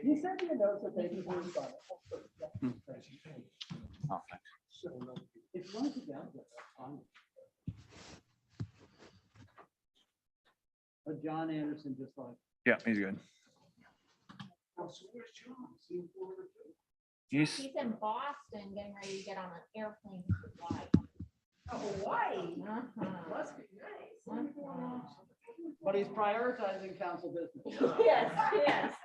You sent me a note that they can do it. If you want to get down to it, that's fine. But John Anderson just like. Yeah, he's good. Oh, so where's John? Is he in Florida too? He's He's in Boston, getting ready to get on an airplane to Hawaii. Hawaii. Must be nice. But he's prioritizing council business. Yes, yes.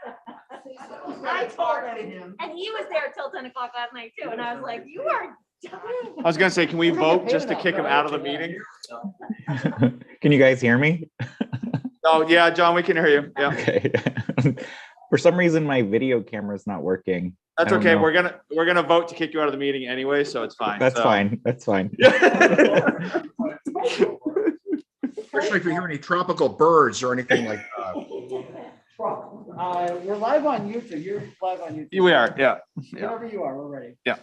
I told him, and he was there till 10 o'clock last night too, and I was like, "You are done." I was gonna say, can we vote just to kick him out of the meeting? Can you guys hear me? Oh, yeah, John, we can hear you. Yeah, Okay. For some reason, my video camera is not working. that's I don't okay. know. We're gonna vote to kick you out of the meeting anyway, so it's fine. That's So- fine. That's fine. Especially if you hear any tropical birds or anything like that. We're live on YouTube. You're live on YouTube. We are, yeah. Yeah. Wherever you are, we're ready. Yeah.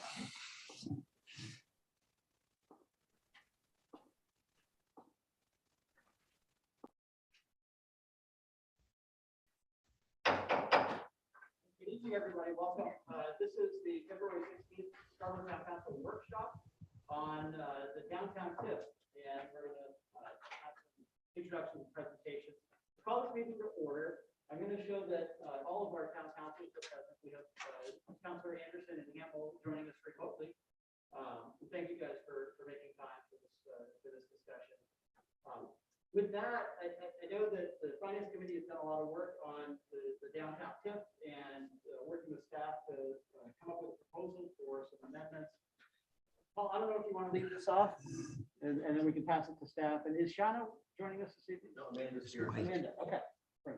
Good evening, everybody. Welcome. This is the February 16th Government Town Council workshop on the downtown tip. And we're going to have some introduction presentations. Call this meeting to order. I'm going to show that all of our town councils are present. We have Councilor Anderson and Hamel joining us remotely. Thank you guys for making time for this discussion. With that, I know that the Finance Committee has done a lot of work on the downtown tip and working with staff to come up with a proposal for some amendments. Paul, I don't know if you want to lead this off and then we can pass it to staff. And is Shauna joining us this evening? No, Amanda's here. Amanda, okay. Great.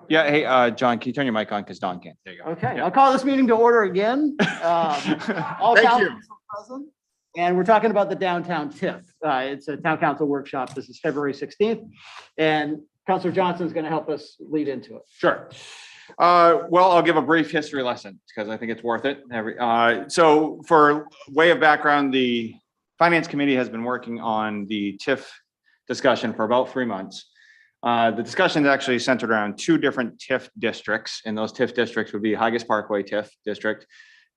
Yeah, hey, John, can you turn your mic on? Because Don can't. There you go. Okay, Yeah. I'll call this meeting to order again. All Thank councils you. are present. And we're talking about the downtown TIF. It's a town council workshop. This is February 16th. And Councilor Johnson is going to help us lead into it. Sure. Well, I'll give a brief history lesson because I think it's worth it. So for way of background, the Finance Committee has been working on the TIF discussion for about 3 months. The discussion is actually centered around 2 different TIF districts, and those TIF districts would be Higas Parkway TIF district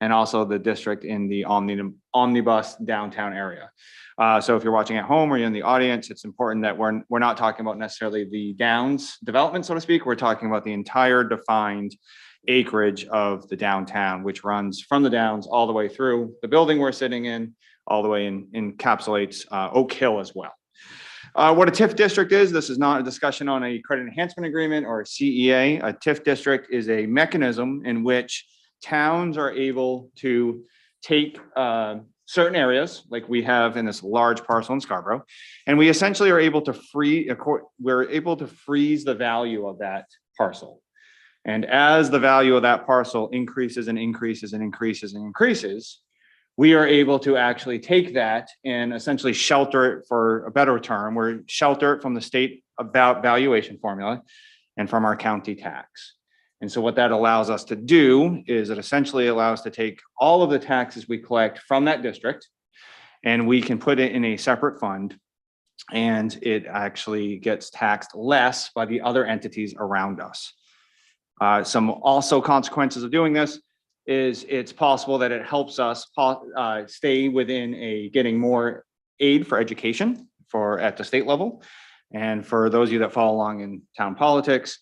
and also the district in the omnibus downtown area. So if you're watching at home or you're in the audience, it's important that we're not talking about necessarily the downs development, so to speak. We're talking about the entire defined acreage of the downtown, which runs from the downs all the way through the building we're sitting in, all the way in encapsulates Oak Hill as well. What a TIF district is, this is not a discussion on a credit enhancement agreement or a CEA. A TIF district is a mechanism in which towns are able to take certain areas like we have in this large parcel in Scarborough, and we essentially are able to freeze the value of that parcel. And as the value of that parcel increases and increases and increases and increases, we are able to actually take that and essentially shelter it, for a better term, we're shelter it from the state about valuation formula and from our county tax. And so what that allows us to do is it essentially allows us to take all of the taxes we collect from that district and we can put it in a separate fund, and it actually gets taxed less by the other entities around us. Some also consequences of doing this is it's possible that it helps us stay within getting more aid for education at the state level. And for those of you that follow along in town politics,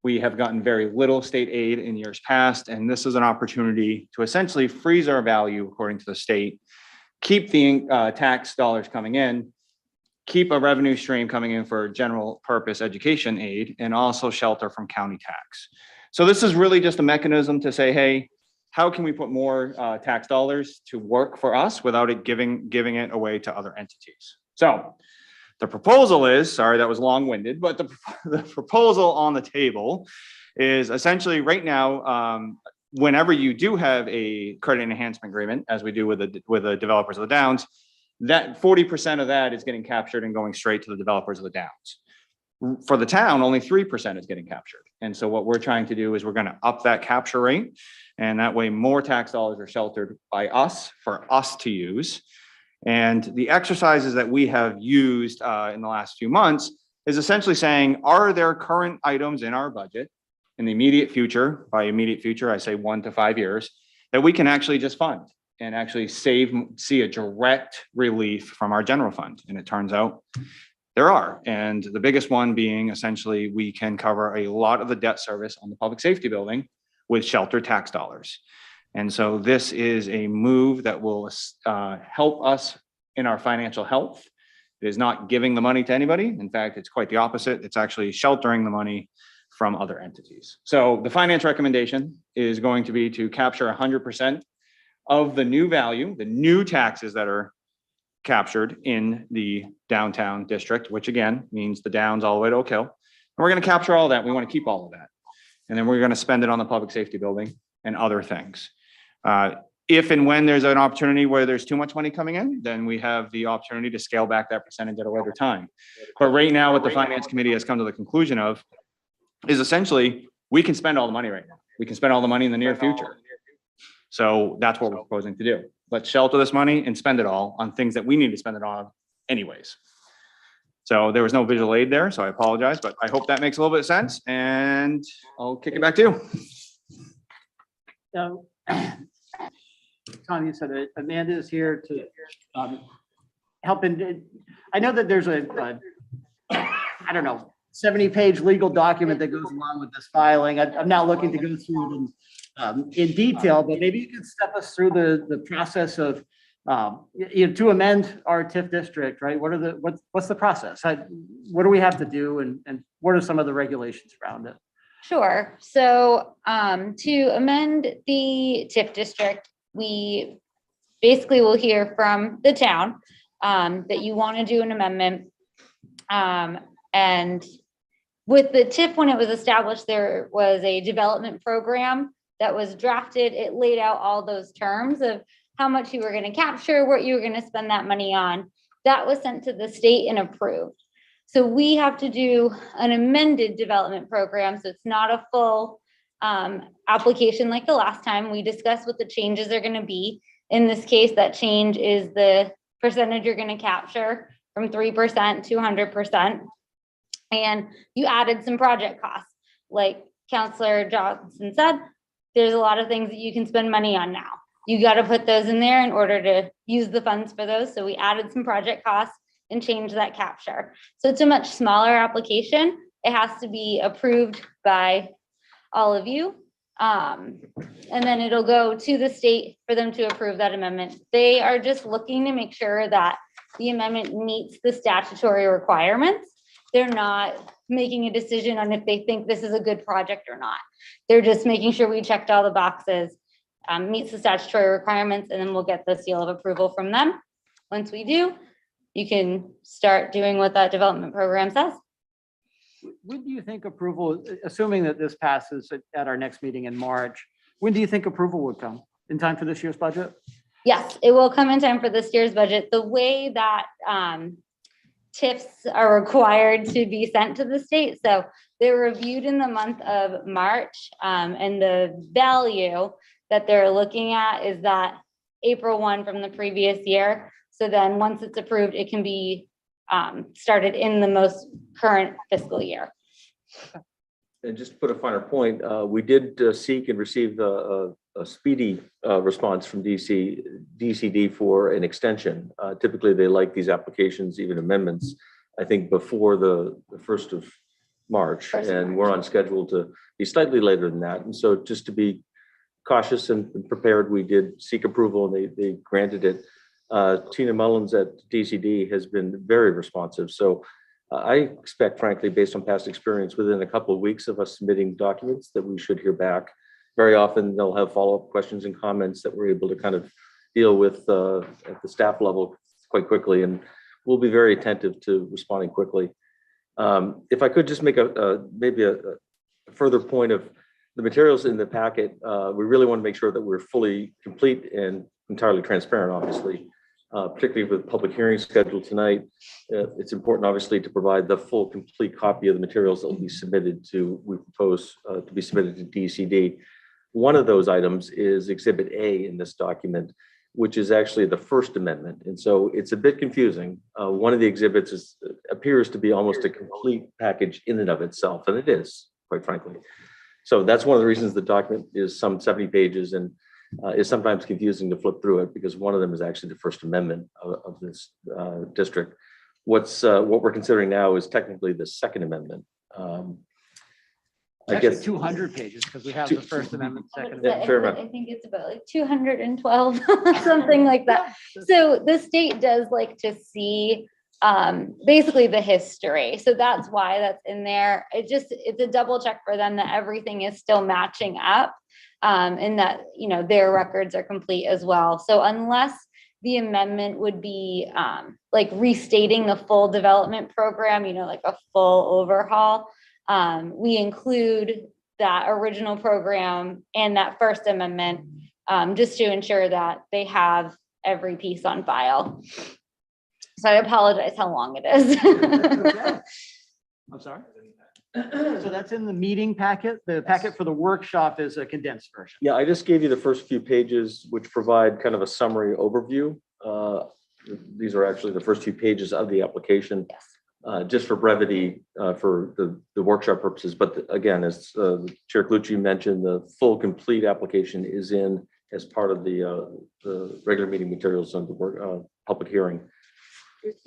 we have gotten very little state aid in years past, and this is an opportunity to essentially freeze our value according to the state, keep the tax dollars coming in, keep a revenue stream coming in for general purpose education aid, and also shelter from county tax. So this is really just a mechanism to say, hey, how can we put more tax dollars to work for us without it giving it away to other entities? So the proposal is, sorry, that was long-winded, but the proposal on the table is essentially right now, whenever you do have a credit enhancement agreement, as we do with the developers of the Downs, that 40% of that is getting captured and going straight to the developers of the Downs. For the town, only 3% is getting captured. And so what we're trying to do is we're going to up that capture rate, and that way more tax dollars are sheltered by us for us to use. And the exercises that we have used in the last few months is essentially saying, are there current items in our budget in the immediate future, by immediate future, I say 1 to 5 years, that we can actually just fund and actually see a direct relief from our general fund. And it turns out there are. And the biggest one being essentially we can cover a lot of the debt service on the public safety building with shelter tax dollars. And so this is a move that will help us in our financial health. It is not giving the money to anybody. In fact, it's quite the opposite. It's actually sheltering the money from other entities. So the finance recommendation is going to be to capture 100% of the new value, the new taxes that are captured in the downtown district, which again means the downs all the way to Oak Hill. And we're going to capture all that. We want to keep all of that. And then we're going to spend it on the public safety building and other things. If and when there's an opportunity where there's too much money coming in, then we have the opportunity to scale back that percentage at a later time. But right now, what the finance committee has come to the conclusion of is essentially we can spend all the money right now. We can spend all the money in the near future. So that's what we're proposing to do. Let's shelter this money and spend it all on things that we need to spend it on anyways. So there was no visual aid there, so I apologize, but I hope that makes a little bit of sense, and I'll kick it back to you. So, Tom, you said that Amanda is here to help in. I know that there's I don't know, 70-page legal document that goes along with this filing. I'm not looking to go through it in detail, but maybe you could step us through the process of to amend our Tif district, right? What's the process? What do we have to do, and what are some of the regulations around it? Sure. So to amend the Tif district, we basically will hear from the town that you want to do an amendment. And with the Tif, when it was established, there was a development program that was drafted. It laid out all those terms of how much you were going to capture, what you were going to spend that money on. That was sent to the state and approved. So we have to do an amended development program. So it's not a full application like the last time. We discussed what the changes are going to be. In this case, that change is the percentage you're going to capture from 3% to 100%. And you added some project costs. Like Councilor Johnson said, there's a lot of things that you can spend money on now. You got to put those in there in order to use the funds for those. So we added some project costs and change that capture. So it's a much smaller application. It has to be approved by all of you. And then it'll go to the state for them to approve that amendment. They are just looking to make sure that the amendment meets the statutory requirements. They're not making a decision on if they think this is a good project or not. They're just making sure we checked all the boxes, meets the statutory requirements, and then we'll get the seal of approval from them. Once we do, you can start doing what that development program says. When do you think approval, assuming that this passes at our next meeting in March, when do you think approval would come? In time for this year's budget? Yes, it will come in time for this year's budget. The way that TIFs are required to be sent to the state. So they're reviewed in the month of March, and the value that they're looking at is that April 1 from the previous year. So then once it's approved, it can be started in the most current fiscal year. And just to put a finer point, we did seek and receive a speedy response from DCD for an extension. Typically, they like these applications, even amendments, I think before the 1st of March, and we're on schedule to be slightly later than that. And so just to be cautious and prepared, we did seek approval and they granted it. Tina Mullins at DCD has been very responsive. So I expect, frankly, based on past experience, within a couple of weeks of us submitting documents that we should hear back. Very often they'll have follow-up questions and comments that we're able to kind of deal with at the staff level quite quickly. And we'll be very attentive to responding quickly. If I could just make maybe a further point of the materials in the packet, we really want to make sure that we're fully complete and entirely transparent, obviously. Particularly with public hearing scheduled tonight, it's important, obviously, to provide the full, complete copy of the materials that will be submitted we propose to be submitted to DCD. One of those items is Exhibit A in this document, which is actually the first amendment. And so it's a bit confusing. One of the exhibits appears to be almost a complete package in and of itself, and it is, quite frankly. So that's one of the reasons the document is some 70 pages and is sometimes confusing to flip through it because one of them is actually the First Amendment of this district. What we're considering now is technically the Second Amendment. I Actually guess 200 pages because we have the First Amendment, Second Yeah, Amendment. fair enough. I think it's about like 212, something like that. So the state does like to see basically the history. So that's why that's in there. It's a double check for them that everything is still matching up and that, you know, their records are complete as well. So unless the amendment would be like restating the full development program, you know, like a full overhaul, we include that original program and that First Amendment just to ensure that they have every piece on file. So I apologize how long it is. Okay. I'm sorry. So that's in the meeting packet. The packet for the workshop is a condensed version. Yeah, I just gave you the first few pages, which provide kind of a summary overview. These are actually the first few pages of the application. Yes. Just for brevity, for the workshop purposes. But again, as Chair Clucci mentioned, the full complete application is in as part of the regular meeting materials on the public hearing.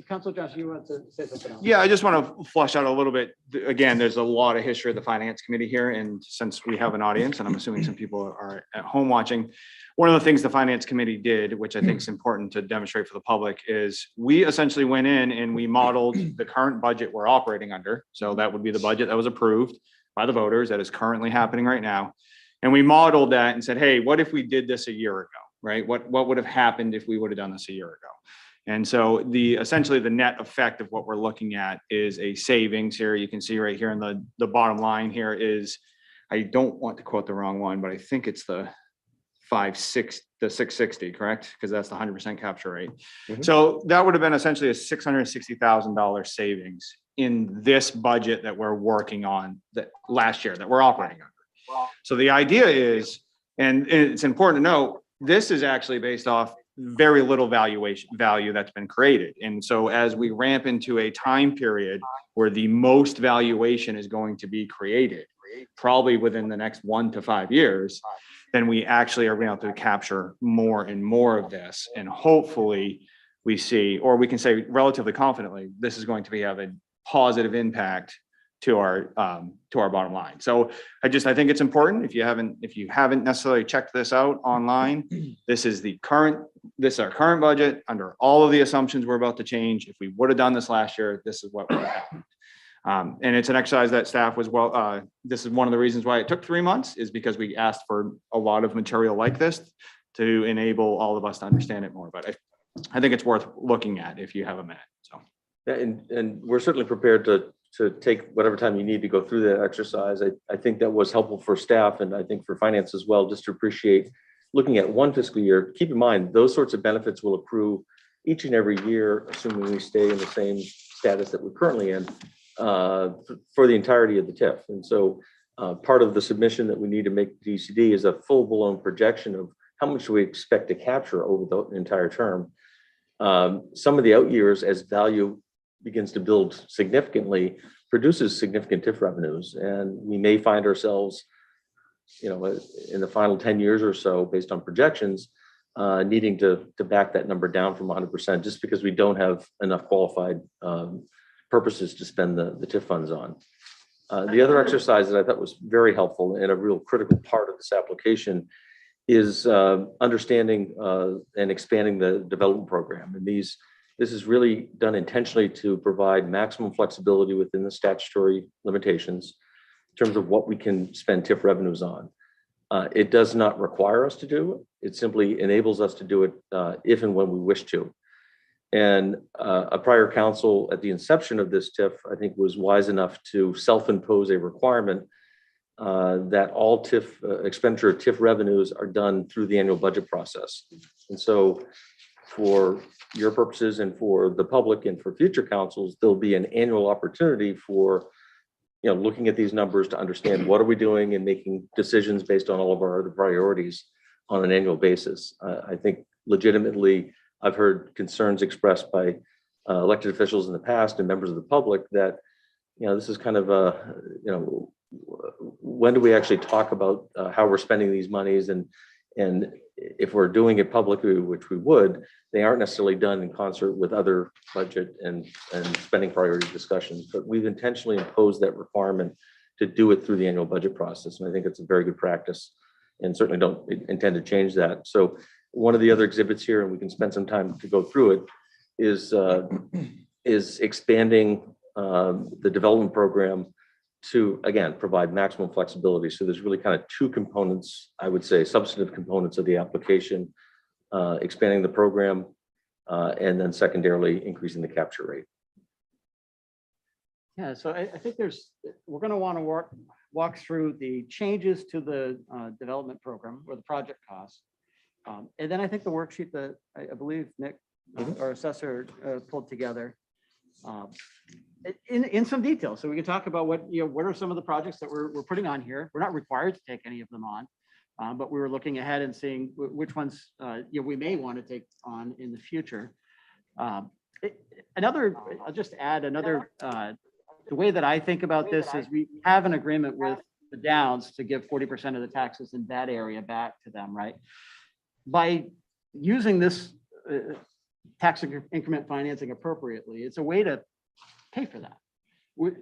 Councilor Johnson, you want to say something else? Yeah, I just want to flush out a little bit. Again, there's a lot of history of the finance committee here. And since we have an audience, and I'm assuming some people are at home watching, one of the things the finance committee did, which I think is important to demonstrate for the public, is we essentially went in and we modeled the current budget we're operating under. So that would be the budget that was approved by the voters that is currently happening right now. And we modeled that and said, hey, what if we did this a year ago, right? What would have happened if we would have done this a year ago? And so essentially the net effect of what we're looking at is a savings here. You can see right here in the bottom line here is, I don't want to quote the wrong one, but I think it's the 660, correct? Because that's the 100% capture rate. Mhm. So that would have been essentially a $660,000 savings in this budget that we're working on that last year that we're operating under. So the idea is, and it's important to note, this is actually based off very little value that's been created. And so as we ramp into a time period where the most valuation is going to be created, probably within the next 1 to 5 years, then we actually are going to have to capture more and more of this. And hopefully we see, or we can say relatively confidently, this is going to have a positive impact to our bottom line. So I think it's important, if you haven't necessarily checked this out online, this is our current budget under all of the assumptions we're about to change. If we would have done this last year, this is what would have happened. And it's an exercise that staff was this is one of the reasons why it took 3 months, is because we asked for a lot of material like this to enable all of us to understand it more. But I think it's worth looking at if you have a minute. So. Yeah, and we're certainly prepared to take whatever time you need to go through that exercise. I think that was helpful for staff and I think for finance as well, just to appreciate looking at one fiscal year. Keep in mind, those sorts of benefits will accrue each and every year, assuming we stay in the same status that we're currently in for the entirety of the TIF. And so part of the submission that we need to make to DCD is a full-blown projection of how much we expect to capture over the entire term. Some of the out years, as value begins to build significantly, produces significant TIF revenues. And we may find ourselves, in the final 10 years or so, based on projections, needing to back that number down from 100% just because we don't have enough qualified purposes to spend the TIF funds on. The other exercise that I thought was very helpful and a real critical part of this application is understanding and expanding the development program. And this is really done intentionally to provide maximum flexibility within the statutory limitations in terms of what we can spend TIF revenues on. It does not require us to do it. It simply enables us to do it if and when we wish to. And a prior council at the inception of this TIF, I think, was wise enough to self-impose a requirement that all TIF expenditure TIF revenues are done through the annual budget process. And so for your purposes and for the public and for future councils, there'll be an annual opportunity for looking at these numbers to understand what are we doing and making decisions based on all of our other priorities on an annual basis. I think legitimately, I've heard concerns expressed by elected officials in the past and members of the public that this is kind of when do we actually talk about how we're spending these monies, and if we're doing it publicly, which we would, they aren't necessarily done in concert with other budget and spending priority discussions. But we've intentionally imposed that requirement to do it through the annual budget process, and I think it's a very good practice, and certainly don't intend to change that. So one of the other exhibits here, and we can spend some time to go through it, is expanding the development program to, again, provide maximum flexibility. So there's really kind of two components, I would say, substantive components of the application, expanding the program, and then secondarily increasing the capture rate. Yeah, so I think we're going to want to walk through the changes to the development program or the project costs. And then I think the worksheet that I believe Nick, our assessor, pulled together in some detail. So we can talk about what are some of the projects that we're putting on here. We're not required to take any of them on, but we were looking ahead and seeing which ones we may want to take on in the future. I'll just add another, the way that I think about this is we have an agreement with the Downs to give 40% of the taxes in that area back to them, right? By using this tax increment financing appropriately, it's a way to pay for that,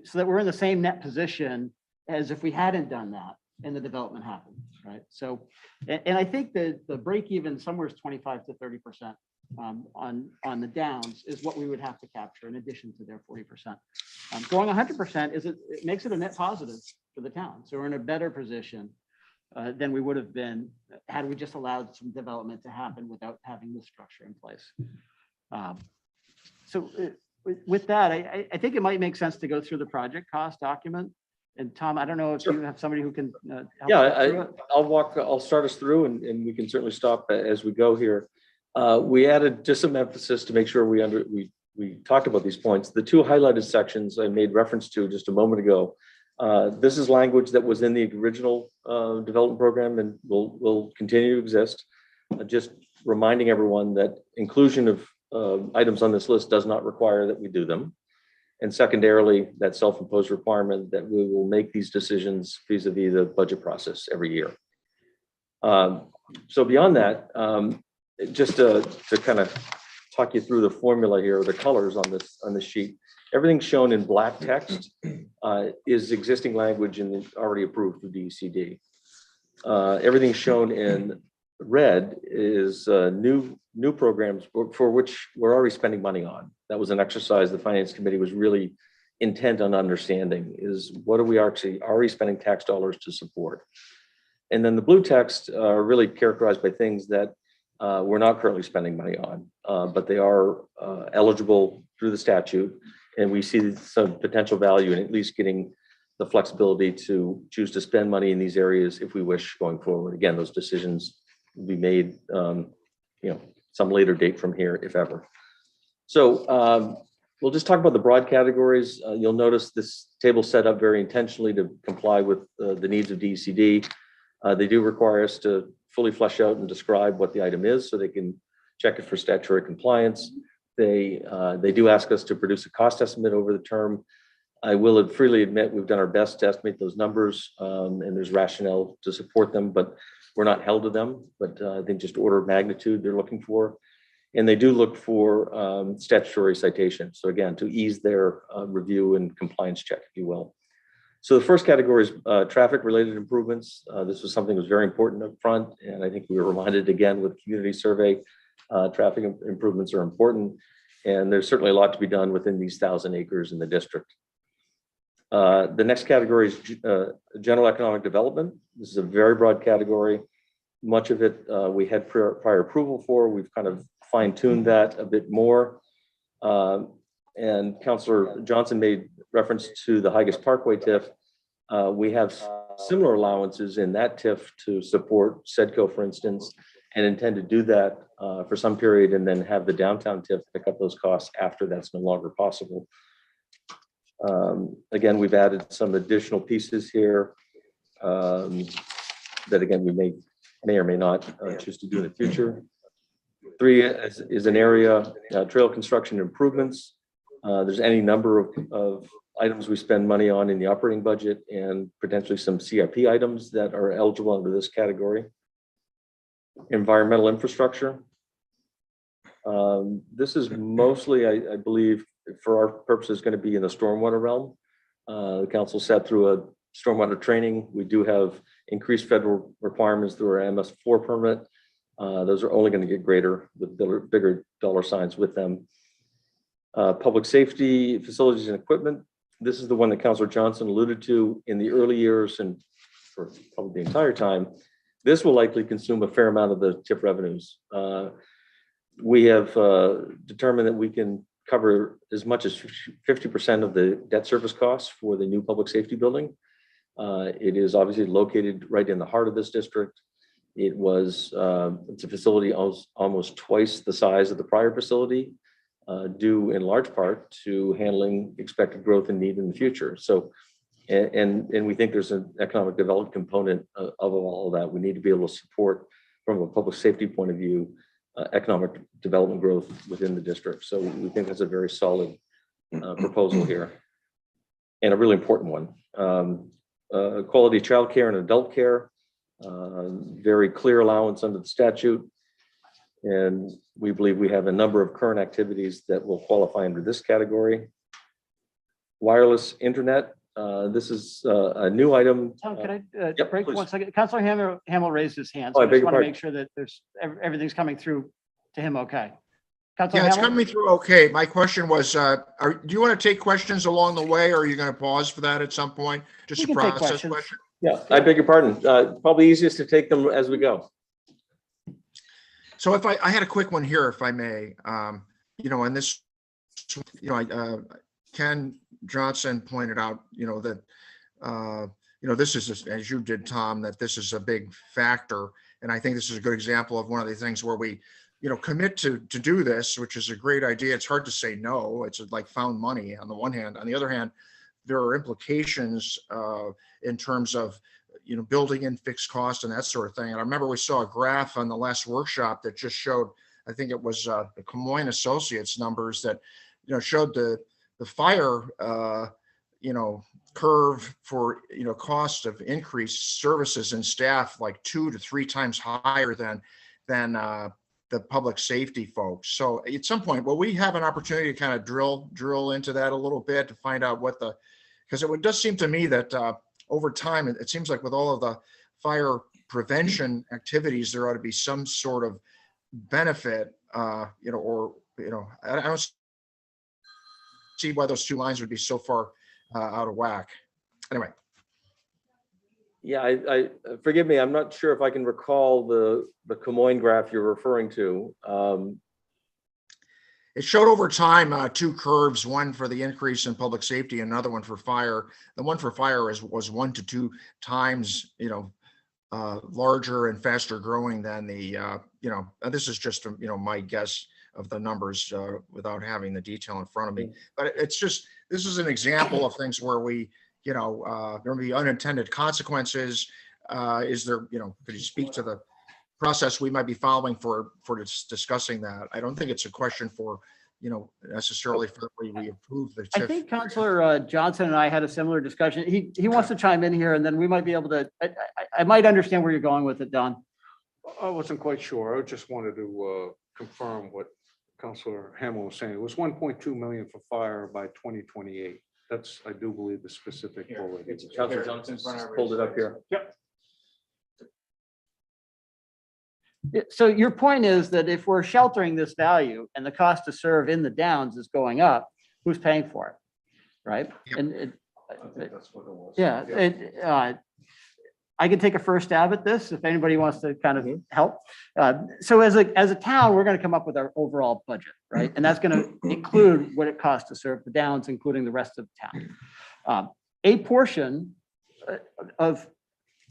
so that we're in the same net position as if we hadn't done that and the development happened, right? So, and I think that the break even somewhere is 25 to 30% on the Downs is what we would have to capture in addition to their 40%. Going 100% it makes it a net positive for the town. So we're in a better position than we would have been had we just allowed some development to happen without having this structure in place. So with that, I think it might make sense to go through the project cost document. And Tom, I don't know if you have somebody who can help Yeah, I'll start us through, and we can certainly stop as we go here. We added just some emphasis to make sure we talked about these points. The two highlighted sections I made reference to just a moment ago. This is language that was in the original development program and will continue to exist. Just reminding everyone that inclusion of items on this list does not require that we do them. And secondarily, that self-imposed requirement that we will make these decisions vis-a-vis the budget process every year. So beyond that, just to kind of talk you through the formula here, the colors on this sheet, everything shown in black text is existing language and already approved through DECD. Everything shown in red is new programs for which we're already spending money on. That was an exercise the Finance Committee was really intent on understanding, is what are we actually already spending tax dollars to support? And then the blue text are really characterized by things that we're not currently spending money on, but they are eligible through the statute. And we see some potential value in at least getting the flexibility to choose to spend money in these areas if we wish going forward. Again, those decisions will be made, some later date from here, if ever. So we'll just talk about the broad categories. You'll notice this table set up very intentionally to comply with the needs of DECD. They do require us to fully flesh out and describe what the item is so they can check it for statutory compliance. They do ask us to produce a cost estimate over the term. I will freely admit we've done our best to estimate those numbers, and there's rationale to support them, but we're not held to them. But I think just order of magnitude they're looking for. And they do look for statutory citation. So again, to ease their review and compliance check, if you will. So the first category is traffic-related improvements. This was something that was very important up front, and I think we were reminded again with the community survey, traffic improvements are important, and there's certainly a lot to be done within these 1,000 acres in the district. The next category is general economic development. This is a very broad category. Much of it we had prior approval for. We've kind of fine-tuned that a bit more. And Councillor Johnson made reference to the Higas Parkway TIF. We have similar allowances in that TIF to support SEDCO, for instance, and intend to do that for some period and then have the downtown TIF pick up those costs after that's no longer possible. Again, we've added some additional pieces here that again, we may or may not choose to do in the future. 3 is an area, trail construction improvements. There's any number of items we spend money on in the operating budget and potentially some CIP items that are eligible under this category. Environmental infrastructure. This is mostly, I believe, for our purposes, going to be in the stormwater realm. The council sat through a stormwater training. We do have increased federal requirements through our MS4 permit. Those are only going to get greater with bigger dollar signs with them. Public safety, facilities and equipment. This is the one that Councilor Johnson alluded to in the early years and for probably the entire time. This will likely consume a fair amount of the TIF revenues. We have determined that we can cover as much as 50% of the debt service costs for the new public safety building. It is obviously located right in the heart of this district. It's a facility almost twice the size of the prior facility, due in large part to handling expected growth and need in the future. So, and we think there's an economic development component of all of that. We need to be able to support, from a public safety point of view, economic development growth within the district. So we think that's a very solid proposal here, and a really important one. Quality childcare and adult care, very clear allowance under the statute. And we believe we have a number of current activities that will qualify under this category. Wireless internet. This is a new item. Tom, can I Yep, break please. 1 second? Councilor Hamel raised his hand, Oh, so I I beg just your want to pardon. make sure that there's everything's coming through to him okay. Yeah, Councilor it's Hamel? coming through okay. My question was, do you want to take questions along the way, or are you going to pause for that at some point? Just We a can take process questions. question? Yeah, I beg your pardon. Probably easiest to take them as we go. So if I had a quick one here, if I may, and this, Ken Johnson pointed out, that, this is, as you did, Tom, that this is a big factor. And I think this is a good example of one of the things where we, commit to do this, which is a great idea. It's hard to say no. It's like found money on the one hand. On the other hand, there are implications in terms of, building in fixed cost and that sort of thing. And I remember we saw a graph on the last workshop that just showed, I think it was the Camoin Associates numbers that, showed the fire, curve for, cost of increased services and staff like 2 to 3 times higher than the public safety folks. So at some point, will we have an opportunity to kind of drill into that a little bit to find out because it does seem to me that over time, it seems like with all of the fire prevention activities, there ought to be some sort of benefit, I don't see why those two lines would be so far out of whack. Anyway. Yeah, I forgive me. I'm not sure if I can recall the Camoin graph you're referring to. It showed over time 2 curves, one for the increase in public safety, another one for fire. The one for fire was 1 to 2 times, larger and faster growing than the, and this is just, my guess of the numbers without having the detail in front of me. But it's just, this is an example of things where we, there will be unintended consequences. Is there, could you speak to the process we might be following for discussing that? I don't think it's a question for, necessarily for the way we approve the TIF. I think Councilor Johnson and I had a similar discussion. He wants to chime in here, and then we might be able to, I might understand where you're going with it, Don. I wasn't quite sure. I just wanted to confirm what Councilor Hamel was saying. It was 1.2 million for fire by 2028. That's, I do believe, the specific goal. Councilor Johnson pulled it up here. Yep. So your point is that if we're sheltering this value and the cost to serve in the downs is going up, who's paying for it? Right? Yep. And I think that's what it was. yeah, I can take a first stab at this if anybody wants to kind of help. So as a town, we're going to come up with our overall budget, right? And that's going to include what it costs to serve the downs, including the rest of the town. A portion of,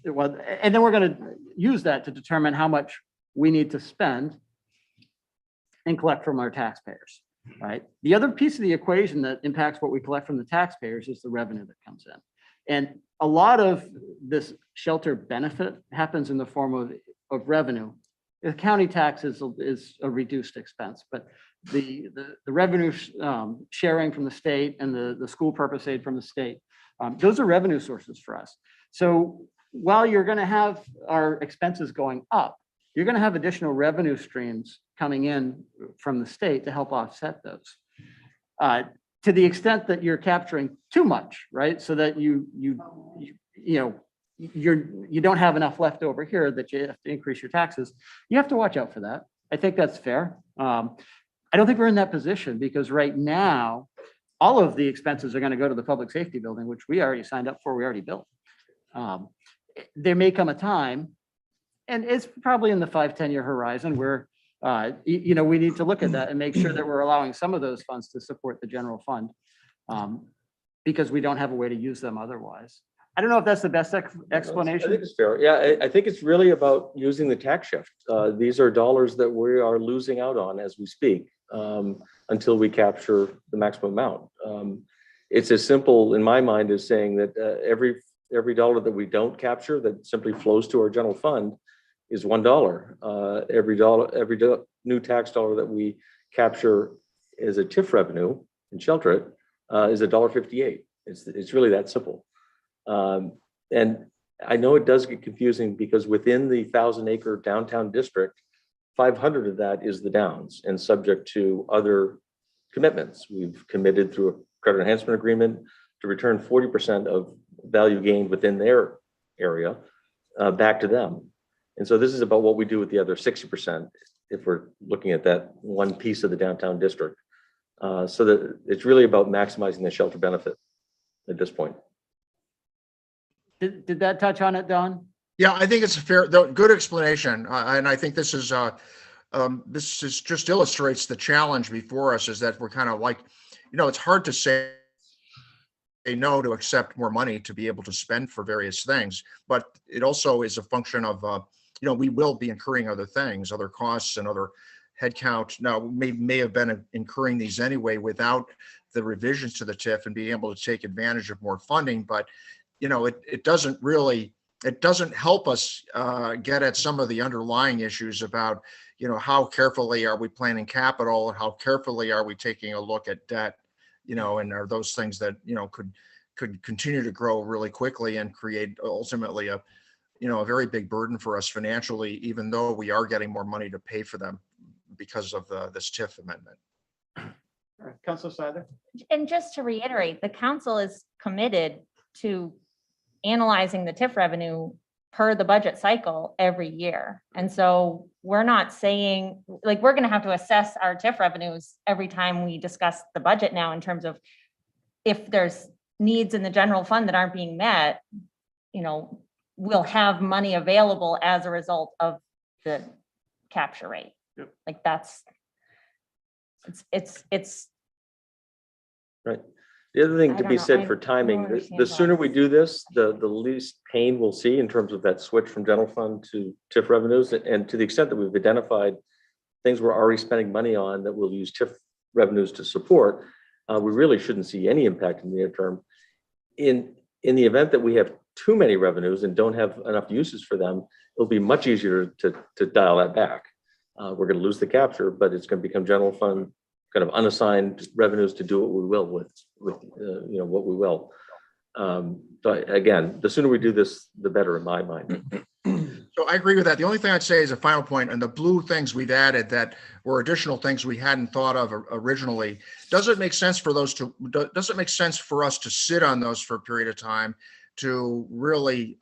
well, and then we're going to use that to determine how much we need to spend and collect from our taxpayers, right? The other piece of the equation that impacts what we collect from the taxpayers is the revenue that comes in. And a lot of this shelter benefit happens in the form of revenue The county tax is a reduced expense, but the revenue sharing from the state and the school purpose aid from the state, those are revenue sources for us. So while you're going to have our expenses going up, you're going to have additional revenue streams coming in from the state to help offset those. To the extent that you're capturing too much, right? So that you don't have enough left over here that you have to increase your taxes. You have to watch out for that. I think that's fair. I don't think we're in that position because right now, all of the expenses are going to go to the public safety building, which we already signed up for, we already built. There may come a time, and it's probably in the 5-10 year horizon where we need to look at that and make sure that we're allowing some of those funds to support the general fund because we don't have a way to use them otherwise. I don't know if that's the best explanation. I think it's fair. Yeah, I think it's really about using the tax shift. These are dollars that we are losing out on as we speak until we capture the maximum amount. It's as simple in my mind as saying that every dollar that we don't capture that simply flows to our general fund is $1. Every new tax dollar that we capture as a TIF revenue and shelter it is $1.58. It's really that simple. And I know it does get confusing because within the 1,000-acre downtown district, 500 of that is the downs and subject to other commitments. We've committed through a credit enhancement agreement to return 40% of value gained within their area back to them. And so this is about what we do with the other 60% if we're looking at that one piece of the downtown district. So that it's really about maximizing the shelter benefit at this point. Did that touch on it, Don? Yeah, I think it's a good explanation. And I think this is just illustrates the challenge before us is that we're kind of like, it's hard to say no to accept more money to be able to spend for various things, but it also is a function of, we will be incurring other things, other costs and other headcount. Now, we may have been incurring these anyway without the revisions to the TIF and being able to take advantage of more funding, but it doesn't help us get at some of the underlying issues about, how carefully are we planning capital and how carefully are we taking a look at debt, and are those things that, could continue to grow really quickly and create ultimately a very big burden for us financially, even though we are getting more money to pay for them because of this TIF amendment. Councilor Seiler? And just to reiterate, the council is committed to analyzing the TIF revenue per the budget cycle every year. And so we're not saying, like, we're going to have to assess our TIF revenues every time we discuss the budget now in terms of if there's needs in the general fund that aren't being met, we'll have money available as a result of the capture rate. Yep. Like it's Right. The other thing I to don't be know. said I for don't timing, understand the sooner why. we do this, the least pain we'll see in terms of that switch from general fund to TIF revenues. And to the extent that we've identified things we're already spending money on that we'll use TIF revenues to support, we really shouldn't see any impact in the near term. In the event that we have too many revenues and don't have enough uses for them, it'll be much easier to dial that back. We're going to lose the capture, but it's going to become general fund kind of unassigned revenues to do what we will with what we will. So again, the sooner we do this, the better in my mind. So I agree with that. The only thing I'd say is a final point, and the blue things we've added that were additional things we hadn't thought of originally. Does it make sense for us to sit on those for a period of time to really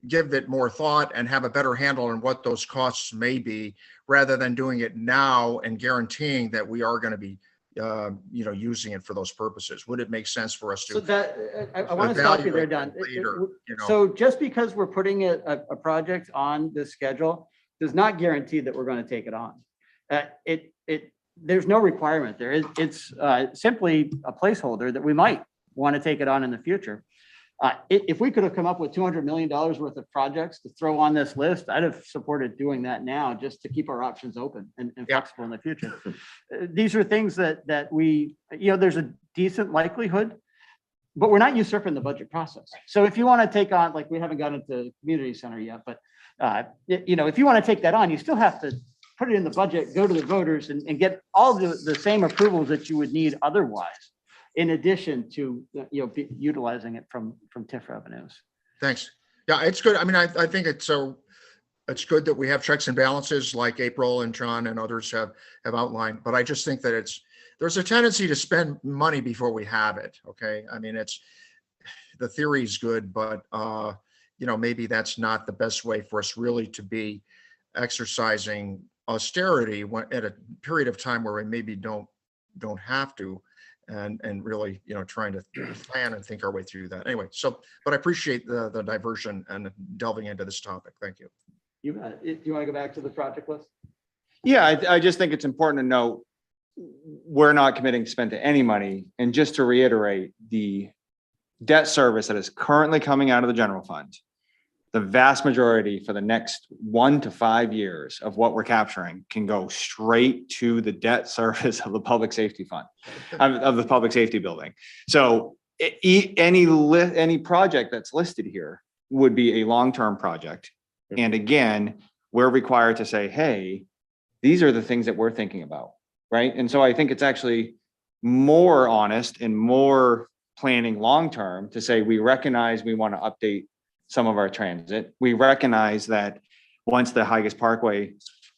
give it more thought and have a better handle on what those costs may be, rather than doing it now and guaranteeing that we are going to be using it for those purposes? Would it make sense for us So to that, I want to stop you there, Don. later, So just because we're putting a project on this schedule does not guarantee that we're going to take it on. There's no requirement there. It's simply a placeholder that we might want to take it on in the future. If we could have come up with $200 million worth of projects to throw on this list, I'd have supported doing that now just to keep our options open and flexible in the future. These are things that we, there's a decent likelihood, but we're not usurping the budget process. So if you want to take on, like, we haven't gotten into the community center yet, but if you want to take that on, you still have to put it in the budget, go to the voters and get all the same approvals that you would need otherwise, in addition to, utilizing it from TIF revenues. Thanks. Yeah, it's good. I mean, I think it's good that we have checks and balances like April and John and others have outlined, but I just think that there's a tendency to spend money before we have it. Okay. I mean, the theory is good, but maybe that's not the best way for us really to be exercising austerity at a period of time where we maybe don't have to, and really, trying to plan and think our way through that. Anyway, but I appreciate the diversion and delving into this topic. Thank you. You want to go back to the project list? Yeah, I just think it's important to note, we're not committing to spend any money. And just to reiterate, the debt service that is currently coming out of the general fund, the vast majority for the next 1 to 5 years of what we're capturing can go straight to the debt service of the public safety fund, of the public safety building. So any project that's listed here would be a long-term project. And again, we're required to say, hey, these are the things that we're thinking about, right? And so I think it's actually more honest and more planning long-term to say, we recognize we want to update some of our transit. We recognize that once the Higas Parkway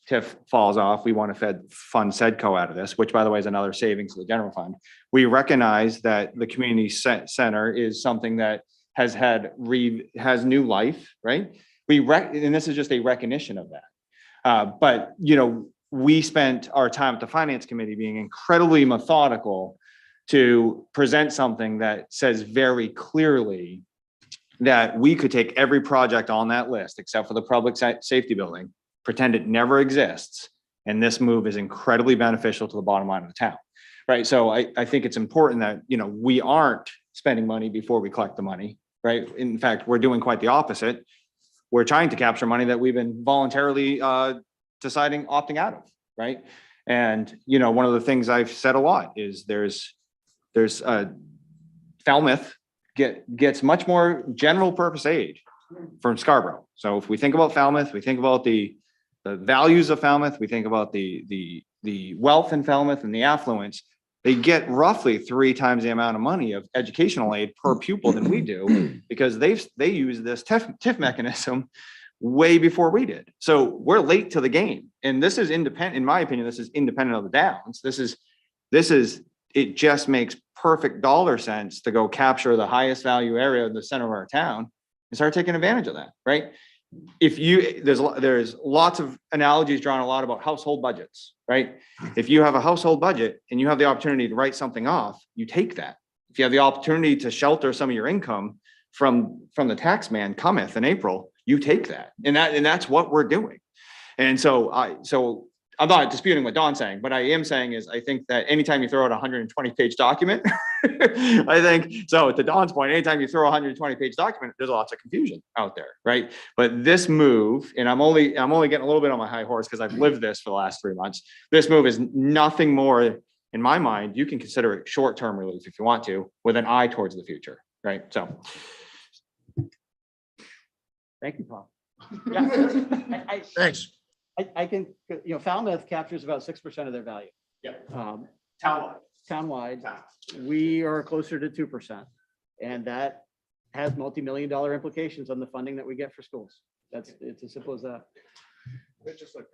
TIF falls off, we want to fund SEDCO out of this, which, by the way, is another savings to the general fund. We recognize that the community center is something that has new life, right? And this is just a recognition of that. But, we spent our time at the finance committee being incredibly methodical to present something that says very clearly that we could take every project on that list, except for the public safety building, pretend it never exists. And this move is incredibly beneficial to the bottom line of the town, right? So I think it's important that, we aren't spending money before we collect the money, right? In fact, we're doing quite the opposite. We're trying to capture money that we've been voluntarily opting out of, right? And, one of the things I've said a lot is there's Falmouth gets much more general purpose aid from Scarborough. So if we think about Falmouth, we think about the values of Falmouth, we think about the wealth in Falmouth and the affluence, they get roughly 3 times the amount of money of educational aid per pupil than we do, because they use this TIF mechanism way before we did. So we're late to the game. And this is independent, in my opinion, this is independent of the downs. It just makes perfect dollar sense to go capture the highest value area in the center of our town and start taking advantage of that, right? There's lots of analogies drawn a lot about household budgets, right? If you have a household budget and you have the opportunity to write something off, you take that. If you have the opportunity to shelter some of your income from the tax man cometh in April, you take that. And that's what we're doing. And so I'm not disputing what Don's saying, but I am saying is I think that anytime you throw out a 120-page document, I think, so to Don's point, anytime you throw a 120-page document, there's lots of confusion out there, right? But this move, and I'm only getting a little bit on my high horse because I've lived this for the last 3 months. This move is nothing more, in my mind, you can consider it short-term relief if you want to, with an eye towards the future, right? So. Thank you, Paul. Yeah, Thanks. I can, Falmouth captures about 6% of their value. Yeah. Townwide. We are closer to 2%. And that has multi-million-dollar implications on the funding that we get for schools. It's as simple as that. Just like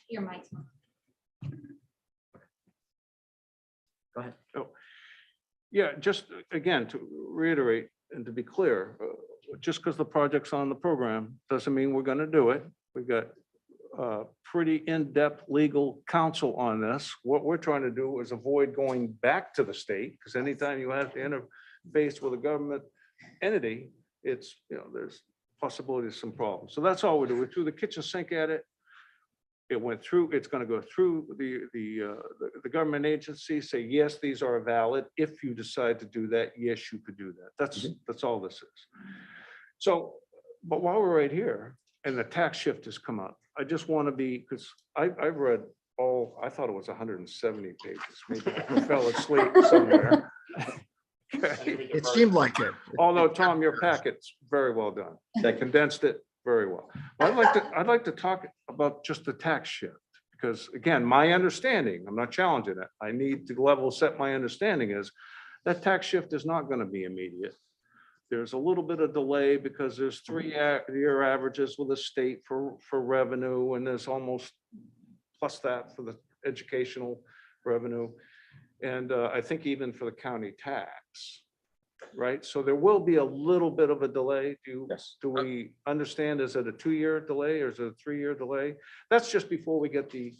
Your mic's. Go ahead. Yeah, just again, to reiterate and to be clear, just because the project's on the program doesn't mean we're going to do it. We've got pretty in-depth legal counsel on this. What we're trying to do is avoid going back to the state, because anytime you have to interface with a government entity, it's, there's possibility of some problems. So that's all we're doing. We threw the kitchen sink at it. It went through, it's going to go through the government agency, say, yes, these are valid. If you decide to do that, yes, you could do that. That's all this is. So, but while we're right here and the tax shift has come up, I just want to be, because I've read all, I thought it was 170 pages. Maybe I fell asleep somewhere. Okay. It seemed like it. Although, Tom, your packet's very well done. They condensed it very well. Well, I'd like to talk about just the tax shift, because again, my understanding, I'm not challenging it. I need to level set my understanding is that tax shift is not going to be immediate. There's a little bit of delay because there's 3-year averages with the state for revenue, and there's almost plus that for the educational revenue. And I think even for the county tax, right? So there will be a little bit of a delay. Yes. Do we understand, is it a 2-year delay or is it a 3-year delay? That's just before we get the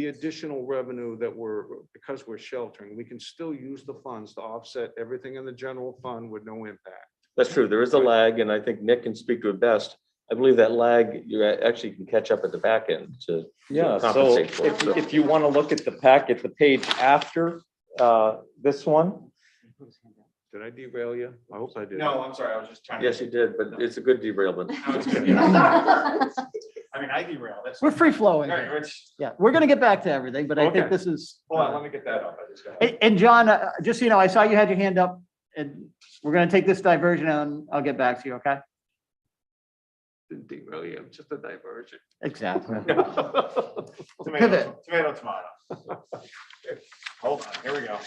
additional revenue that because we're sheltering, we can still use the funds to offset everything in the general fund with no impact. That's true. There is a lag, and I think Nick can speak to it best. I believe that lag, you actually can catch up at the back end to Yeah, so compensate for it. So- if you want to look at the packet, the page after this one, Did I derail you? I hope I did. No, I'm sorry, I was just trying to. Yes, you did, but it's a good derailment. No, it's good. I mean, I derailed. That's. We're free flowing. All right, Rich, Yeah, we're gonna get back to everything, but I think Okay. this is. hold on, let me get that up. I just got. And John, just so you know, I saw you had your hand up and we're gonna take this diversion and I'll get back to you, okay? Didn't derail you, just a diversion. Exactly. Tomato, tomato. Hold on, here we go.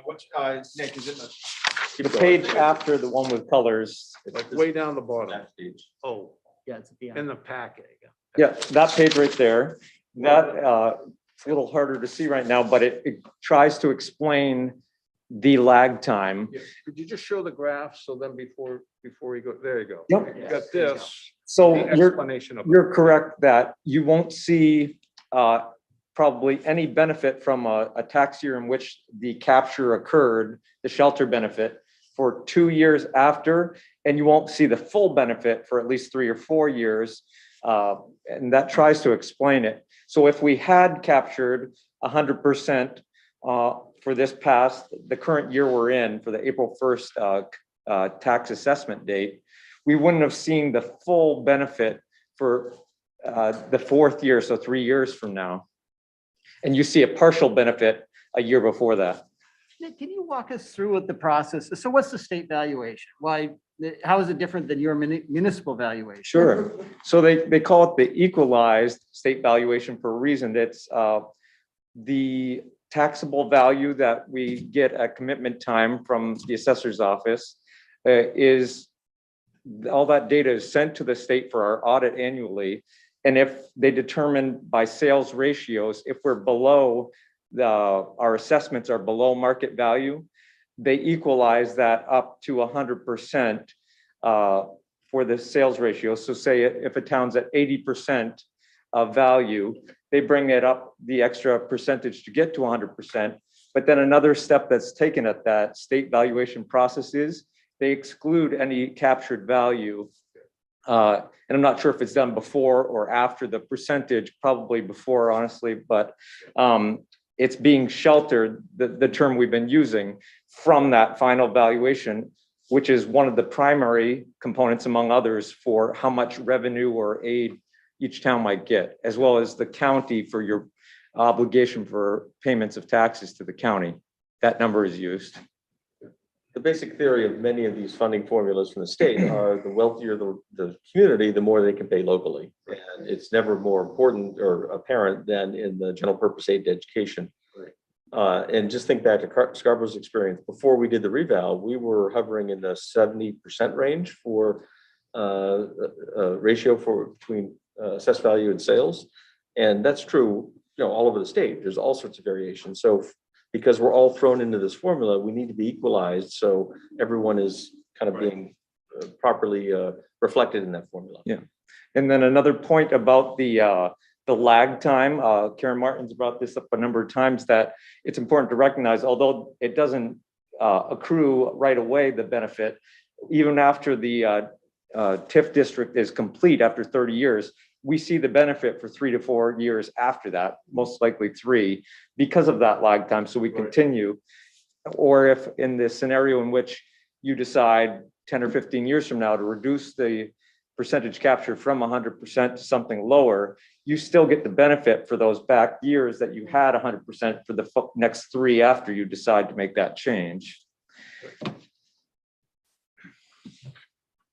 Which, Nick, is it the? Keep the going. page after the one with colors, Like way down the bottom. Next page. Oh, Yeah, it's at the in end. the packet. yeah, that page right there, that it's a little harder to see right now, but it tries to explain the lag time. Yeah, could you just show the graph? So then before you go, there you go. Yep. You got this, So the you're, explanation of it. you're correct that you won't see probably any benefit from a tax year in which the capture occurred, the shelter benefit, for 2 years after, and you won't see the full benefit for at least 3 or 4 years. And that tries to explain it. So if we had captured 100% for this past, the current year we're in, for the April 1st tax assessment date, we wouldn't have seen the full benefit for the 4th year, so 3 years from now. And you see a partial benefit a year before that. Nick, can you walk us through what the process is? So what's the state valuation? How is it different than your municipal valuation? Sure. So they call it the equalized state valuation for a reason. It's the taxable value that we get at commitment time from the assessor's office is all that data is sent to the state for our audit annually. And if they determine by sales ratios, if we're below our assessments are below market value, they equalize that up to 100% for the sales ratio. So say if a town's at 80% of value, they bring it up the extra percentage to get to 100%. But then another step that's taken at that state valuation process is they exclude any captured value. And I'm not sure if it's done before or after the percentage, probably before, honestly, but it's being sheltered, the term we've been using, from that final valuation, which is one of the primary components, among others, for how much revenue or aid each town might get, as well as the county for your obligation for payments of taxes to the county. That number is used. The basic theory of many of these funding formulas from the state are the wealthier the community, the more they can pay locally. And it's never more important or apparent than in the general purpose aid to education. And just think back to Scarborough's experience. Before we did the reval, we were hovering in the 70% range for ratio between assessed value and sales. And that's true, all over the state. There's all sorts of variations. So because we're all thrown into this formula, we need to be equalized so everyone is kind of being properly reflected in that formula. Yeah. And then another point about the lag time, Karen Martin's brought this up a number of times, that it's important to recognize, although it doesn't accrue right away, the benefit, even after the Tif district is complete after 30 years, we see the benefit for 3 to 4 years after that, most likely 3, because of that lag time. So we continue. Or if in the scenario in which you decide 10 or 15 years from now to reduce the percentage capture from 100% to something lower, you still get the benefit for those back years that you had 100% for the next 3 after you decide to make that change.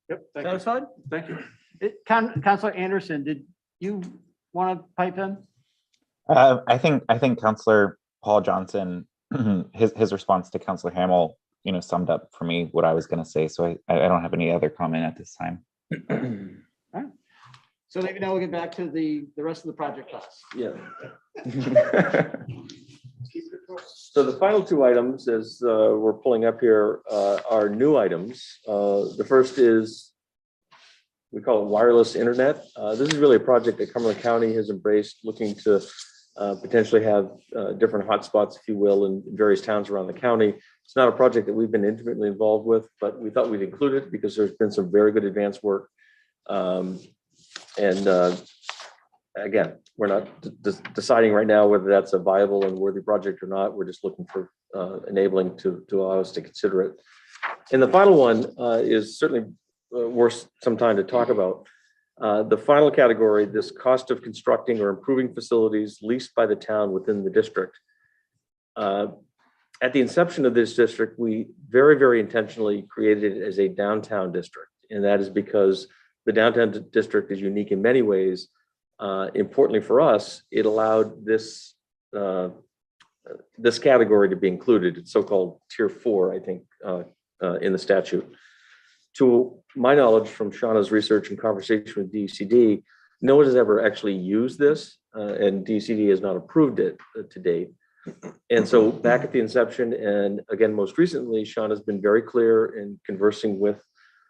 Yep, thank you. Satisfied? Thank you. Counselor Anderson, did you want to pipe in? I think Counselor Paul Johnson, his response to Counselor Hamel, summed up for me what I was going to say. So I don't have any other comment at this time. All right. So maybe now we'll get back to the rest of the project costs. Yeah. So the final two items, as we're pulling up here, are new items. The first is, we call it wireless internet. This is really a project that Cumberland County has embraced, looking to potentially have different hotspots, if you will, in various towns around the county. It's not a project that we've been intimately involved with, but we thought we'd include it because there's been some very good advanced work. Again, we're not deciding right now whether that's a viable and worthy project or not. We're just looking for enabling to allow us to consider it. And the final one is certainly worth some time to talk about. The final category, this cost of constructing or improving facilities leased by the town within the district. At the inception of this district, we very, very intentionally created it as a downtown district. And that is because the downtown district is unique in many ways. Importantly for us, it allowed this category to be included. It's so-called Tier 4, I think, in the statute. To my knowledge from Shauna's research and conversation with DCD, no one has ever actually used this, and DCD has not approved it to date. And so back at the inception, and again, most recently, Shauna's been very clear in conversing with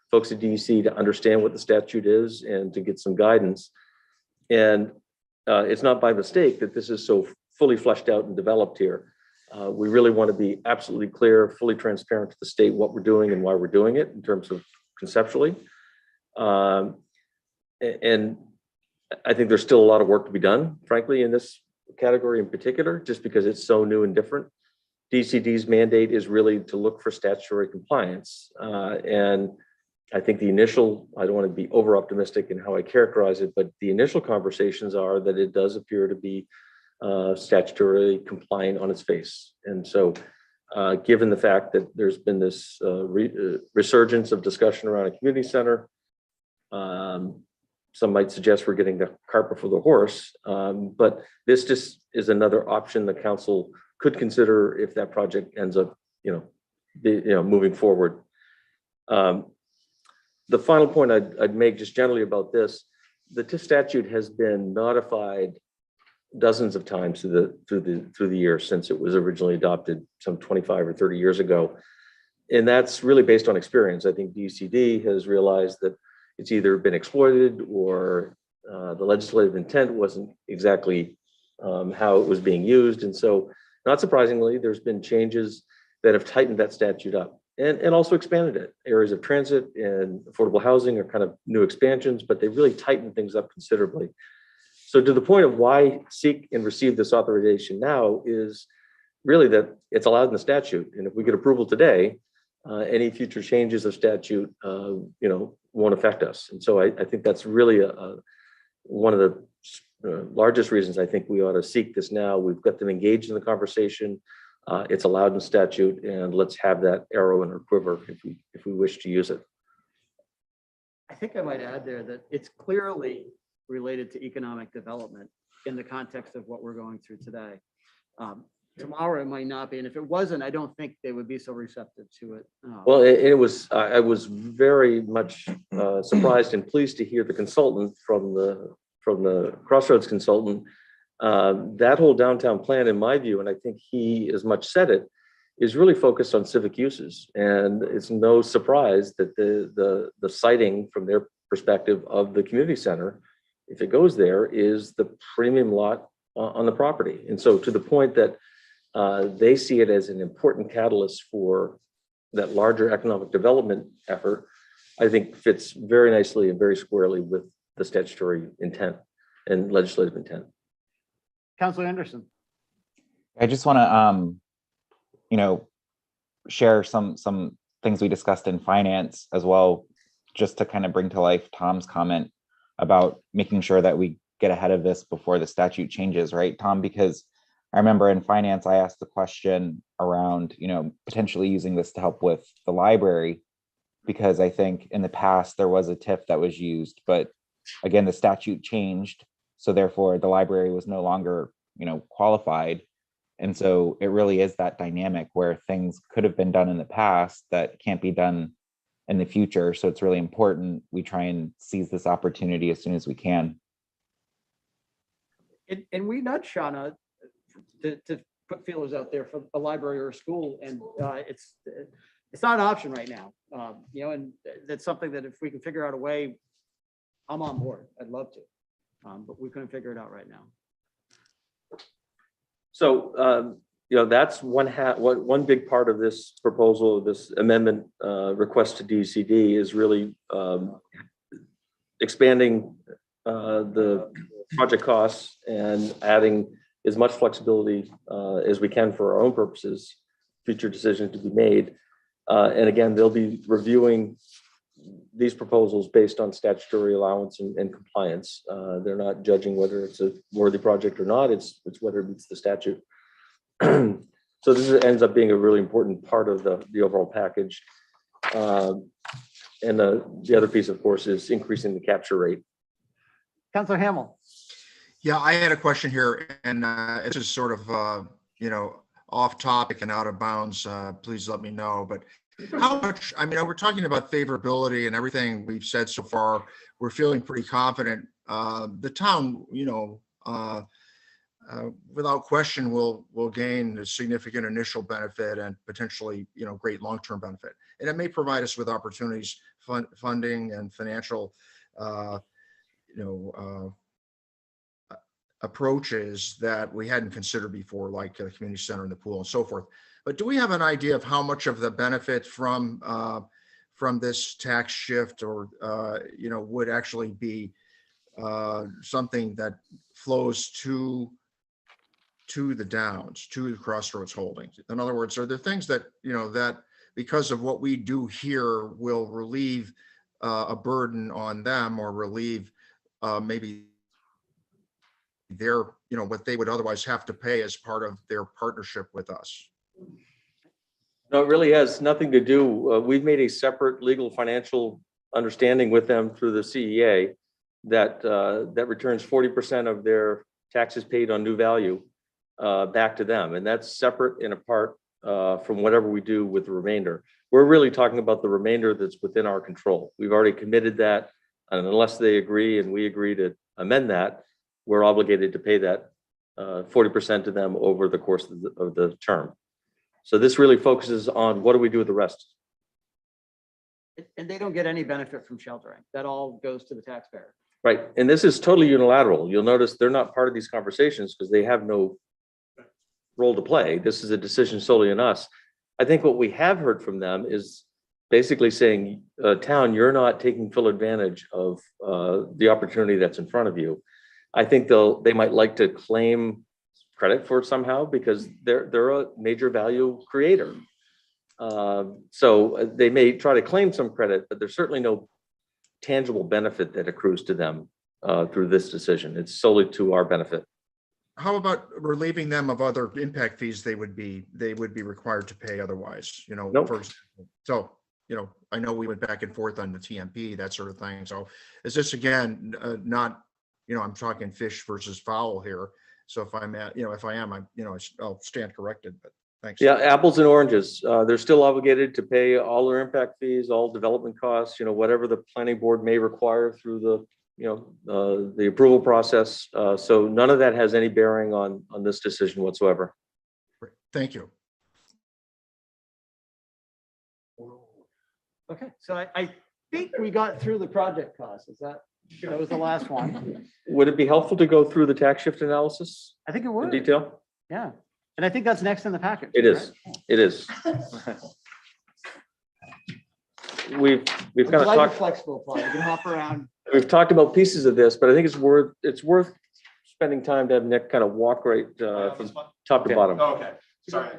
folks at DC to understand what the statute is and to get some guidance. And it's not by mistake that this is so fully fleshed out and developed here. We really want to be absolutely clear, fully transparent to the state what we're doing and why we're doing it in terms of conceptually. And I think there's still a lot of work to be done, frankly, in this category in particular, just because it's so new and different. DCD's mandate is really to look for statutory compliance. And I think the initial, I don't want to be over optimistic in how I characterize it, but the initial conversations are that it does appear to be statutorily compliant on its face. And so given the fact that there's been this resurgence of discussion around a community center, some might suggest we're getting the cart before the horse, but this just is another option the council could consider if that project ends up, moving forward. The final point I'd make just generally about this, the TIF statute has been modified dozens of times through the years since it was originally adopted some 25 or 30 years ago. And that's really based on experience. I think DCD has realized that it's either been exploited or the legislative intent wasn't exactly how it was being used. And so not surprisingly, there's been changes that have tightened that statute up and also expanded it. Areas of transit and affordable housing are kind of new expansions, but they really tightened things up considerably. So to the point of why seek and receive this authorization now is really that it's allowed in the statute. And if we get approval today, any future changes of statute, won't affect us. And so I think that's really one of the largest reasons I think we ought to seek this now. We've got them engaged in the conversation. It's allowed in statute, and let's have that arrow in our quiver if we wish to use it. I think I might add there that it's clearly related to economic development in the context of what we're going through today. Tomorrow it might not be, and if it wasn't, I don't think they would be so receptive to it. Well, it was. I was very much surprised and pleased to hear the consultant from the Crossroads consultant. That whole downtown plan, in my view, and I think he as much said it, is really focused on civic uses, and it's no surprise that the siting from their perspective of the community center, if it goes there, is the premium lot on the property. And so to the point that they see it as an important catalyst for that larger economic development effort, I think fits very nicely and very squarely with the statutory intent and legislative intent. Councilor Anderson. I just want to, share some things we discussed in finance as well, just to kind of bring to life Tom's comment about making sure that we get ahead of this before the statute changes, right, Tom? Because I remember in finance, I asked the question around, potentially using this to help with the library, because I think in the past there was a TIF that was used, but again, the statute changed. So therefore the library was no longer, qualified. And so it really is that dynamic where things could have been done in the past that can't be done in the future. So it's really important we try and seize this opportunity as soon as we can. And we nudge Shauna to put feelers out there for a library or a school, and it's not an option right now. And that's something that if we can figure out a way, I'm on board. I'd love to, but we couldn't figure it out right now. So, that's one big part of this proposal, this amendment request to DCD is really expanding the project costs and adding as much flexibility as we can for our own purposes, future decisions to be made. And again, they'll be reviewing these proposals based on statutory allowance and compliance. They're not judging whether it's a worthy project or not. It's whether it meets the statute. So this ends up being a really important part of the overall package. And the other piece, of course, is increasing the capture rate. Councilor Hamel. Yeah, I had a question here, and it's just sort of, off topic and out of bounds. Please let me know. But how much, we're talking about favorability and everything we've said so far. We're feeling pretty confident. The town, without question, will gain a significant initial benefit and potentially, great long-term benefit. And it may provide us with opportunities, funding and financial, approaches that we hadn't considered before, like the community center and the pool and so forth. But do we have an idea of how much of the benefit from this tax shift or would actually be something that flows to the Downs, to the Crossroads Holdings? In other words, are there things that that because of what we do here will relieve a burden on them, or relieve maybe their, what they would otherwise have to pay as part of their partnership with us? No, it really has nothing to do. We've made a separate legal financial understanding with them through the CEA that returns 40% of their taxes paid on new value back to them. And that's separate and apart from whatever we do with the remainder. We're really talking about the remainder that's within our control. We've already committed that, and unless they agree and we agree to amend that, we're obligated to pay that 40% to them over the course of the term. So this really focuses on what do we do with the rest. And they don't get any benefit from sheltering. That all goes to the taxpayer. Right. And this is totally unilateral. You'll notice they're not part of these conversations because they have no role to play. This is a decision solely on us. I think what we have heard from them is basically saying, town, you're not taking full advantage of the opportunity that's in front of you. I think they might like to claim credit for it somehow because they're a major value creator. So they may try to claim some credit, but there's certainly no tangible benefit that accrues to them through this decision. It's solely to our benefit. How about relieving them of other impact fees they would be required to pay otherwise, Nope. for example. So, I know we went back and forth on the TMP, that sort of thing. So is this again, not, I'm talking fish versus fowl here. So if I'm at, if I am, I'll stand corrected, but thanks. Yeah, apples and oranges. They're still obligated to pay all their impact fees, all development costs, whatever the planning board may require through the approval process. So none of that has any bearing on this decision whatsoever. Great. Thank you. Okay, so I think we got through the project costs. That was the last one. Would it be helpful to go through the tax shift analysis I think it in would. detail? Yeah. And I think that's next in the package. It is. right? It is. We've Would kind you of like a talked. flexible plan? You can hop around. We've talked about pieces of this, but I think it's worth spending time to have Nick kind of walk right from top to bottom. Oh, okay. Sorry.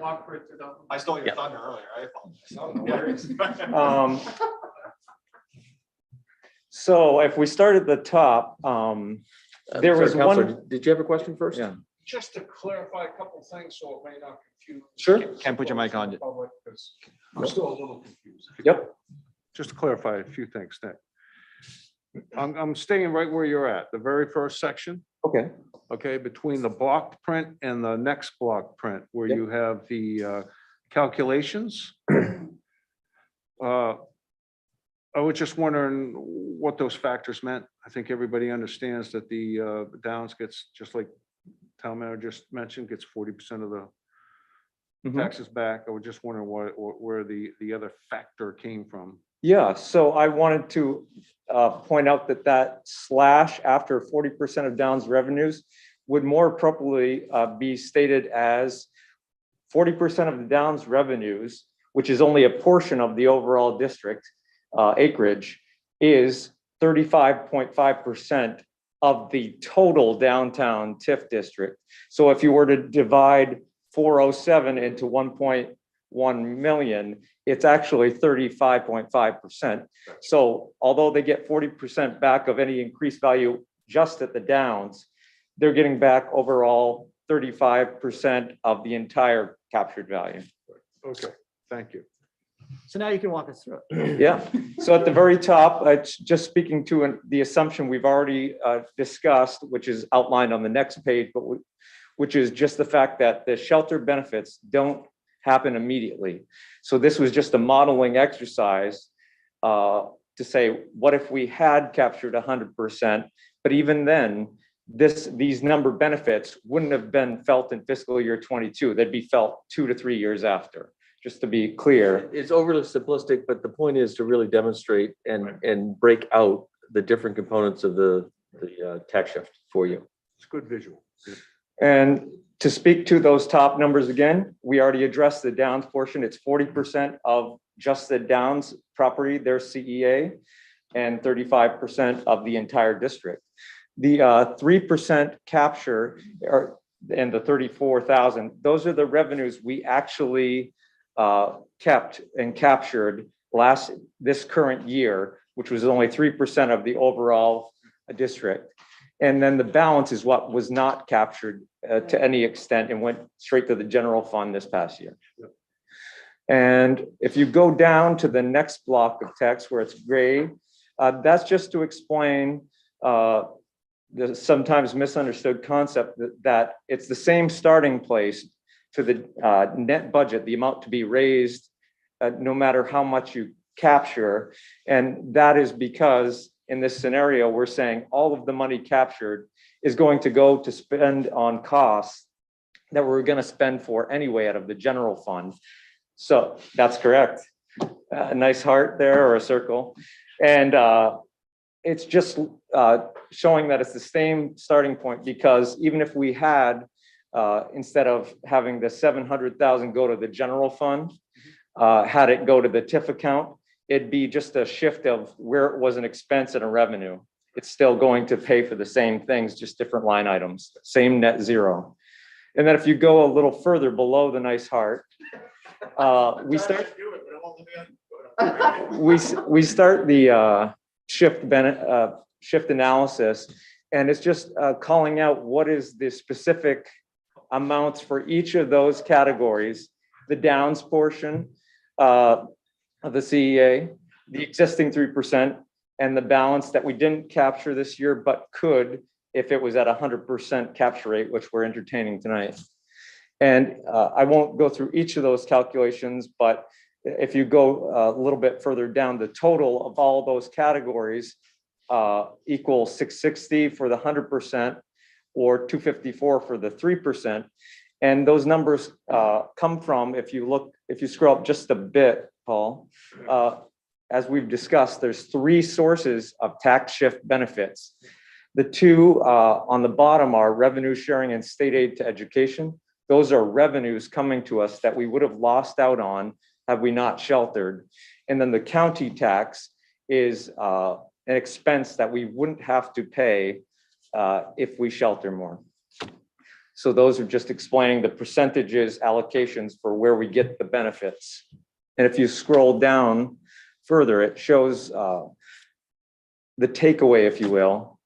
I stole your Yeah. thunder earlier. So if we start at the top, there was Counselor, one. did you have a question first? Yeah. just to clarify a couple things so it may not confuse. Sure. Ken, put your mic on. Public, because I'm still a little confused. Yep. Just to clarify a few things, Nick. I'm staying right where you're at, the very first section, Okay. okay, between the block print and the next block print, where Yep. you have the calculations. I was just wondering what those factors meant. I think everybody understands that the Downs gets, just like town manager just mentioned, gets 40% of the Mhm. taxes back. I was just wondering where the other factor came from. Yeah, so I wanted to point out that that slash after 40% of Downs revenues would more appropriately be stated as 40% of the Downs revenues, which is only a portion of the overall district acreage, is 35.5% of the total downtown Tif district. So if you were to divide 407 into 1.1 million, it's actually 35.5%. So although they get 40% back of any increased value just at the Downs, they're getting back overall 35% of the entire captured value. Okay, thank you. So now you can walk us through it. Yeah, so at the very top, it's just speaking to the assumption we've already discussed, which is outlined on the next page, but which is just the fact that the shelter benefits don't happen immediately. So this was just a modeling exercise to say, what if we had captured 100%? But even then, these number benefits wouldn't have been felt in fiscal year 22. They'd be felt 2 to 3 years after. Just to be clear. It's overly simplistic, but the point is to really demonstrate and break out the different components of the tax shift for you. It's good visual. And to speak to those top numbers again, we already addressed the Downs portion. It's 40% of just the Downs property, their CEA, and 35% of the entire district. The 3% capture and the 34,000, those are the revenues we actually kept and captured this current year, which was only 3% of the overall district. And then the balance is what was not captured to any extent and went straight to the general fund this past year. Yep. And if you go down to the next block of text where it's gray, that's just to explain the sometimes misunderstood concept that it's the same starting place to the net budget, the amount to be raised, no matter how much you capture. And that is because in this scenario, we're saying all of the money captured is going to go to spend on costs that we're going to spend for anyway out of the general fund. So that's correct. A nice heart there or a circle. And it's just showing that it's the same starting point, because even if we had instead of having the 700,000 go to the general fund, had it go to the TIF account, it'd be just a shift of where it was an expense and a revenue. It's still going to pay for the same things, just different line items, same net zero. And then if you go a little further below the nice heart, we start the shift analysis, and it's just calling out what is the specific amounts for each of those categories: the Downs portion of the CEA, the existing 3%, and the balance that we didn't capture this year, but could if it was at 100% capture rate, which we're entertaining tonight. And I won't go through each of those calculations, but if you go a little bit further down, the total of all those categories equals 660 for the 100%, or 254 for the 3%. And those numbers come from, if you scroll up just a bit, Paul, as we've discussed, there's 3 sources of tax shift benefits. The 2 on the bottom are revenue sharing and state aid to education. Those are revenues coming to us that we would have lost out on had we not sheltered. And then the county tax is an expense that we wouldn't have to pay if we shelter more. So those are just explaining the percentages, allocations for where we get the benefits. And if you scroll down further, it shows the takeaway, if you will.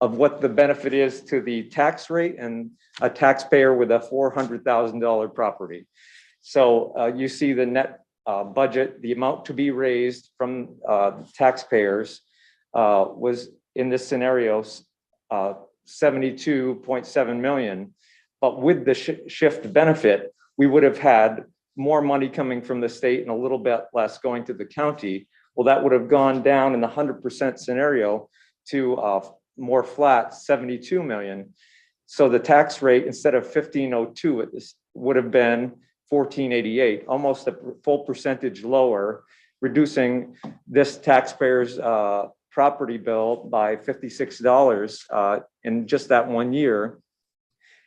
of what the benefit is to the tax rate and a taxpayer with a $400,000 property. So you see the net budget, the amount to be raised from taxpayers was in this scenario 72.7 million. But with the shift benefit, we would have had more money coming from the state and a little bit less going to the county. Well, that would have gone down in the 100% scenario to more flat 72 million. So the tax rate, instead of 1502, it would have been 1488, almost a full percentage lower, reducing this taxpayer's property bill by $56 in just that 1 year.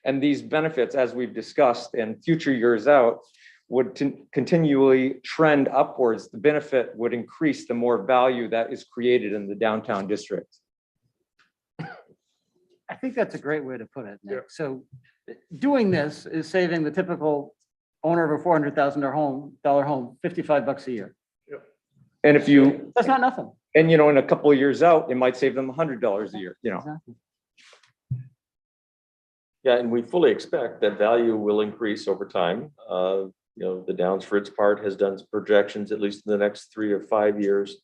And these benefits, as we've discussed in future years out, would continually trend upwards. The benefit would increase the more value that is created in the downtown district. I think that's a great way to put it, Nick. So doing this is saving the typical owner of a $400,000 home $55 a year. And if you, That's not nothing. and you know, in a couple of years out, it might save them $100 a year, you know. Exactly. Yeah, and we fully expect that value will increase over time. You know, the Downs, for its part, has done projections at least in the next 3 or 5 years.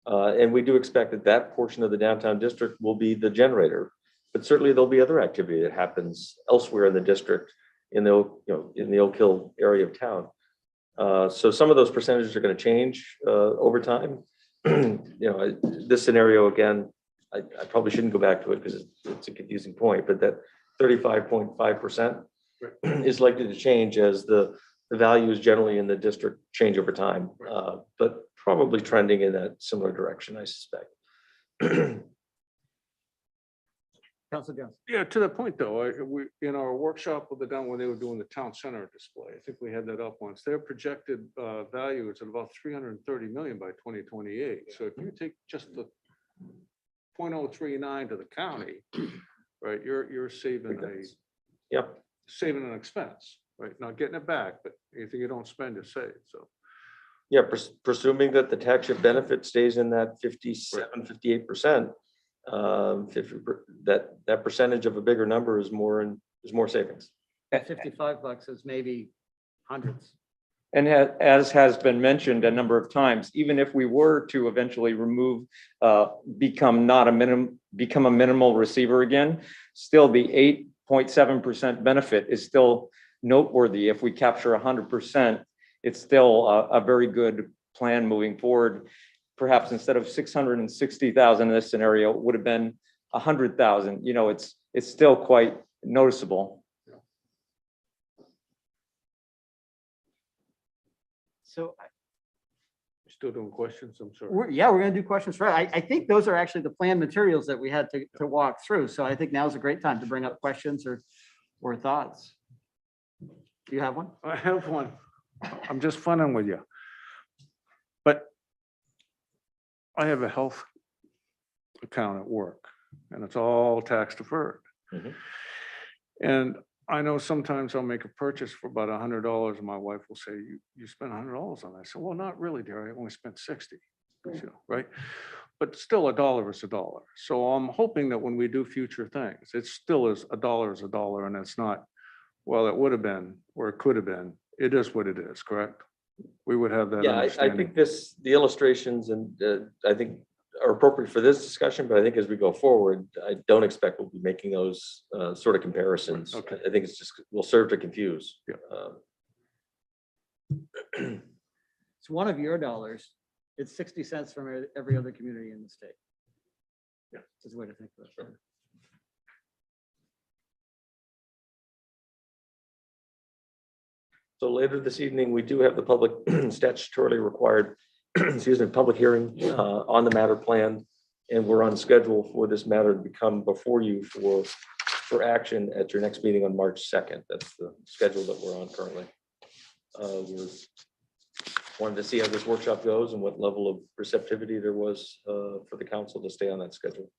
And we do expect that that portion of the downtown district will be the generator. But certainly there'll be other activity that happens elsewhere in the district, in the, in the Oak Hill area of town. So some of those percentages are going to change over time. This scenario, again, I probably shouldn't go back to it because it's a confusing point, but that 35.5% is likely to change as the values generally in the district change over time, but probably trending in that similar direction, I suspect. Councilor Jones. Yeah, to the point though, we, in our workshop with the down when they were doing the town center display, I think we had that up once. Their projected value is at about 330 million by 2028. So if you take just the 0.039 to the county, right, you're saving saving an expense, right? Not getting it back, but anything you don't spend, you save. So Yeah, presuming that the tax shift benefit stays in that 57, 58%, that percentage of a bigger number is more savings. $55 is maybe hundreds. And as has been mentioned a number of times, even if we were to eventually become a minimal receiver again, still the 8.7% benefit is still noteworthy. If we capture 100%, it's still a very good plan moving forward. Perhaps instead of 660,000 in this scenario, it would have been 100,000. You know, it's still quite noticeable. So still doing questions, I'm sorry. we're going to do questions. Right. I think those are actually the planned materials that we had to walk through. So I think now's a great time to bring up questions or thoughts. Do you have one? I have one. I'm just funning with you. But I have a health account at work and it's all tax deferred. Mhm. And I know sometimes I'll make a purchase for about $100 and my wife will say, you spent $100 on that. I said, well, not really, dear. I only spent 60, right? But still a dollar is a dollar. So I'm hoping that when we do future things, it still is a dollar and it's not, well, it would have been, or it could have been. It is what it is, correct? We would have that Yeah, I understanding. think the illustrations and I think are appropriate for this discussion, but I think as we go forward, I don't expect we'll be making those sort of comparisons. Okay. I think it's just will serve to confuse. Yeah. It's one of your dollars. It's 60 cents from every other community in the state. Yeah. That's a way to think of it. So later this evening, we do have the public statutorily required, public hearing on the matter planned. And we're on schedule for this matter to come before you for action at your next meeting on March 2nd. That's the schedule that we're on currently. We wanted to see how this workshop goes and what level of receptivity there was for the council to stay on that schedule.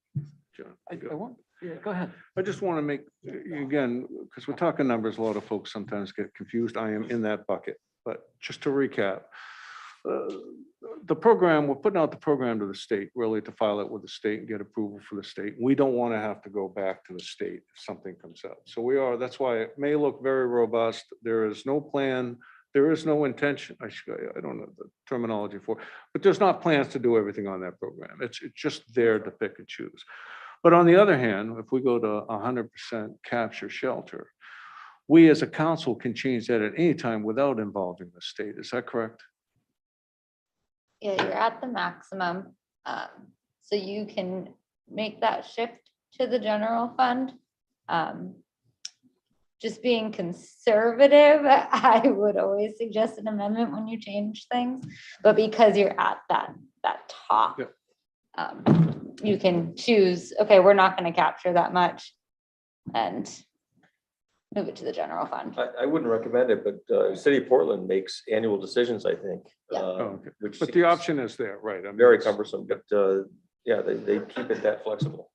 John, I you go. want, yeah, go ahead. I just want to make, again, because we're talking numbers, a lot of folks sometimes get confused. I am in that bucket. But just to recap, the program, we're putting out the program to the state, really to file it with the state and get approval for the state. We don't want to have to go back to the state if something comes up. So that's why it may look very robust. There is no plan. There is no intention. I don't know the terminology for it, but there's not plans to do everything on that program. It's just there to pick and choose. But on the other hand, if we go to 100% capture shelter, we as a council can change that at any time without involving the state. Is that correct? Yeah, you're at the maximum. So you can make that shift to the general fund. Just being conservative, I would always suggest an amendment when you change things. But because you're at that top, you can choose, okay, we're not going to capture that much and move it to the general fund. I wouldn't recommend it, but City of Portland makes annual decisions, I think. Yeah. Okay. Which But the seems option is there, right? I mean, very it's- cumbersome, but yeah, they keep it that flexible.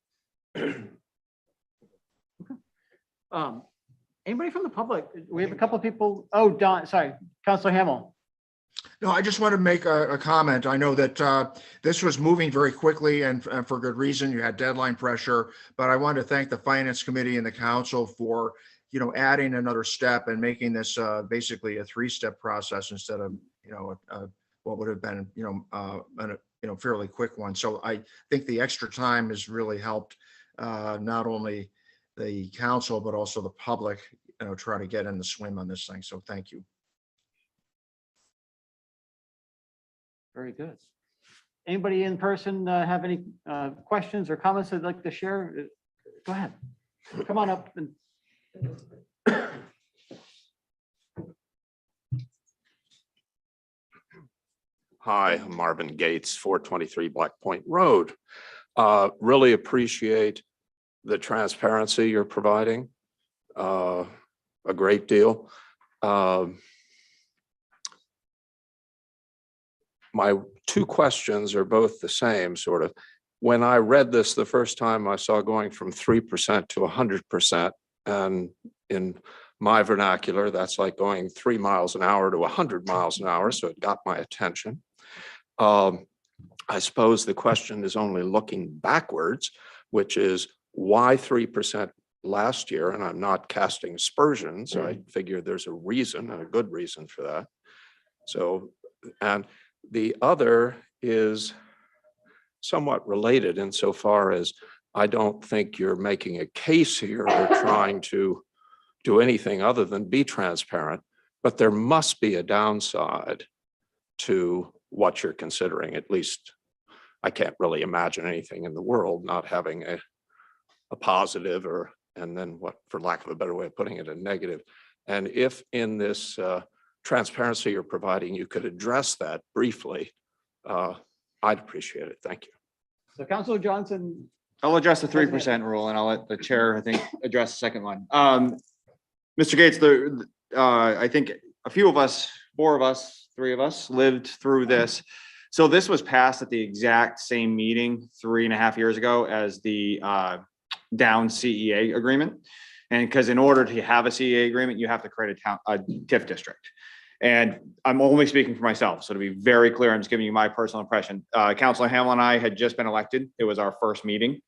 Anybody from the public? We have a couple of people. Oh, Don, sorry, Councilor Hamel. No, I just want to make a comment. I know that this was moving very quickly and for good reason. You had deadline pressure, but I want to thank the Finance Committee and the council for, adding another step and making this basically a 3-step process instead of, what would have been, a fairly quick one. So I think the extra time has really helped not only the council, but also the public, try to get in the swim on this thing. So thank you. Very good. Anybody in person have any questions or comments they'd like to share? Go ahead. Come on up. Hi, I'm Marvin Gates, 423 Black Point Road. Really appreciate the transparency you're providing, a great deal. My 2 questions are both the same, sort of. When I read this the first time, I saw going from 3% to 100%. And in my vernacular, that's like going 3 miles an hour to 100 miles an hour. So it got my attention. I suppose the question is only looking backwards, which is why 3% last year? And I'm not casting aspersions. I figure there's a reason and a good reason for that. So, and the other is somewhat related insofar as I don't think you're making a case here or trying to do anything other than be transparent, but there must be a downside to what you're considering. At least I can't really imagine anything in the world not having a positive or, and then what, for lack of a better way of putting it, a negative. And if in this transparency you're providing, you could address that briefly, I'd appreciate it. Thank you. So Councilor Johnson. I'll address the 3% rule and I'll let the chair, I think, address the second one. Mr. Gates, I think a few of us, 4 of us, 3 of us lived through this. So this was passed at the exact same meeting 3.5 years ago as the down CEA agreement. And because in order to have a CEA agreement, you have to create a TIF district. And I'm only speaking for myself. So to be very clear, I'm just giving you my personal impression. Councilor Hamel and I had just been elected. It was our first meeting.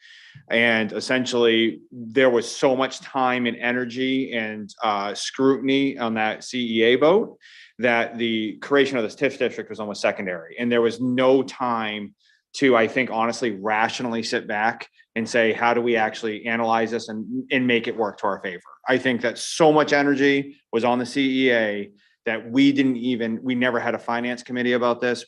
And essentially there was so much time and energy and scrutiny on that CEA vote that the creation of this TIF district was almost secondary. And there was no time to, I think, honestly, rationally sit back and say, how do we actually analyze this and make it work to our favor? I think that so much energy was on the CEA that we never had a finance committee about this.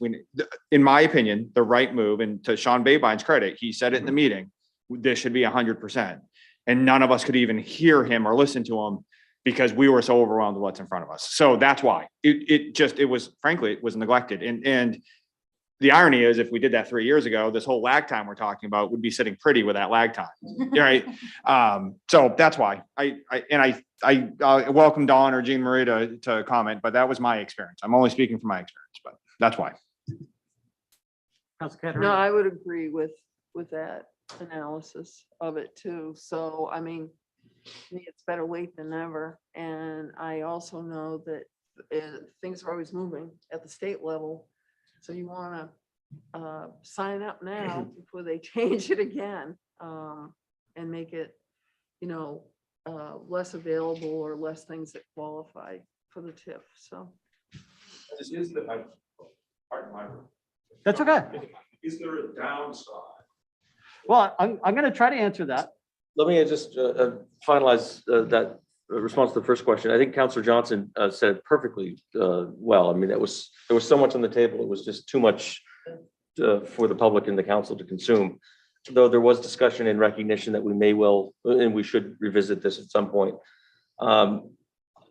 In my opinion, the right move, and to Sean Babine's credit, he said it in the meeting, this should be 100%. And none of us could even hear him or listen to him because we were so overwhelmed with what's in front of us. So that's why it was, frankly, it was neglected. And the irony is, if we did that 3 years ago, this whole lag time we're talking about would be sitting pretty with that lag time, right? So that's why I welcome Dawn or Jean Marie to comment, but that was my experience. I'm only speaking from my experience, but that's why. No, I would agree with that analysis of it too. So, I mean, it's better late than never. And I also know that things are always moving at the state level. So you want to sign up now before they change it again, and make it, less available or less things that qualify for the TIF. So This is the, pardon my. That's okay. Is there a downside? Well, I'm going to try to answer that. Let me just finalize that response to the first question. I think Councillor Johnson said it perfectly well. I mean, there was so much on the table. It was just too much for the public and the council to consume. Though there was discussion and recognition that we may well, and we should revisit this at some point.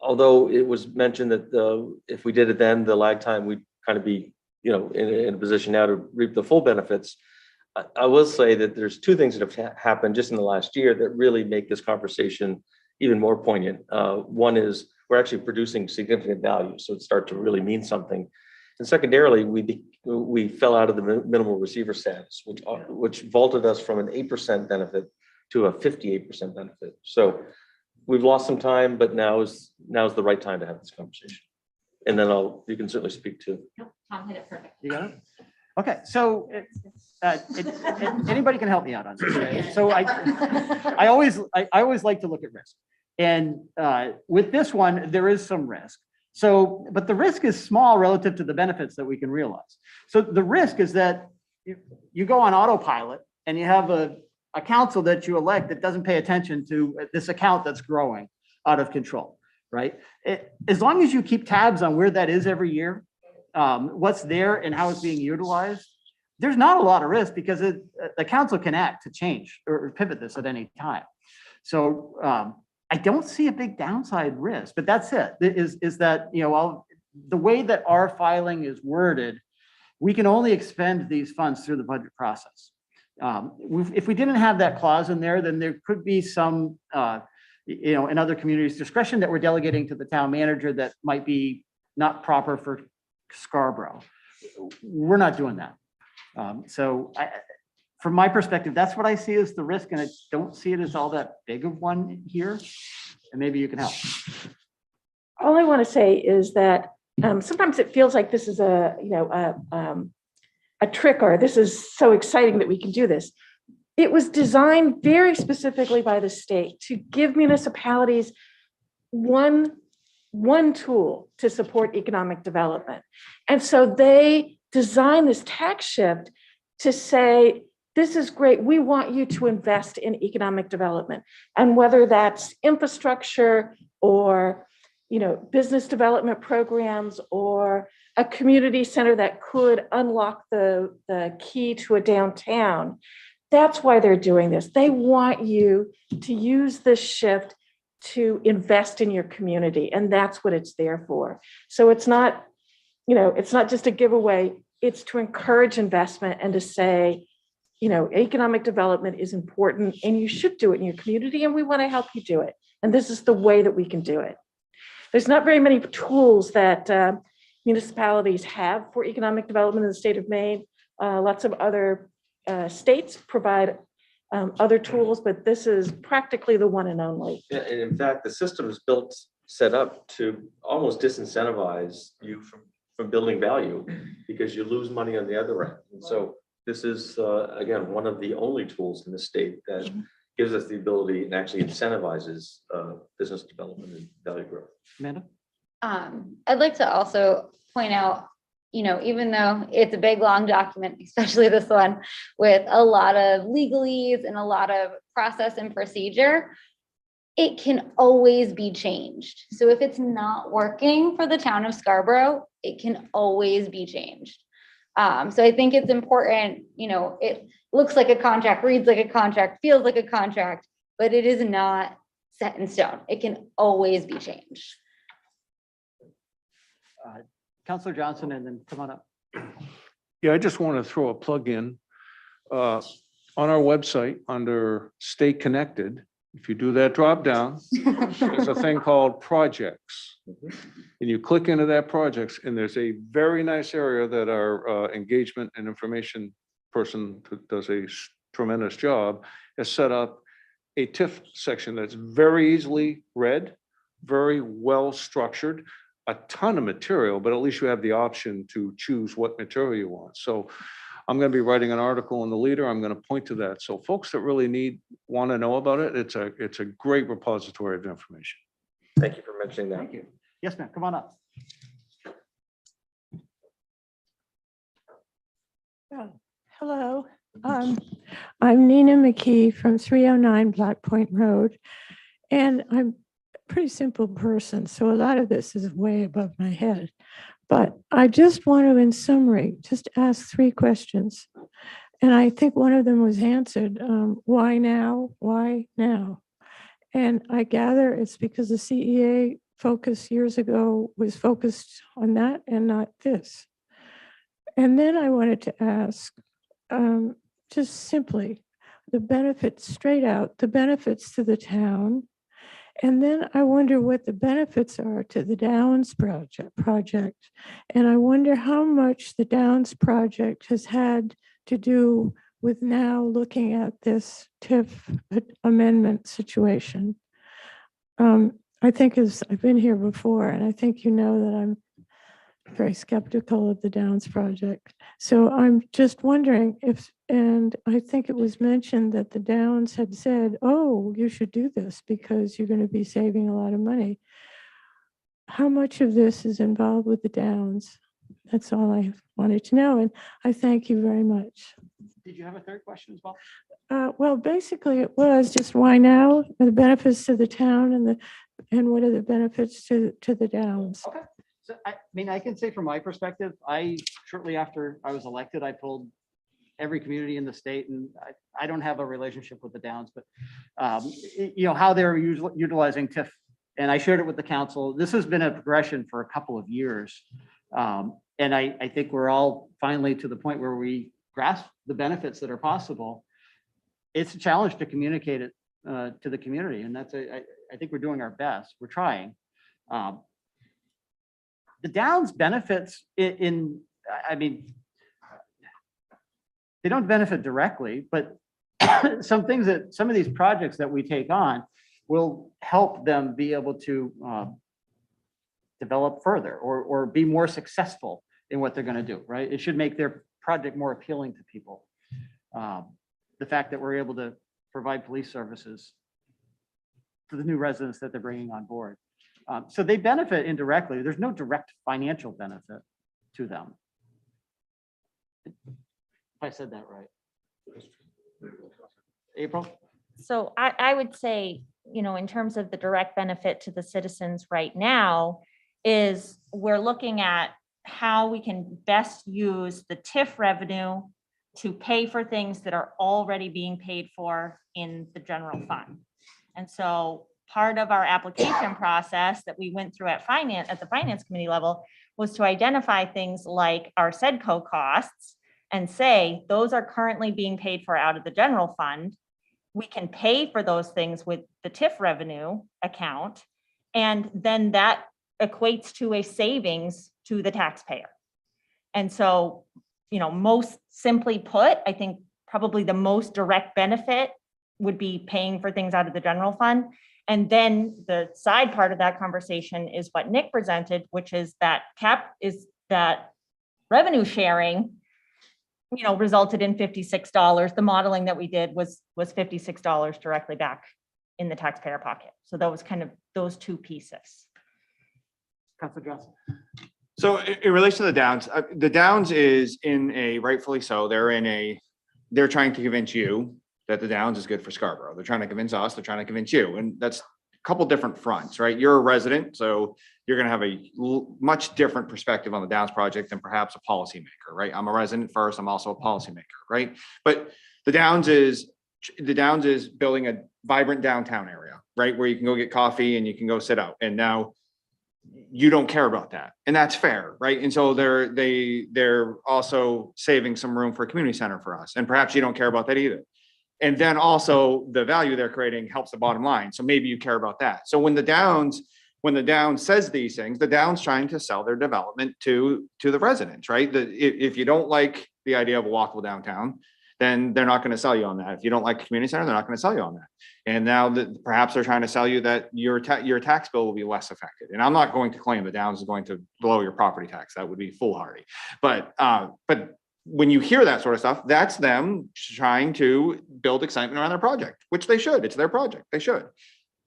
Although it was mentioned that if we did it then, the lag time, we'd kind of be, in a position now to reap the full benefits. I will say that there's two things that have happened just in the last year that really make this conversation even more poignant. One is we're actually producing significant value, so it starts to really mean something. And secondarily, we fell out of the minimal receiver status, which vaulted us from an 8% benefit to a 58% benefit. So we've lost some time, but now's the right time to have this conversation. And then you can certainly speak to. Tom hit it perfect. You got it? Okay, so anybody can help me out on this. Right? So I always like to look at risk. And with this one, there is some risk. So, but the risk is small relative to the benefits that we can realize. So the risk is that you go on autopilot and you have a council that you elect that doesn't pay attention to this account that's growing out of control, right? As long as you keep tabs on where that is every year, what's there and how it's being utilized, there's not a lot of risk because the council can act to change or pivot this at any time. So I don't see a big downside risk, but that's it. Is that, the way that our filing is worded, we can only expend these funds through the budget process. If we didn't have that clause in there, then there could be some, in other communities, discretion that we're delegating to the town manager that might be not proper for Scarborough. We're not doing that. So from my perspective, that's what I see as the risk, and I don't see it as all that big of one here. And maybe you can help. All I want to say is that sometimes it feels like this is a trick, or this is so exciting that we can do this. It was designed very specifically by the state to give municipalities one tool to support economic development. And so they designed this tax shift to say, this is great. We want you to invest in economic development. And whether that's infrastructure or, business development programs or a community center that could unlock the key to a downtown, that's why they're doing this. They want you to use this shift to invest in your community. And that's what it's there for. So it's not, it's not just a giveaway. It's to encourage investment and to say, economic development is important and you should do it in your community, and we want to help you do it. And this is the way that we can do it. There's not very many tools that municipalities have for economic development in the state of Maine. Lots of other states provide other tools, but this is practically the one and only. Yeah, and in fact, the system is set up to almost disincentivize you from building value because you lose money on the other end. And so this is, again, one of the only tools in the state that gives us the ability and actually incentivizes business development and value growth. Amanda? I'd like to also point out, even though it's a big, long document, especially this one, with a lot of legalese and a lot of process and procedure, it can always be changed. So if it's not working for the town of Scarborough, it can always be changed. So I think it's important, it looks like a contract, reads like a contract, feels like a contract, but it is not set in stone. It can always be changed. Councillor Johnson, and then come on up. Yeah, I just want to throw a plug in. On our website, under Stay Connected, if you do that drop down, there's a thing called projects. And you click into that projects, and there's a very nice area that our engagement and information person who does a tremendous job has set up a TIF section that's very easily read, very well structured. a ton of material, but at least you have the option to choose what material you want. So I'm going to be writing an article in the Leader. I'm going to point to that. So folks that really want to know about it, it's a great repository of information. Thank you for mentioning that. Thank you. Yes, ma'am, come on up. Hello, I'm Nina McKee from 309 Black Point Road, and I'm a pretty simple person, so a lot of this is way above my head. But I just want to, in summary, just ask 3 questions. And I think one of them was answered. Why now? Why now? And I gather it's because the CEA focus years ago was focused on that and not this. And then I wanted to ask, just simply, the benefits, straight out, the benefits to the town. And then I wonder what the benefits are to the Downs project. And I wonder how much the Downs project has had to do with now looking at this TIF amendment situation. I think I've been here before, and I think you know that I'm very skeptical of the Downs project. So I'm just wondering if, and I think it was mentioned that the Downs had said, oh, you should do this because you're going to be saving a lot of money. How much of this is involved with the Downs? That's all I wanted to know. And I thank you very much. Did you have a third question as well? Well, basically it was just why now, the benefits to the town and what are the benefits to the Downs? Okay. So I mean, I can say from my perspective, shortly after I was elected, I told every community in the state, and I don't have a relationship with the Downs, but you know, how they're utilizing TIF. And I shared it with the council. This has been a progression for a couple of years. And I think we're all finally to the point where we grasp the benefits that are possible. It's a challenge to communicate it to the community. And I think we're doing our best. We're trying. The Downs benefits I mean, they don't benefit directly, but some of these projects that we take on will help them be able to develop further or be more successful in what they're going to do, right? It should make their project more appealing to people. The fact that we're able to provide police services to the new residents that they're bringing on board. So they benefit indirectly. There's no direct financial benefit to them. If I said that right. April? So I would say, you know, in terms of the direct benefit to the citizens right now, is we're looking at how we can best use the TIF revenue to pay for things that are already being paid for in the general fund. And so part of our application process that we went through at the finance committee level was to identify things like our SEDCO costs and say, those are currently being paid for out of the general fund. We can pay for those things with the TIF revenue account. And then that equates to a savings to the taxpayer. And so, you know, most simply put, I think probably the most direct benefit would be paying for things out of the general fund. And then the side part of that conversation is what Nick presented, which is that revenue sharing, you know, resulted in $56. The modeling that we did was $56 directly back in the taxpayer pocket. So that was kind of those two pieces. Councilor Johnson. So in relation to the Downs is in a, rightfully so, they're trying to convince you that the Downs is good for Scarborough. They're trying to convince us, they're trying to convince you. And that's a couple different fronts, right? You're a resident, so you're going to have a much different perspective on the Downs project than perhaps a policymaker, right? I'm a resident first, I'm also a policymaker, right? But the Downs is building a vibrant downtown area, right? Where you can go get coffee and you can go sit out. And now you don't care about that. And that's fair, right? And so they're also saving some room for a community center for us. And perhaps you don't care about that either. And then also the value they're creating helps the bottom line. So maybe you care about that. So when the Downs says these things, the Downs trying to sell their development to the residents, right? If you don't like the idea of a walkable downtown, then they're not going to sell you on that. If you don't like a community center, they're not going to sell you on that. And now that perhaps they're trying to sell you that your tax bill will be less affected. And I'm not going to claim the Downs is going to blow your property tax. That would be foolhardy. But when you hear that sort of stuff, that's them trying to build excitement around their project, which they should. It's their project. They should.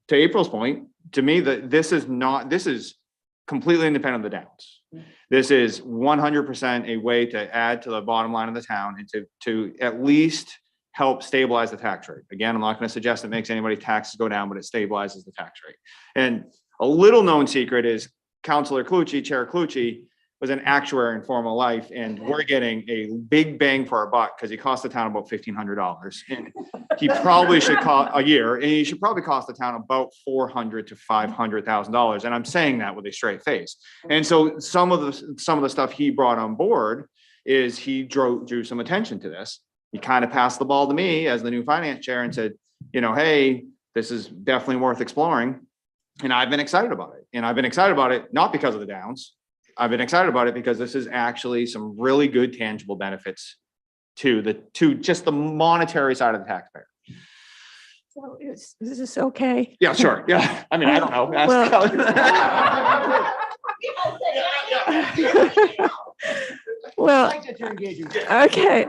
To April's point, to me, this is completely independent of the Downs. This is 100% a way to add to the bottom line of the town and to at least help stabilize the tax rate. Again, I'm not going to suggest it makes anybody's taxes go down, but it stabilizes the tax rate. And a little known secret is Councilor Clucci, Chair Clucci, was an actuary in former life, and we're getting a big bang for our buck because he cost the town about $1,500, and he probably should cost a year, and he should probably cost the town about $400,000 to $500,000. And I'm saying that with a straight face. And so some of the stuff he brought on board is he drew some attention to this. He kind of passed the ball to me as the new finance chair and said, hey, this is definitely worth exploring. And I've been excited about it. And I've been excited about it not because of the Downs. I've been excited about it because this is actually some really good tangible benefits to just the monetary side of the taxpayer. So is this okay? Yeah, sure. Yeah. I mean, I don't know. Well, okay.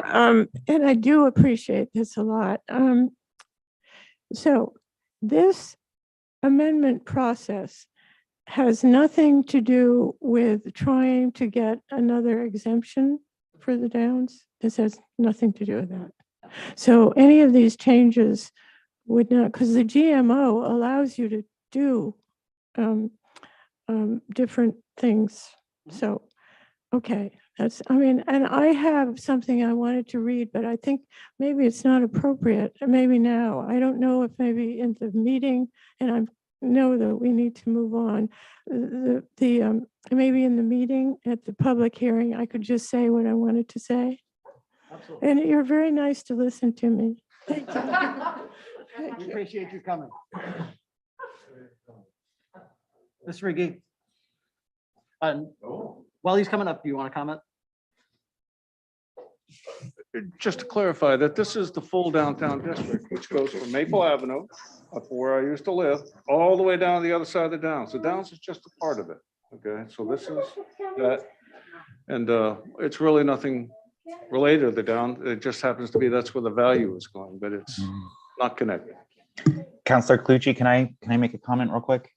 And I do appreciate this a lot. So this amendment process has nothing to do with trying to get another exemption for the Downs. This has nothing to do with that. So any of these changes would not, because the GMO allows you to do different things. So, okay, and I have something I wanted to read, but I think maybe it's not appropriate, maybe now. I don't know if maybe in the meeting, and I know that we need to move on. Maybe in the meeting at the public hearing, I could just say what I wanted to say. Absolutely. And you're very nice to listen to me. Thank you. We appreciate you coming. Mr. McGee. While he's coming up, do you want to comment? Just to clarify that this is the full downtown district, which goes from Maple Avenue up where I used to live, all the way down to the other side of the Downs. The Downs is just a part of it. Okay, so this is that. And it's really nothing related to the Down. It just happens to be that's where the value is going, but it's not connected. Councilor Clucci, can I make a comment real quick?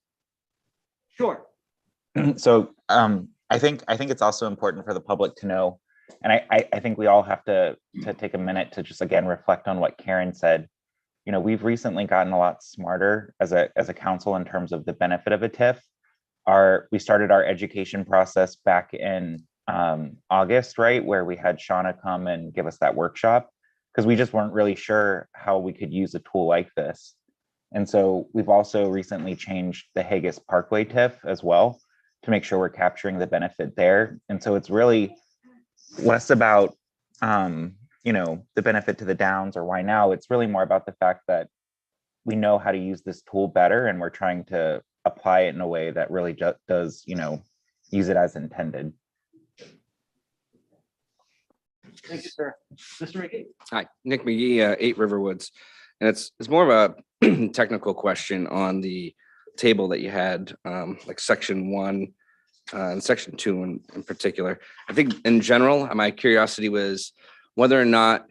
Sure. So I think it's also important for the public to know, and I think we all have to take a minute to just again reflect on what Karen said. We've recently gotten a lot smarter as a council in terms of the benefit of a TIF. We started our education process back in August, right, where we had Shauna come and give us that workshop because we just weren't really sure how we could use a tool like this. And so we've also recently changed the Haggis Parkway TIF as well to make sure we're capturing the benefit there. And so it's really less about the benefit to the Downs or why now. It's really more about the fact that we know how to use this tool better and we're trying to apply it in a way that really does use it as intended. Thank you, sir. Mr. McGee. Hi, Nick McGee, 8 Riverwoods. And it's more of a technical question on the table that you had, like section 1 and section 2 in particular. I think in general, my curiosity was whether or not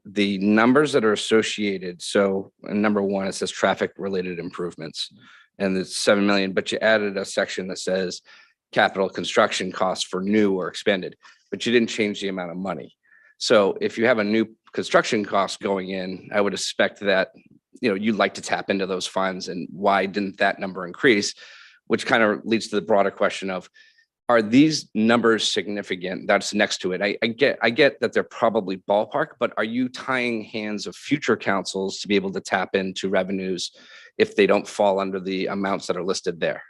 the numbers that are associated. So in number 1, it says traffic related improvements and it's 7 million, but you added a section that says capital construction costs for new or expanded, but you didn't change the amount of money. So if you have a new construction cost going in, I would expect that, you'd like to tap into those funds, and why didn't that number increase? Which kind of leads to the broader question of, are these numbers significant? That's next to it. I get that they're probably ballpark, but are you tying hands of future councils to be able to tap into revenues if they don't fall under the amounts that are listed there?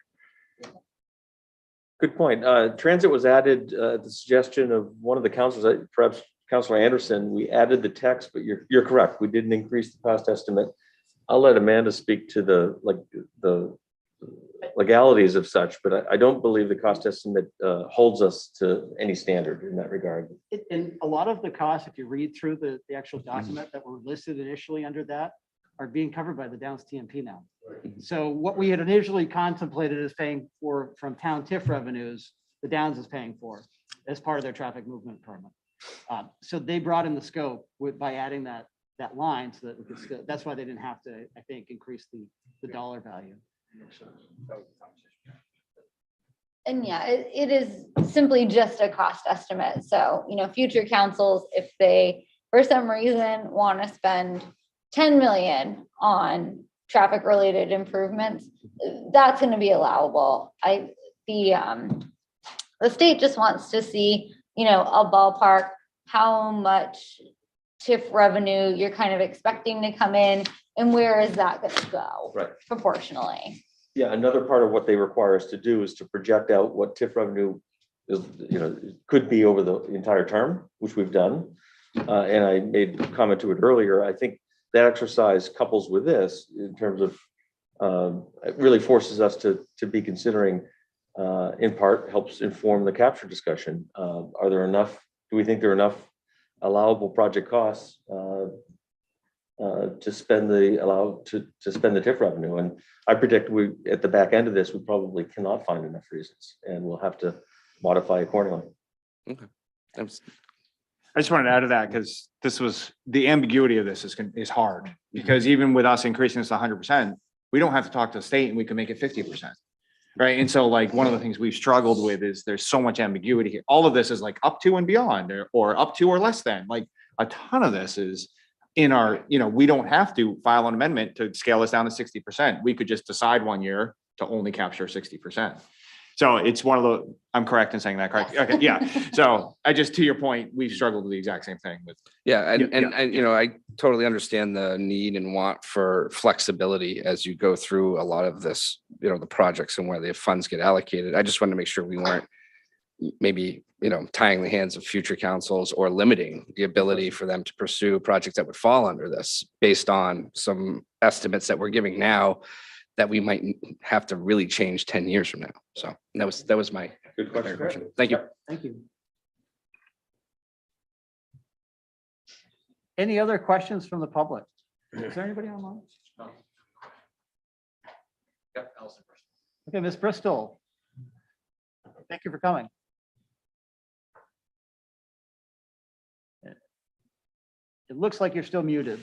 Good point. Transit was added at the suggestion of one of the councils, perhaps Councilor Anderson. We added the text, but you're correct. We didn't increase the cost estimate. I'll let Amanda speak to the legalities of such, but I don't believe the cost estimate holds us to any standard in that regard. And a lot of the costs, if you read through the actual document that were listed initially under that, are being covered by the Downs TMP now. So what we had initially contemplated as paying for from town TIF revenues, the Downs is paying for as part of their traffic movement permit. So they brought in the scope by adding that line so that we could still, that's why they didn't have to, I think, increase the dollar value. And yeah, it is simply just a cost estimate. So, future councils, if they, for some reason, want to spend 10 million on traffic related improvements, that's going to be allowable. The state just wants to see, a ballpark, how much TIF revenue you're kind of expecting to come in and where is that going to go Right. proportionally. Yeah, another part of what they require us to do is to project out what TIF revenue is, could be over the entire term, which we've done. And I made a comment to it earlier. I think that exercise couples with this in terms of it really forces us to be considering, in part, helps inform the capture discussion. Are there enough? Do we think there are enough allowable project costs to spend the TIF revenue? And I predict we, at the back end of this, we probably cannot find enough reasons, and we'll have to modify accordingly. Okay. I just wanted to add to that because this was, the ambiguity of this is hard because even with us increasing this 100%, we don't have to talk to the state and we can make it 50%. Right. And so like one of the things we've struggled with is there's so much ambiguity here. All of this is like up to and beyond or up to or less than. Like a ton of this is in our, we don't have to file an amendment to scale this down to 60%. We could just decide one year to only capture 60%. So it's one of the, I'm correct in saying that, correct? Yes. Okay, yeah. So to your point, we've struggled with the exact same thing with. Yeah, Yeah, and I totally understand the need and want for flexibility as you go through a lot of this, the projects and where the funds get allocated. I just wanted to make sure we weren't maybe, tying the hands of future councils or limiting the ability for them to pursue projects that would fall under this based on some estimates that we're giving now that we might have to really change 10 years from now. So that was my Good question. Thank you. Thank you. Any other questions from the public? Is there anybody online? Okay, Ms. Bristol. Thank you for coming. It looks like you're still muted.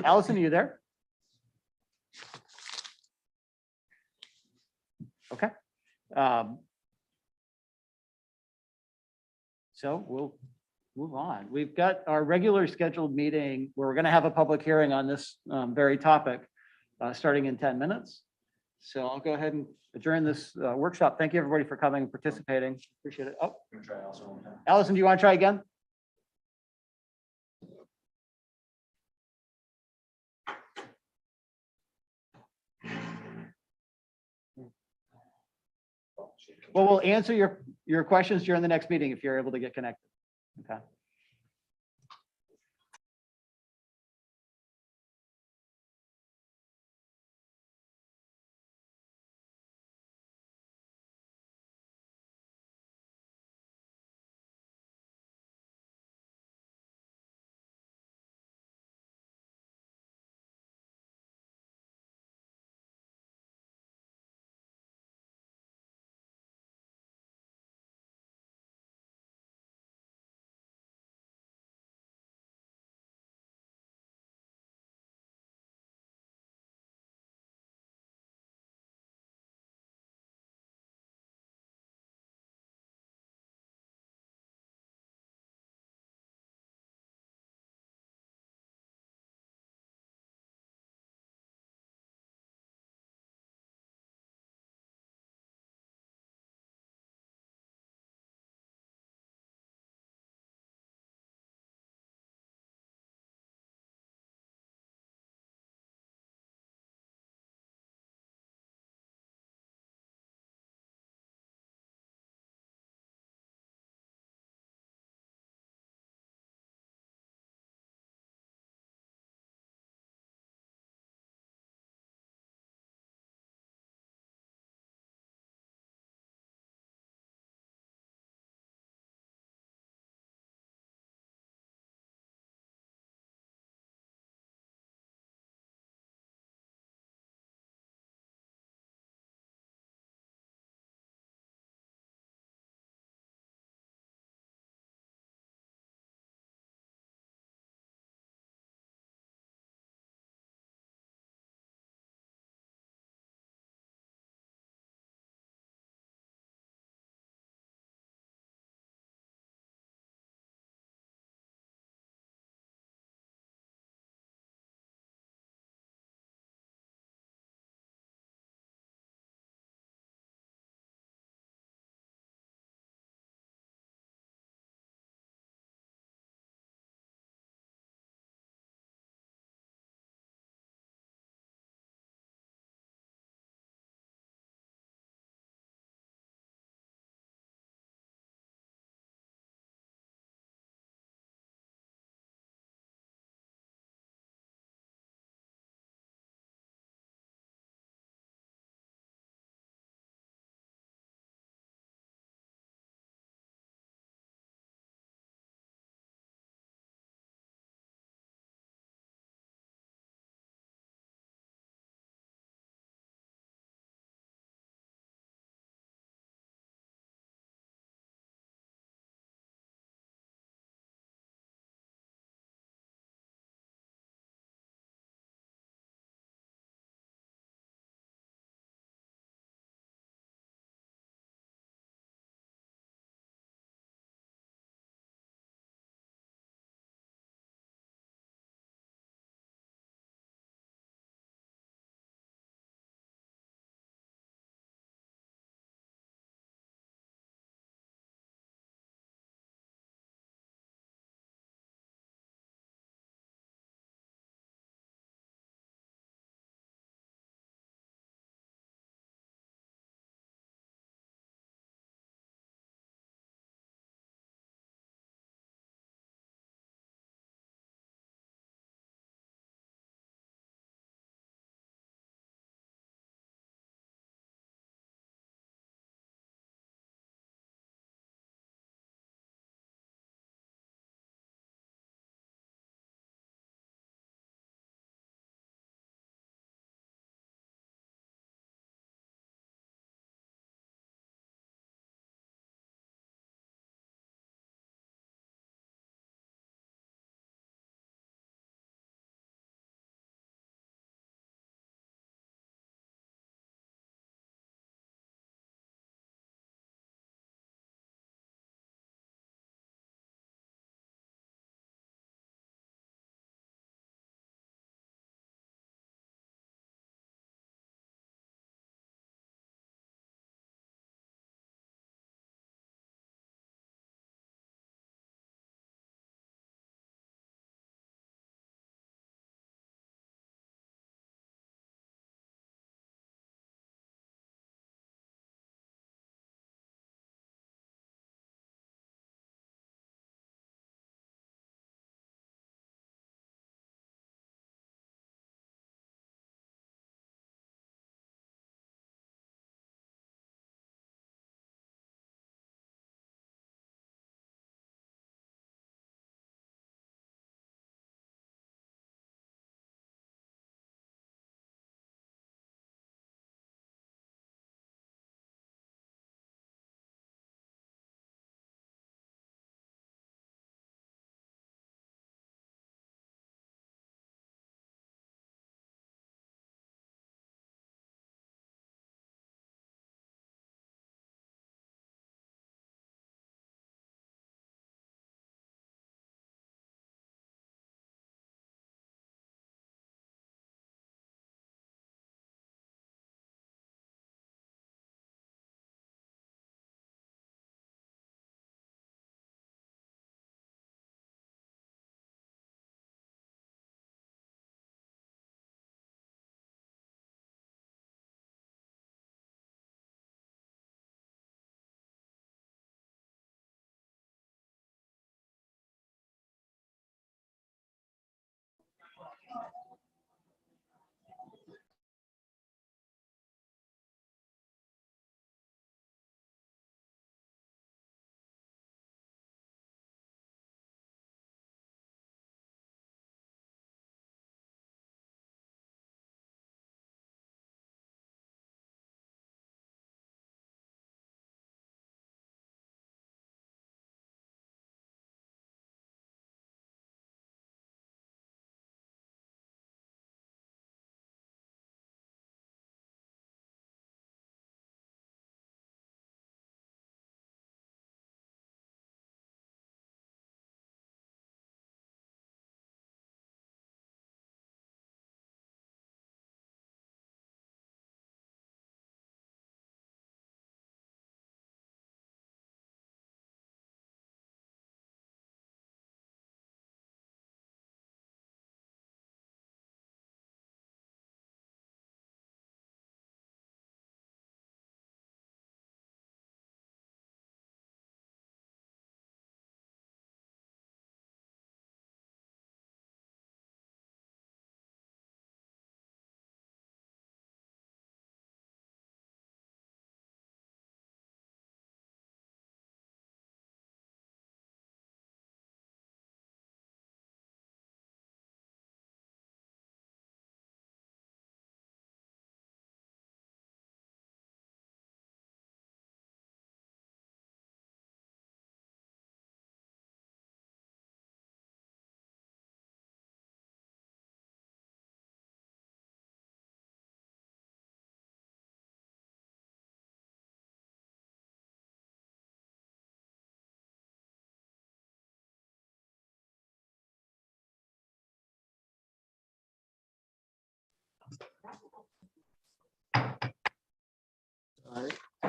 Allison, are you there? Okay. So we'll move on. We've got our regular scheduled meeting where we're going to have a public hearing on this very topic starting in 10 minutes. So I'll go ahead and adjourn this workshop. Thank you, everybody, for coming and participating. Appreciate it. Oh, Allison, do you want to try again? Well, we'll answer your questions during the next meeting if you're able to get connected. Okay.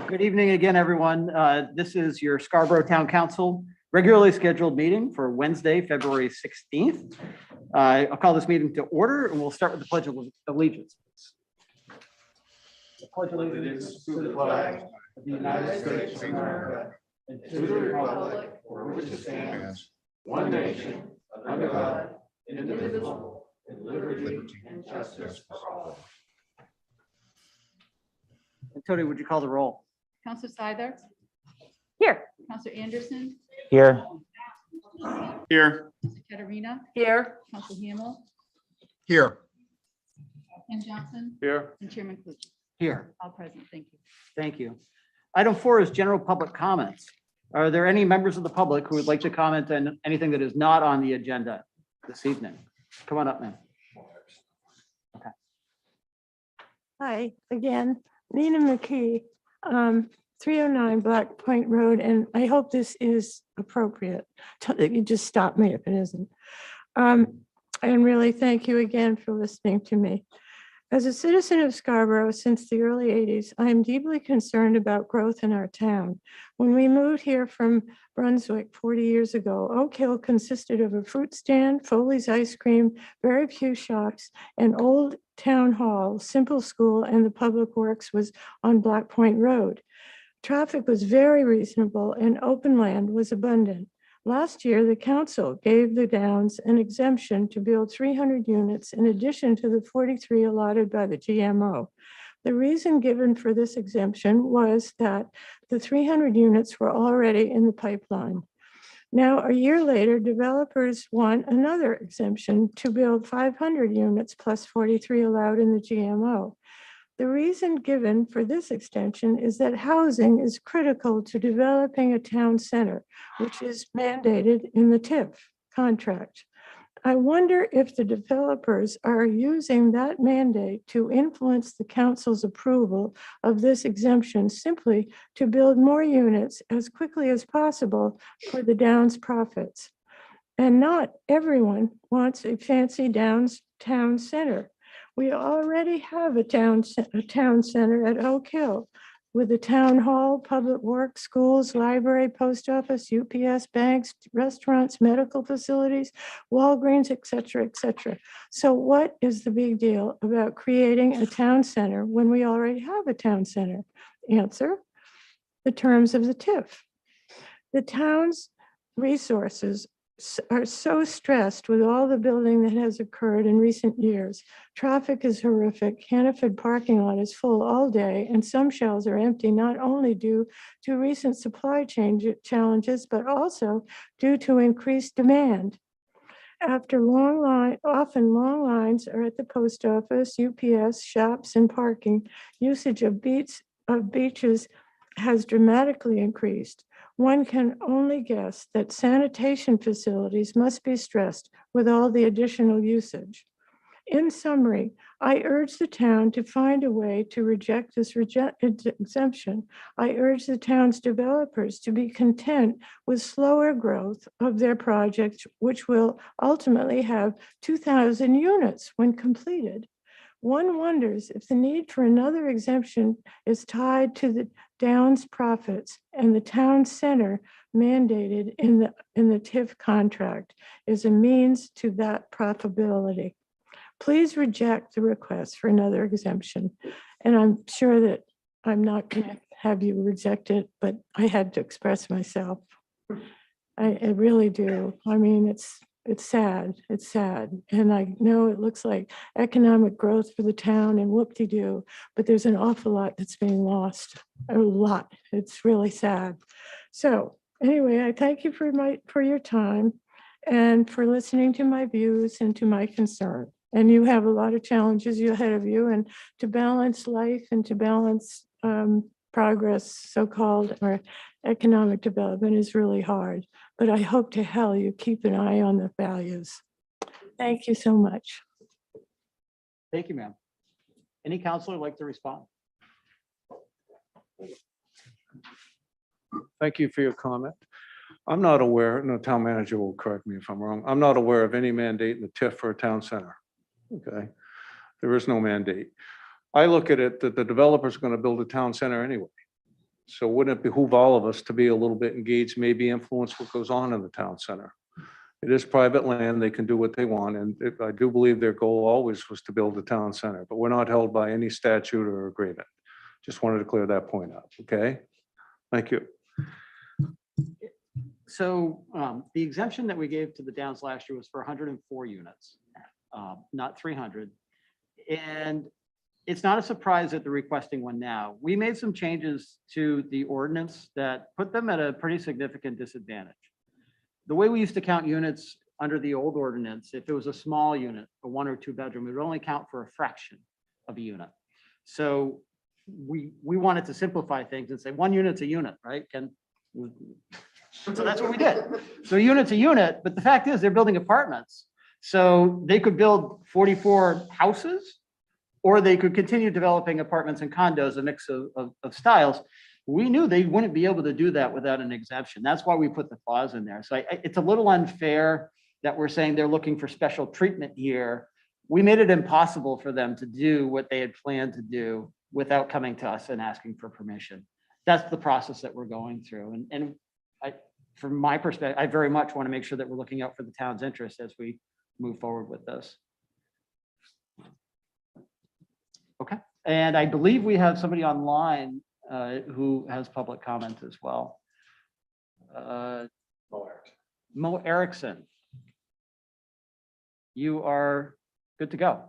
Good evening again, everyone. This is your Scarborough Town Council regularly scheduled meeting for Wednesday, February 16th. I'll call this meeting to order, and we'll start with the Pledge of Allegiance. The Pledge of Allegiance to the flag of the United States of America and to the republic for which it stands, one nation, under God, indivisible, with liberty and justice for all. And Tony, would you call the roll? Counselor Seither, Here. Counselor Anderson, Here. Here. Counselor Katarina, Here. Counselor Hamel, Here. Ken Johnson, Here. and Chairman Clutch. Here. All present. Thank you. Thank you. Item 4 is general public comments. Are there any members of the public who would like to comment on anything that is not on the agenda this evening? Come on up, man. Hi, again, Nina McKee, 309 Black Point Road, and I hope this is appropriate. You just stop me if it isn't. And really, thank you again for listening to me. As a citizen of Scarborough since the early 80s, I am deeply concerned about growth in our town. When we moved here from Brunswick 40 years ago, Oak Hill consisted of a fruit stand, Foley's Ice Cream, very few shops, an old town hall, simple school, and the public works was on Black Point Road. Traffic was very reasonable and open land was abundant. Last year, the council gave the Downs an exemption to build 300 units in addition to the 43 allotted by the GMO. The reason given for this exemption was that the 300 units were already in the pipeline. Now, a year later, developers want another exemption to build 500 units plus 43 allowed in the GMO. The reason given for this extension is that housing is critical to developing a town center, which is mandated in the Tif contract. I wonder if the developers are using that mandate to influence the council's approval of this exemption simply to build more units as quickly as possible for the Downs profits. And not everyone wants a fancy Downs town center. We already have a town center at Oak Hill with a town hall, public works, schools, library, post office, UPS, banks, restaurants, medical facilities, Walgreens, et cetera, et cetera. So what is the big deal about creating a town center when we already have a town center? Answer, the terms of the TIF. The town's resources are so stressed with all the building that has occurred in recent years. Traffic is horrific. Hannaford parking lot is full all day, and some shelves are empty, not only due to recent supply chain challenges, but also due to increased demand. After often long lines are at the post office, UPS, shops, and parking, usage of beaches has dramatically increased. One can only guess that sanitation facilities must be stressed with all the additional usage. In summary, I urge the town to find a way to reject this exemption. I urge the town's developers to be content with slower growth of their projects, which will ultimately have 2,000 units when completed. One wonders if the need for another exemption is tied to the Downs profits and the town center mandated in the TIF contract is a means to that profitability. Please reject the request for another exemption. And I'm sure that I'm not going to have you reject it, but I had to express myself. I really do. I mean, it's sad. It's sad. And I know it looks like economic growth for the town and whoop-de-doo, but there's an awful lot that's being lost. A lot. It's really sad. So anyway, I thank you for your time and for listening to my views and to my concern. And you have a lot of challenges ahead of you, and to balance life and to balance progress, so-called, or economic development is really hard. But I hope to hell you keep an eye on the values. Thank you so much. Thank you, ma'am. Any counselor like to respond? Thank you for your comment. I'm not aware, and the town manager will correct me if I'm wrong, I'm not aware of any mandate in the TIF for a town center. Okay. There is no mandate. I look at it that the developer's going to build a town center anyway. So wouldn't it behoove all of us to be a little bit engaged, maybe influence what goes on in the town center? It is private land. They can do what they want. And I do believe their goal always was to build a town center, but we're not held by any statute or agreement. Just wanted to clear that point up. Okay? Thank you. So the exemption that we gave to the Downs last year was for 104 units, not 300. And it's not a surprise that they're requesting one now. We made some changes to the ordinance that put them at a pretty significant disadvantage. The way we used to count units under the old ordinance, if it was a small unit, a 1 or 2 bedroom, it would only count for a fraction of a unit. So we wanted to simplify things and say 1 unit's a unit, right? So that's what we did. So a unit's a unit, but the fact is they're building apartments. So they could build 44 houses, or they could continue developing apartments and condos, a mix of styles. We knew they wouldn't be able to do that without an exemption. That's why we put the clause in there. So it's a little unfair that we're saying they're looking for special treatment here. We made it impossible for them to do what they had planned to do without coming to us and asking for permission. That's the process that we're going through. And from my perspective, I very much want to make sure that we're looking out for the town's interest as we move forward with this. Okay, and I believe we have somebody online who has public comment as well. Mo Erickson. You are good to go.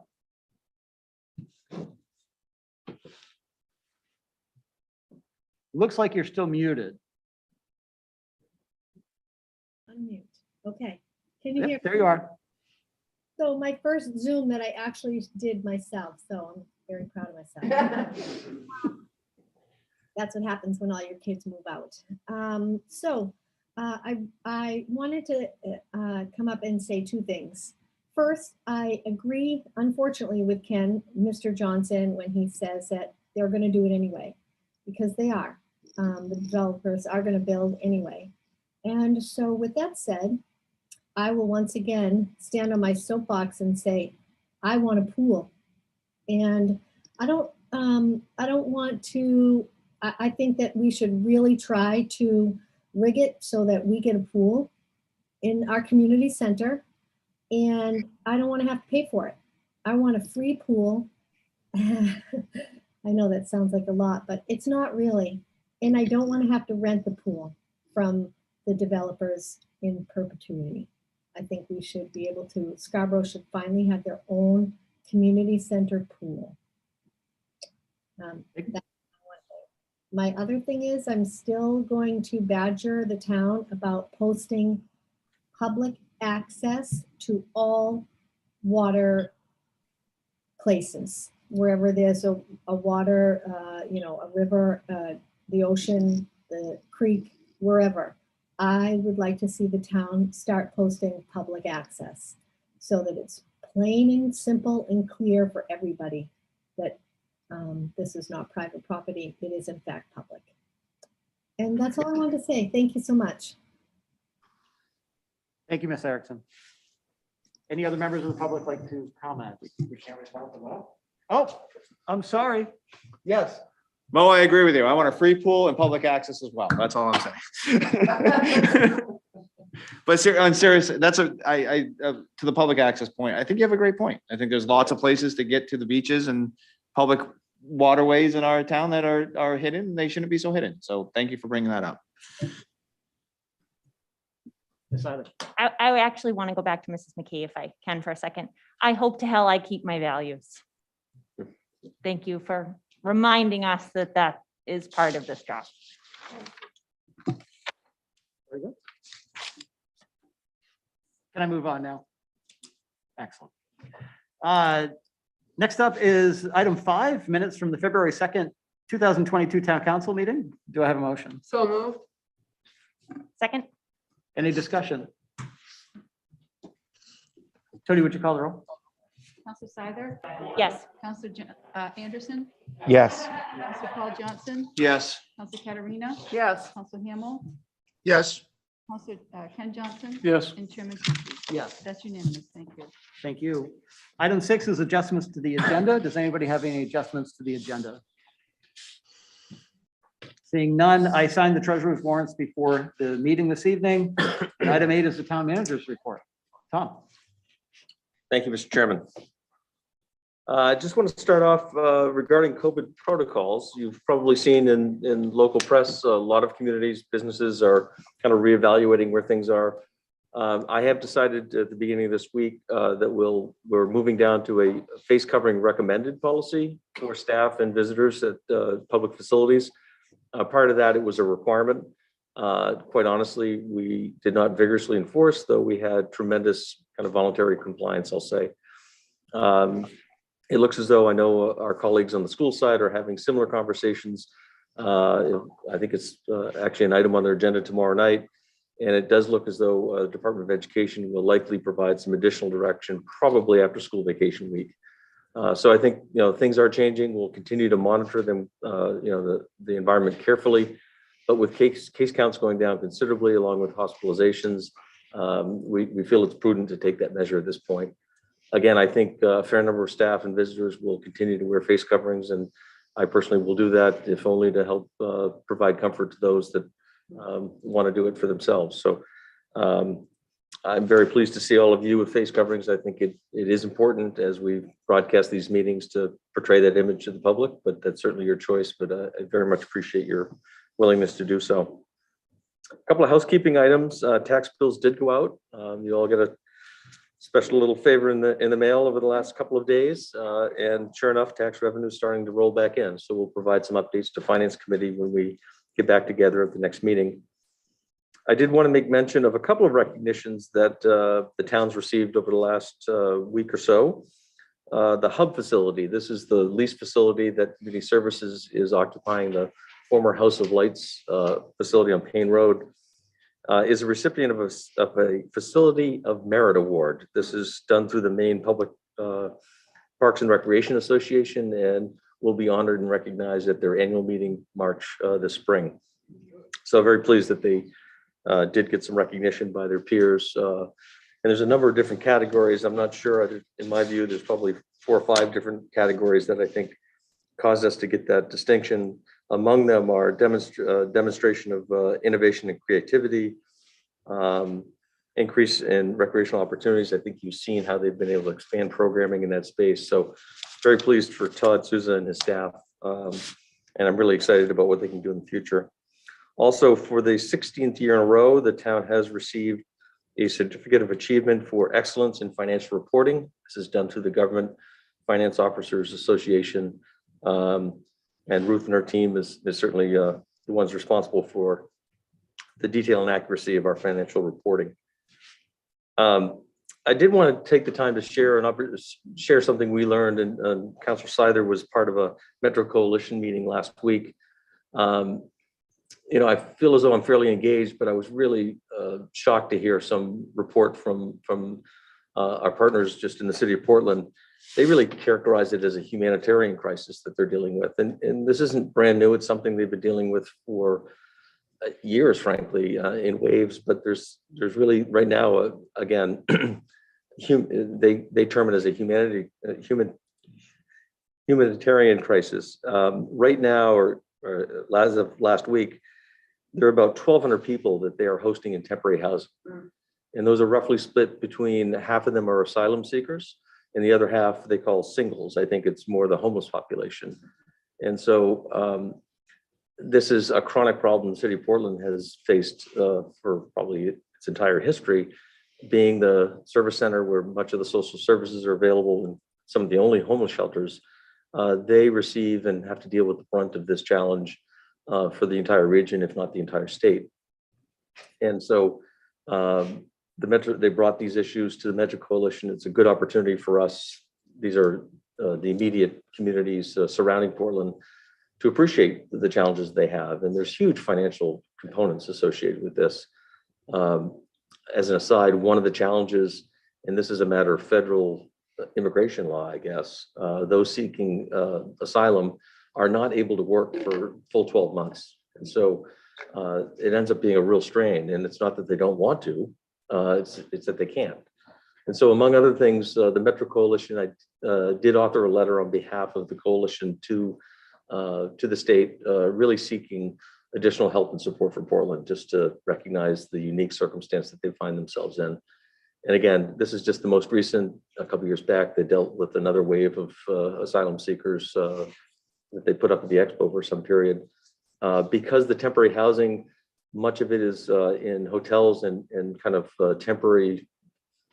Looks like you're still muted. Unmute. Okay. Can you Yep, hear? there you are. So my first Zoom that I actually did myself, so I'm very proud of myself. That's what happens when all your kids move out. I wanted to come up and say 2 things. First, I agree, unfortunately, with Ken, Mr. Johnson, when he says that they're going to do it anyway, because they are. The developers are going to build anyway. And so with that said, I will once again stand on my soapbox and say, I want a pool. And I don't want to, I think that we should really try to rig it so that we get a pool in our community center. And I don't want to have to pay for it. I want a free pool. I know that sounds like a lot, but it's not really. And I don't want to have to rent the pool from the developers in perpetuity. I think we should be able to, Scarborough should finally have their own community center pool. That's one thing. My other thing is I'm still going to badger the town about posting public access to all water places, wherever there's a water, a river, the ocean, the creek, wherever. I would like to see the town start posting public access so that it's plain and simple and clear for everybody that this is not private property. It is in fact public. And that's all I wanted to say. Thank you so much. Thank you, Ms. Erickson. Any other members of the public like to comment? We can't respond to that. Oh, I'm sorry. Yes. Mo, I agree with you. I want a free pool and public access as well. That's all I'm saying. But on serious, that's to the public access point. I think you have a great point. I think there's lots of places to get to the beaches and public waterways in our town that are hidden. They shouldn't be so hidden. So thank you for bringing that up. I actually want to go back to Mrs. McKee if I can for a second. I hope to hell I keep my values. Thank you for reminding us that that is part of this job. Very good. Can I move on now? Excellent. Next up is item 5, minutes from the February 2nd, 2022 Town Council meeting. Do I have a motion? So moved. Second. Any discussion? Tony, would you call the roll? Counselor Seither? Yes. Counselor Anderson? Yes. Counselor Paul Johnson? Yes. Counselor Katarina? Yes. Counselor Hamel? Yes. Counselor Ken Johnson? Yes. And Chairman Tucci? Yes. That's unanimous. Thank you. Thank you. Item 6 is adjustments to the agenda. Does anybody have any adjustments to the agenda? Seeing none, I signed the treasurer's warrants before the meeting this evening. And item 8 is the town manager's report. Tom? Thank you, Mr. Chairman. I just want to start off regarding COVID protocols. You've probably seen in local press, a lot of communities, businesses are kind of reevaluating where things are. I have decided at the beginning of this week that we're moving down to a face covering recommended policy for staff and visitors at public facilities. Prior to that, it was a requirement. Quite honestly, we did not vigorously enforce, though we had tremendous kind of voluntary compliance, I'll say. It looks as though I know our colleagues on the school side are having similar conversations. I think it's actually an item on their agenda tomorrow night. And it does look as though the Department of Education will likely provide some additional direction, probably after school vacation week. So I think, things are changing. We'll continue to monitor them, the environment carefully. But with case counts going down considerably, along with hospitalizations, we feel it's prudent to take that measure at this point. Again, I think a fair number of staff and visitors will continue to wear face coverings, and I personally will do that, if only to help provide comfort to those that want to do it for themselves. So I'm very pleased to see all of you with face coverings. I think it is important as we broadcast these meetings to portray that image to the public, but that's certainly your choice. But I very much appreciate your willingness to do so. A couple of housekeeping items. Tax bills did go out. You all get a special little favor in the mail over the last couple of days, and sure enough, tax revenue is starting to roll back in. So we'll provide some updates to Finance Committee when we get back together at the next meeting. I did want to make mention of a couple of recognitions that the town's received over the last week or so. The hub facility, this is the leased facility that Community Services is occupying, the former House of Lights facility on Payne Road, is a recipient of a Facility of Merit Award. This is done through the Maine Public Parks and Recreation Association and will be honored and recognized at their annual meeting March this spring. So very pleased that they did get some recognition by their peers. And there's a number of different categories. I'm not sure, in my view, there's probably 4 or 5 different categories that I think caused us to get that distinction. Among them are demonstration of innovation and creativity, increase in recreational opportunities. I think you've seen how they've been able to expand programming in that space. So very pleased for Todd Souza and his staff. And I'm really excited about what they can do in the future. Also, for the 16th year in a row, the town has received a Certificate of Achievement for Excellence in Financial Reporting. This is done through the Government Finance Officers Association. And Ruth and her team is certainly the ones responsible for the detail and accuracy of our financial reporting. I did want to take the time to share something we learned, and Councilor Seither was part of a Metro Coalition meeting last week. I feel as though I'm fairly engaged, but I was really shocked to hear some report from our partners just in the city of Portland. They really characterize it as a humanitarian crisis that they're dealing with. And this isn't brand new. It's something they've been dealing with for years, frankly, in waves. But there's really right now, again, they term it as a humanitarian crisis. Right now, or as of last week, there are about 1,200 people that they are hosting in temporary housing. And those are roughly split between half of them are asylum seekers, and the other half they call singles. I think it's more the homeless population. And so this is a chronic problem the city of Portland has faced for probably its entire history, being the service center where much of the social services are available and some of the only homeless shelters. They receive and have to deal with the brunt of this challenge for the entire region, if not the entire state. And so they brought these issues to the Metro Coalition. It's a good opportunity for us. These are the immediate communities surrounding Portland to appreciate the challenges they have. And there's huge financial components associated with this. As an aside, one of the challenges, and this is a matter of federal immigration law, I guess, those seeking asylum are not able to work for full 12 months. And so it ends up being a real strain. And it's not that they don't want to, it's that they can't. And so among other things, the Metro Coalition, I did author a letter on behalf of the coalition to the state, really seeking additional help and support for Portland, just to recognize the unique circumstance that they find themselves in. And again, this is just the most recent. A couple of years back, they dealt with another wave of asylum seekers that they put up at the expo for some period. Because the temporary housing, much of it is in hotels and kind of temporary,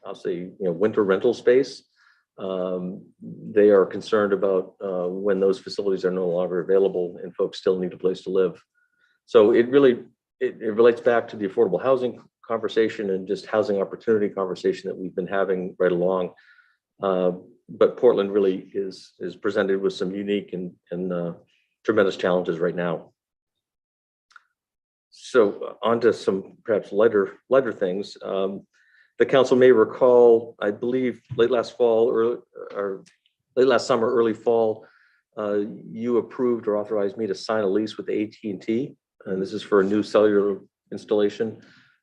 I'll say, winter rental space. They are concerned about when those facilities are no longer available and folks still need a place to live. So it relates back to the affordable housing conversation and just housing opportunity conversation that we've been having right along. But Portland really is presented with some unique and tremendous challenges right now. So on to some perhaps lighter things. The council may recall, I believe late last summer, early fall, you approved or authorized me to sign a lease with AT&T, and this is for a new cellular installation.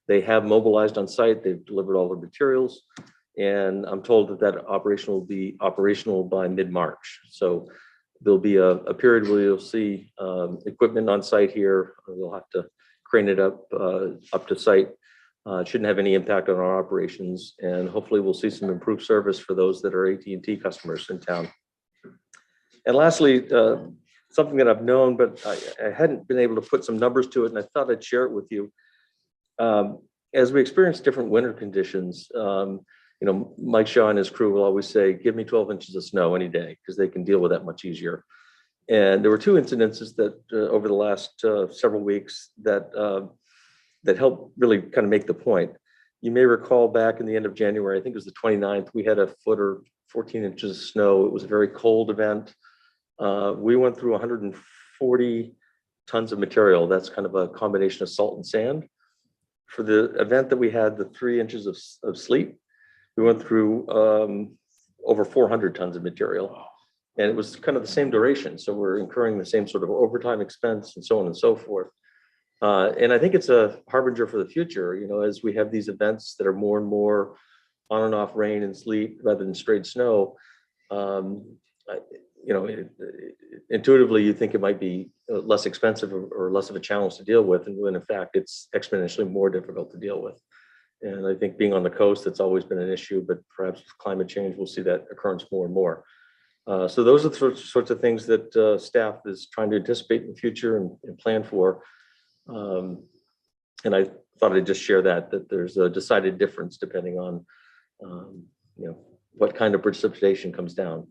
They have mobilized on site. They've delivered all the materials, and I'm told that operation will be operational by mid-March. So there'll be a period where you'll see equipment on site here. We'll have to crane it up to site. It shouldn't have any impact on our operations, and hopefully we'll see some improved service for those that are AT&T customers in town. And lastly, something that I've known, but I hadn't been able to put some numbers to it, and I thought I'd share it with you. As we experience different winter conditions, Mike Shaw and his crew will always say, give me 12 inches of snow any day, because they can deal with that much easier. And there were two incidences that over the last several weeks that helped really kind of make the point. You may recall back in the end of January, I think it was the 29th, we had a foot or 14 inches of snow. It was a very cold event. We went through 140 tons of material. That's kind of a combination of salt and sand. For the event that we had, the 3 inches of sleet, we went through over 400 tons of material. And it was kind of the same duration. So we're incurring the same sort of overtime expense and so on and so forth. And I think it's a harbinger for the future, as we have these events that are more and more on and off rain and sleet rather than straight snow. Intuitively, you think it might be less expensive or less of a challenge to deal with, and when in fact it's exponentially more difficult to deal with. And I think being on the coast, it's always been an issue, but perhaps with climate change, we'll see that occurrence more and more. So those are the sorts of things that staff is trying to anticipate in the future and plan for. And I thought I'd just share that there's a decided difference depending on what kind of precipitation comes down.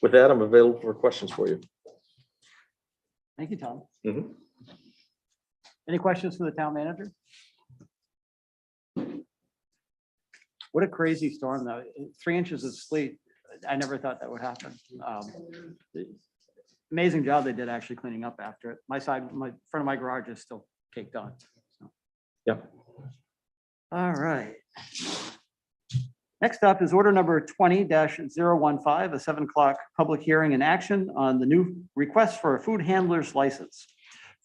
With that, I'm available for questions for you. Thank you, Tom. Mm-hmm. Any questions for the town manager? What a crazy storm, though. 3 inches of sleet. I never thought that would happen. Amazing job they did actually cleaning up after it. My front of my garage is still caked on. So. Yep. All right. Next up is order number 20-015, a 7 o'clock public hearing and action on the new request for a food handler's license.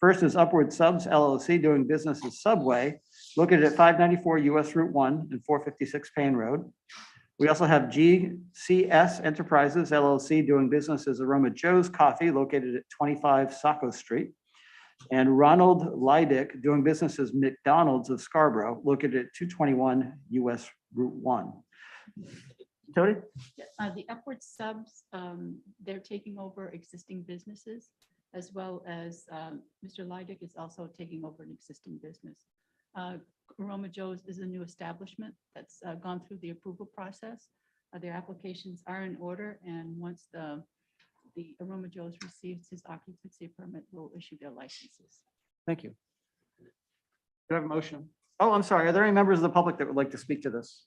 First is Upward Subs LLC, doing business as Subway, located at 594 US Route 1 and 456 Payne Road. We also have GCS Enterprises LLC, doing business as Aroma Joe's Coffee, located at 25 Saco Street. And Ronald Leidick, doing business as McDonald's of Scarborough, located at 221 US Route 1. Tony? The Upward Subs, they're taking over existing businesses, as well as Mr. Leidick is also taking over an existing business. Aroma Joe's is a new establishment that's gone through the approval process. Their applications are in order, and once the Aroma Joe's receives his occupancy permit, we'll issue their licenses. Thank you. Do I have a motion? Oh, I'm sorry. Are there any members of the public that would like to speak to this?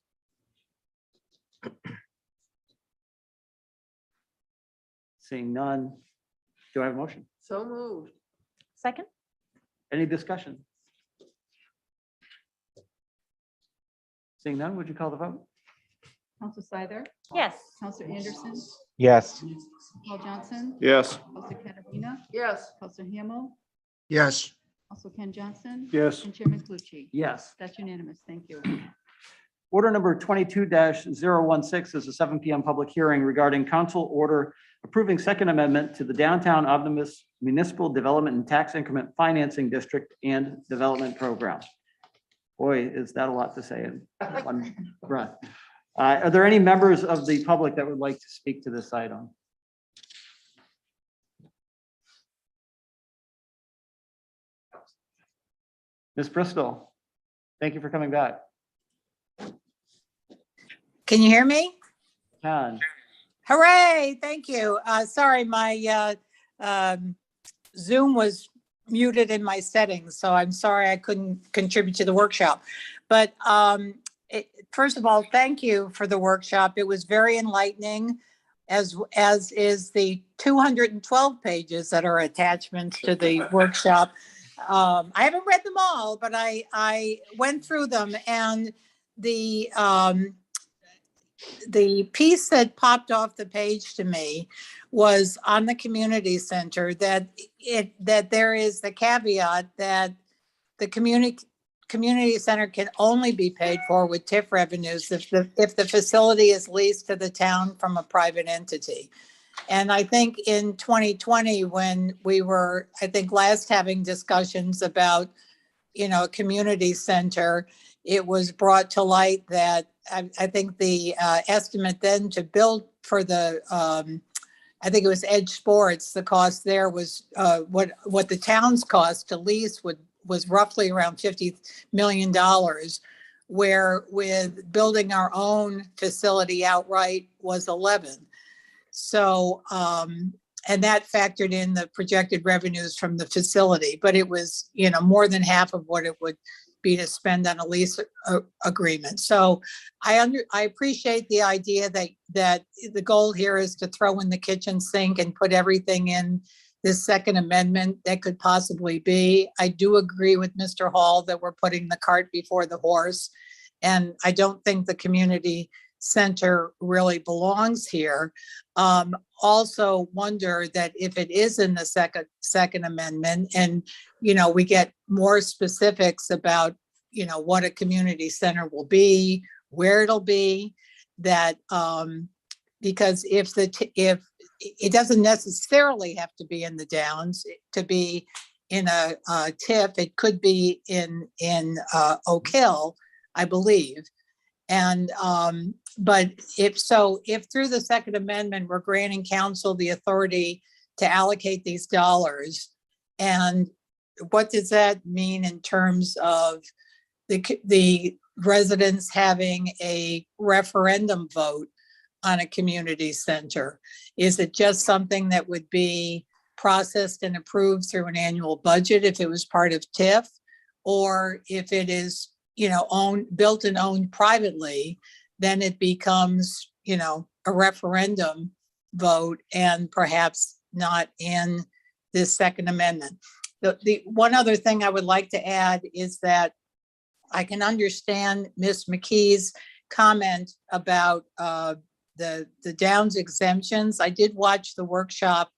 Seeing none. Do I have a motion? So moved. Second? Any discussion? Seeing none, would you call the vote? Counselor Seider, Yes. Counselor Anderson, Yes. Paul Johnson, Yes. Counselor Katarina, Yes. Counselor Hamel, Yes. Counselor Ken Johnson. Yes. And Chairman Clucci. Yes. That's unanimous. Thank you. Order number 22-016 is a 7 p.m. public hearing regarding council order approving second amendment to the Downtown Omnibus Municipal Development and Tax Increment Financing District and Development Program. Boy, is that a lot to say in one breath. Are there any members of the public that would like to speak to this item? Ms. Bristol, thank you for coming back. Can you hear me? Can. Hooray, thank you. Sorry, my Zoom was muted in my settings, so I'm sorry I couldn't contribute to the workshop. But first of all, thank you for the workshop. It was very enlightening, as is the 212 pages that are attachments to the workshop. I haven't read them all, but I went through them, and the piece that popped off the page to me was on the community center, that there is the caveat that the community center can only be paid for with TIF revenues if the facility is leased to the town from a private entity. And I think in 2020, when we were, I think, last having discussions about, a community center, it was brought to light that I think the estimate then to build for the, I think it was Edge Sports, the cost there was what the town's cost to lease was roughly around $50 million, where with building our own facility outright was 11. So, and that factored in the projected revenues from the facility, but it was, more than half of what it would be to spend on a lease agreement. So I appreciate the idea that the goal here is to throw in the kitchen sink and put everything in this second amendment that could possibly be. I do agree with Mr. Hall that we're putting the cart before the horse. And I don't think the community center really belongs here. Also wonder that if it is in the second amendment and, we get more specifics about, what a community center will be, where it'll be, that, because if it doesn't necessarily have to be in the Downs to be in a TIF, it could be in Oak Hill, I believe. And, but if through the second amendment, we're granting council the authority to allocate these dollars, and what does that mean in terms of the residents having a referendum vote on a community center? Is it just something that would be processed and approved through an annual budget if it was part of TIF? Or if it is, built and owned privately, then it becomes, a referendum vote and perhaps not in this second amendment. The one other thing I would like to add is that I can understand Ms. McKee's comment about the Downs exemptions. I did watch the workshop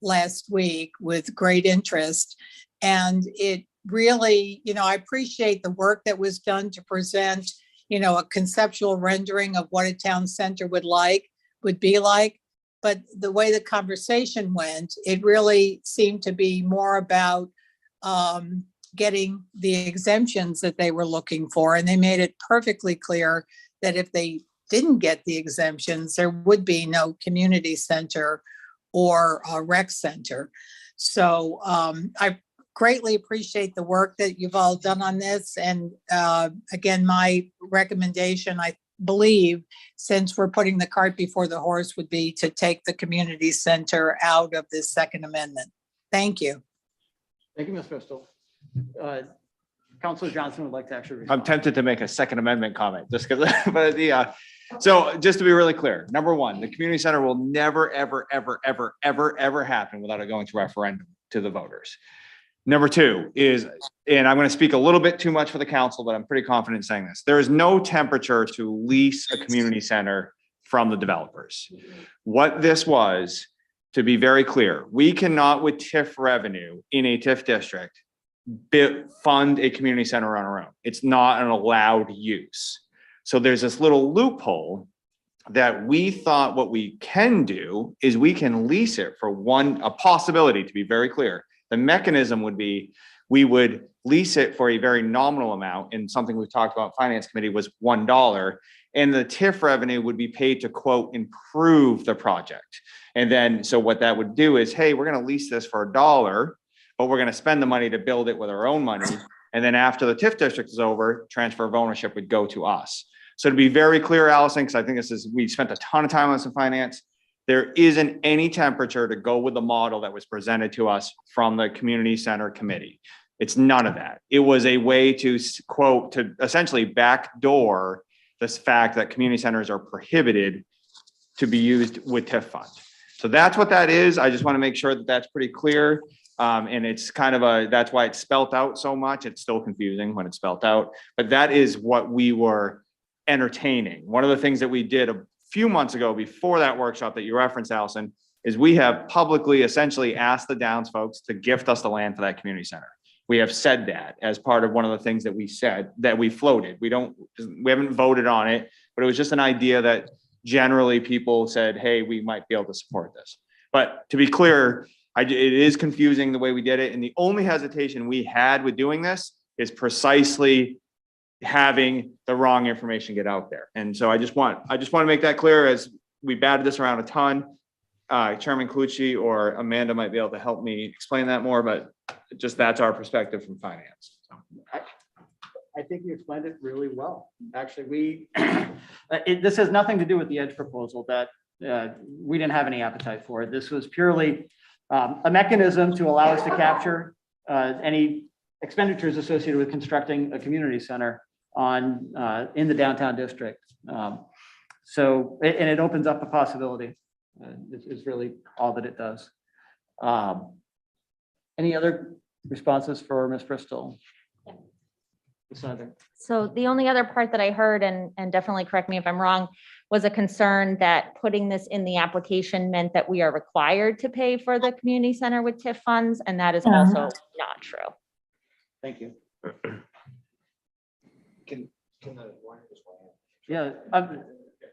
last week with great interest, and it really, I appreciate the work that was done to present, a conceptual rendering of what a town center would be like. But the way the conversation went, it really seemed to be more about getting the exemptions that they were looking for. And they made it perfectly clear that if they didn't get the exemptions, there would be no community center or a rec center. So I greatly appreciate the work that you've all done on this. And again, my recommendation, I believe, since we're putting the cart before the horse, would be to take the community center out of this second amendment. Thank you. Thank you, Ms. Bristol. Councilor Johnson would like to actually respond. I'm tempted to make a second amendment comment just because, but so just to be really clear, number one, the community center will never, ever, ever, ever, ever, ever happen without it going to referendum to the voters. Number two is, and I'm going to speak a little bit too much for the council, but I'm pretty confident in saying this. There is no temperature to lease a community center from the developers. What this was, to be very clear, we cannot with TIF revenue in a TIF district fund a community center on our own. It's not an allowed use. So there's this little loophole that we thought what we can do is we can lease it for a possibility, to be very clear. The mechanism would be, we would lease it for a very nominal amount, and something we've talked about in Finance Committee was $1. And the TIF revenue would be paid to, quote, improve the project. And then, so what that would do is, hey, we're gonna lease this for $1, but we're gonna spend the money to build it with our own money. And then after the TIF district is over, transfer of ownership would go to us. So to be very clear, Allison, because I think we spent a ton of time on this in finance, there isn't any temperature to go with the model that was presented to us from the community center committee. It's none of that. It was a way to, quote, to essentially backdoor this fact that community centers are prohibited to be used with TIF funds. So that's what that is. I just want to make sure that that's pretty clear. And it's kind of that's why it's spelt out so much. It's still confusing when it's spelt out, but that is what we were entertaining. One of the things that we did a few months ago before that workshop that you referenced, Allison, is we have publicly essentially asked the Downs folks to gift us the land for that community center. We have said that as part of one of the things that we said that we floated. We haven't voted on it, but it was just an idea that generally people said, hey, we might be able to support this. But to be clear, it is confusing the way we did it. And the only hesitation we had with doing this is precisely having the wrong information get out there. And so I just want to make that clear, as we batted this around a ton. Chairman Clucci or Amanda might be able to help me explain that more, but just that's our perspective from finance. So. I think you explained it really well. Actually, this has nothing to do with the EDGE proposal that we didn't have any appetite for. This was purely a mechanism to allow us to capture any expenditures associated with constructing a community center in the downtown district. And it opens up a possibility. Is really all that it does. Any other responses for Ms. Bristol? So the only other part that I heard, and definitely correct me if I'm wrong, was a concern that putting this in the application meant that we are required to pay for the community center with TIF funds, and that is also not true. Thank you. Yeah,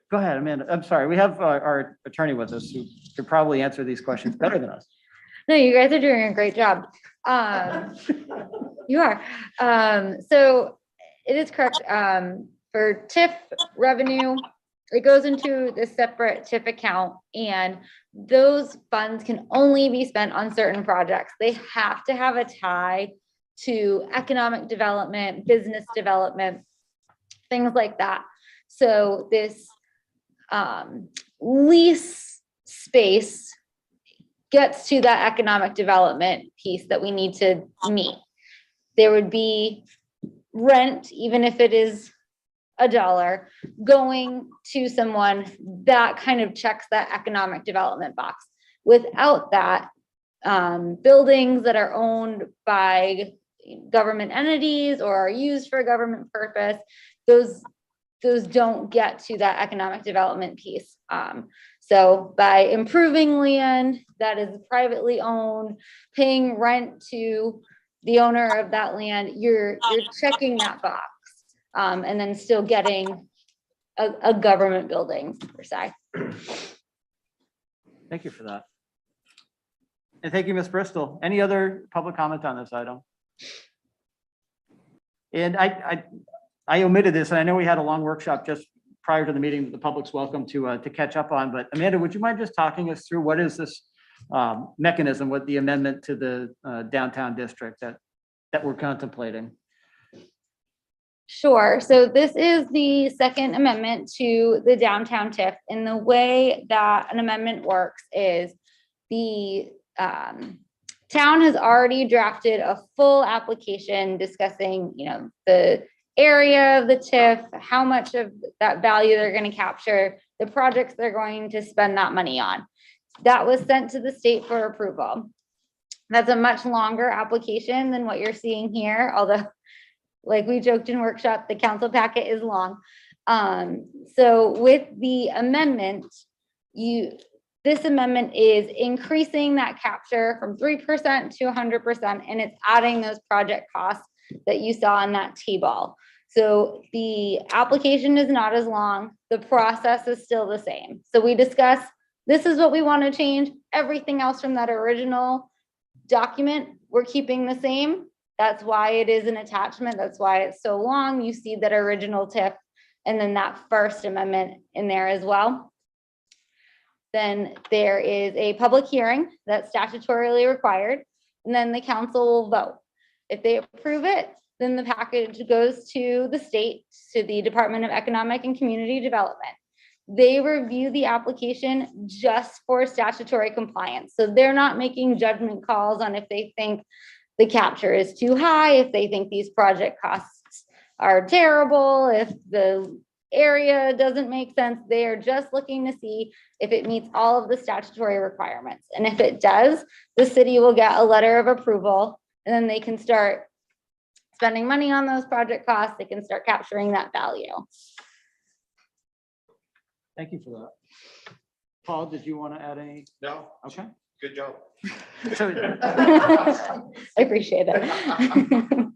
go ahead, Amanda. I'm sorry. We have our attorney with us who could probably answer these questions better than us. No, you guys are doing a great job. You are. So it is correct. For TIF revenue, it goes into the separate TIF account, and those funds can only be spent on certain projects. They have to have a tie to economic development, business development, things like that. So this lease space gets to that economic development piece that we need to meet. There would be rent, even if it is $1, going to someone that kind of checks that economic development box. Without that, buildings that are owned by government entities or are used for a government purpose, those don't get to that economic development piece. So by improving land that is privately owned, paying rent to the owner of that land, you're checking that box, and then still getting a government building per se. Thank you for that. And thank you, Ms. Bristol. Any other public comment on this item? And I omitted this, and I know we had a long workshop just prior to the meeting that the public's welcome to catch up on, but Amanda, would you mind just talking us through what is this mechanism with the amendment to the downtown district that we're contemplating? Sure. So this is the second amendment to the downtown TIF. And the way that an amendment works is the town has already drafted a full application discussing, the area of the TIF, how much of that value they're going to capture, the projects they're going to spend that money on. That was sent to the state for approval. That's a much longer application than what you're seeing here, although, like we joked in workshop, the council packet is long. So with the amendment, this amendment is increasing that capture from 3% to 100%, and it's adding those project costs that you saw in that table. So the application is not as long. The process is still the same. So we discuss, this is what we want to change. Everything else from that original document, we're keeping the same. That's why it is an attachment. That's why it's so long. You see that original TIF and then that first amendment in there as well. Then there is a public hearing that's statutorily required, and then the council will vote. If they approve it, then the package goes to the state, to the Department of Economic and Community Development. They review the application just for statutory compliance. So they're not making judgment calls on if they think the capture is too high, if they think these project costs are terrible, if the area doesn't make sense. They are just looking to see if it meets all of the statutory requirements. And if it does, the city will get a letter of approval, and then they can start spending money on those project costs. They can start capturing that value. Thank you for that. Paul, did you want to add any? No. Okay. Good job. So I appreciate it.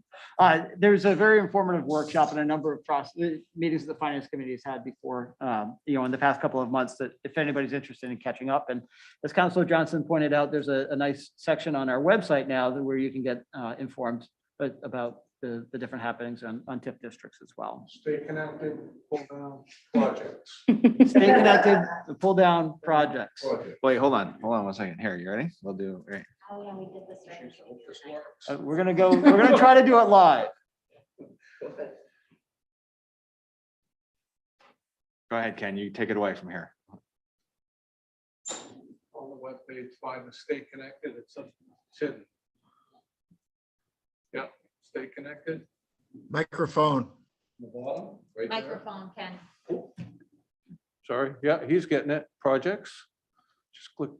there's a very informative workshop and a number of meetings that the finance committee has had before, in the past couple of months, that if anybody's interested in catching up. And as Councilor Johnson pointed out, there's a nice section on our website now where you can get informed about the different happenings on Tif districts as well. Stay connected, pull down projects. Stay connected, pull down projects. Wait, hold on 1 second. Here, you ready? We'll do, right. Oh, yeah, we did this right. We're gonna try to do it live. Go ahead, Ken, you take it away from here. On the webpage, find the stay connected, it's hidden. Yeah, stay connected. Microphone. The bottom, right there. Microphone, Ken. Sorry, yeah, he's getting it. Projects. Just click.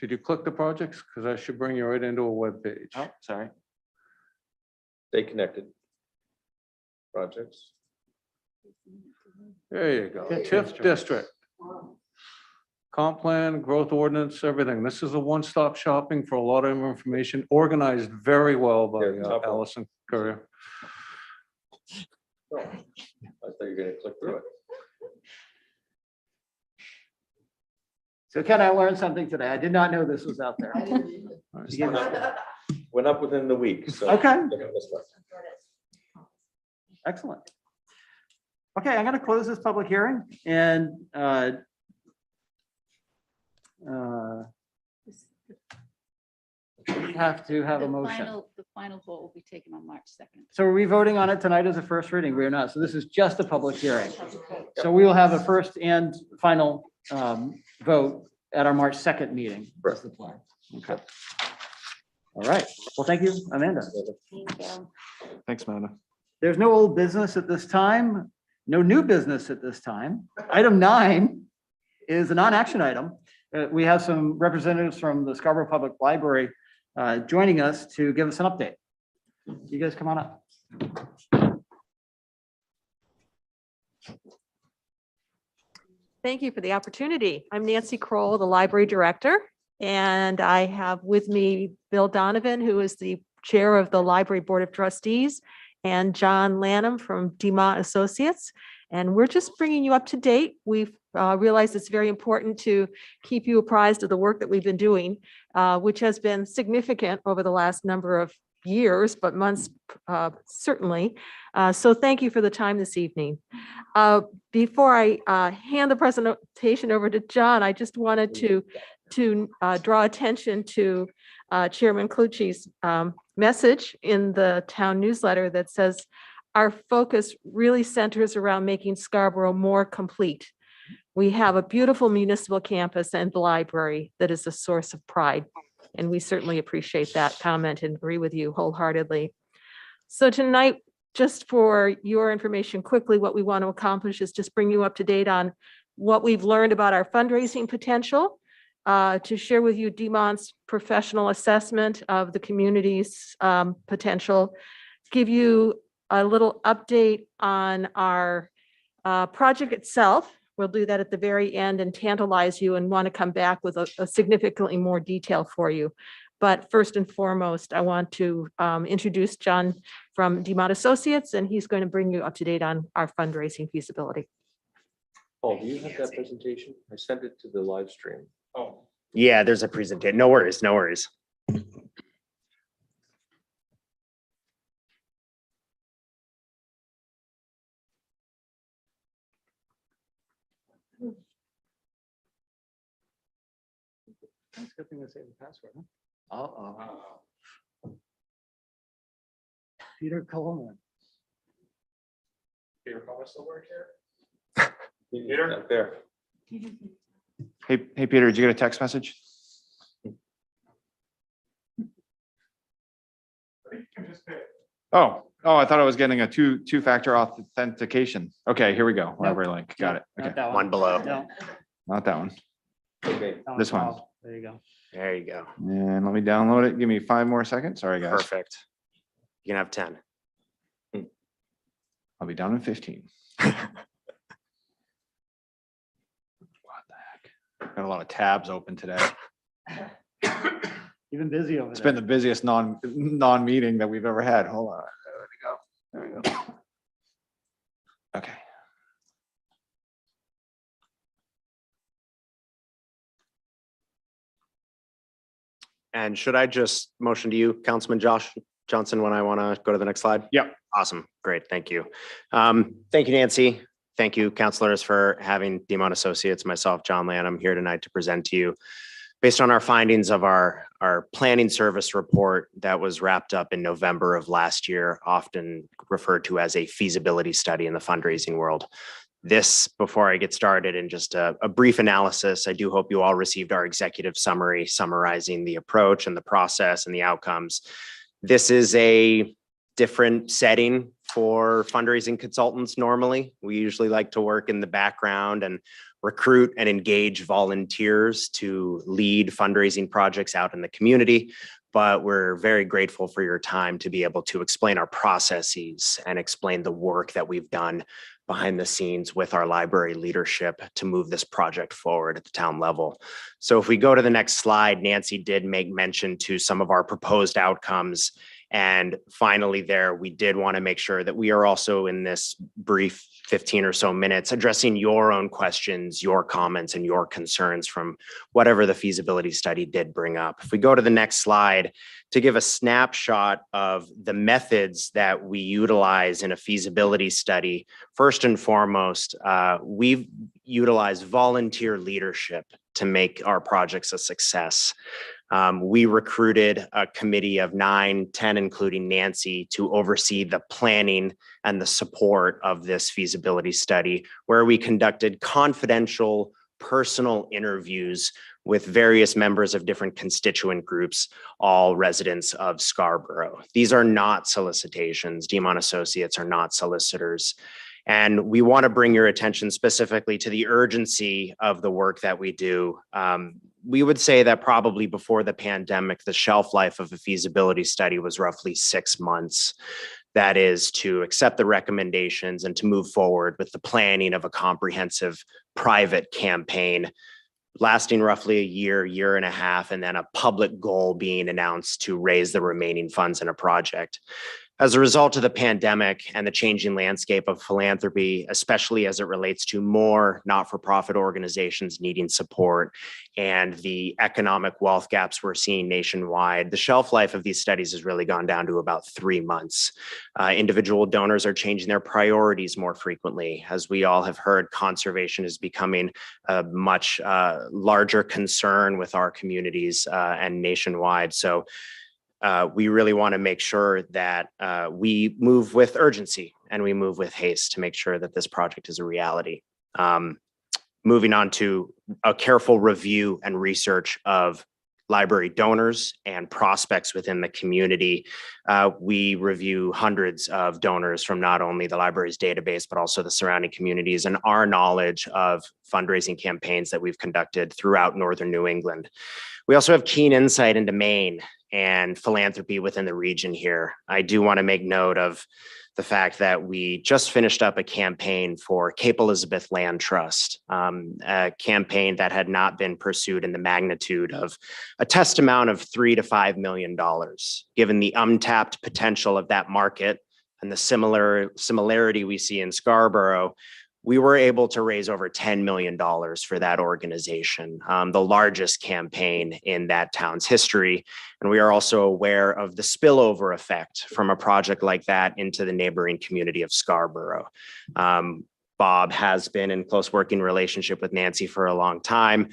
Did you click the projects? Because that should bring you right into a web page. Oh, sorry. Stay connected. Projects. There you go. Tif District. Comp plan, growth ordinance, everything. This is a one-stop shopping for a lot of information, organized very well by Allison Courier. Oh, I thought you were going to click through it. So Ken, I learned something today. I did not know this was out there. Went up within the week. So Okay. look at this one. Excellent. Okay, I'm going to close this public hearing and we have to have a motion. The final vote will be taken on March 2nd. So are we voting on it tonight as a first reading? We are not. So this is just a public hearing. So we will have a first and final vote at our March 2nd meeting. That's the plan. Okay. All right. Well, thank you, Amanda. Thank you. Thanks, Amanda. There's no old business at this time, no new business at this time. Item 9 is a non-action item. We have some representatives from the Scarborough Public Library joining us to give us an update. You guys come on up. Thank you for the opportunity. I'm Nancy Kroll, the library director, and I have with me Bill Donovan, who is the chair of the Library Board of Trustees, and John Lanham from DeMont Associates. And we're just bringing you up to date. We've realized it's very important to keep you apprised of the work that we've been doing, which has been significant over the last number of years, but months certainly. So thank you for the time this evening. Before I hand the presentation over to John, I just wanted to draw attention to Chairman Clucci's message in the town newsletter that says, our focus really centers around making Scarborough more complete. We have a beautiful municipal campus and library that is a source of pride. And we certainly appreciate that comment and agree with you wholeheartedly. So tonight, just for your information quickly, what we want to accomplish is just bring you up to date on what we've learned about our fundraising potential, to share with you DeMont's professional assessment of the community's potential, give you a little update on our project itself. We'll do that at the very end and tantalize you and want to come back with a significantly more detail for you. But first and foremost, I want to introduce John from DeMott Associates, and he's going to bring you up to date on our fundraising feasibility. Paul, do you have that presentation? I sent it to the live stream. Oh. Yeah, there's a presentation. No worries, no worries. That's a good thing to say the password, huh? Peter Coleman. Peter Coleman still work here? Peter? Up there. Hey, Peter, did you get a text message? Oh, I thought I was getting a two-factor authentication. Okay, here we go. Library link. Got it. Okay, Not that One below. No. not that one. Okay. This one. Oh, there you go. There you go. And let me download it. Give me 5 more seconds. Sorry, guys. Perfect. You can have 10. I'll be down in 15. What the heck? Got a lot of tabs open today. Even busy over It's there. been the busiest non-meeting that we've ever had. Hold on. There we go. Okay. And should I just motion to you, Councilman Josh Johnson, when I want to go to the next slide? Yep. Awesome. Great. Thank you. Thank you, Nancy. Thank you, councilors, for having DeMont Associates, myself, John Lanham, here tonight to present to you based on our findings of our planning service report that was wrapped up in November of last year, often referred to as a feasibility study in the fundraising world. This, before I get started, in just a brief analysis, I do hope you all received our executive summary summarizing the approach and the process and the outcomes. This is a different setting for fundraising consultants normally. We usually like to work in the background and recruit and engage volunteers to lead fundraising projects out in the community. But we're very grateful for your time to be able to explain our processes and explain the work that we've done behind the scenes with our library leadership to move this project forward at the town level. So if we go to the next slide, Nancy did make mention to some of our proposed outcomes. And finally there, we did want to make sure that we are also in this brief 15 or so minutes addressing your own questions, your comments, and your concerns from whatever the feasibility study did bring up. If we go to the next slide, to give a snapshot of the methods that we utilize in a feasibility study, first and foremost, we've utilized volunteer leadership to make our projects a success. We recruited a committee of 9, 10, including Nancy, to oversee the planning and the support of this feasibility study, where we conducted confidential personal interviews with various members of different constituent groups, all residents of Scarborough. These are not solicitations. DeMont Associates are not solicitors. And we want to bring your attention specifically to the urgency of the work that we do. We would say that probably before the pandemic, the shelf life of a feasibility study was roughly 6 months. That is to accept the recommendations and to move forward with the planning of a comprehensive private campaign lasting roughly a year, year and a half, and then a public goal being announced to raise the remaining funds in a project. As a result of the pandemic and the changing landscape of philanthropy, especially as it relates to more not-for-profit organizations needing support and the economic wealth gaps we're seeing nationwide, the shelf life of these studies has really gone down to about 3 months. Individual donors are changing their priorities more frequently. As we all have heard, conservation is becoming a much larger concern with our communities and nationwide. So we really want to make sure that we move with urgency and we move with haste to make sure that this project is a reality. Moving on to a careful review and research of library donors and prospects within the community. We review hundreds of donors from not only the library's database, but also the surrounding communities and our knowledge of fundraising campaigns that we've conducted throughout Northern New England. We also have keen insight into Maine and philanthropy within the region here. I do want to make note of the fact that we just finished up a campaign for Cape Elizabeth Land Trust, a campaign that had not been pursued in the magnitude of a test amount of $3 to $5 million. Given the untapped potential of that market, and the similarity we see in Scarborough, we were able to raise over $10 million for that organization, the largest campaign in that town's history. And we are also aware of the spillover effect from a project like that into the neighboring community of Scarborough. Bob has been in close working relationship with Nancy for a long time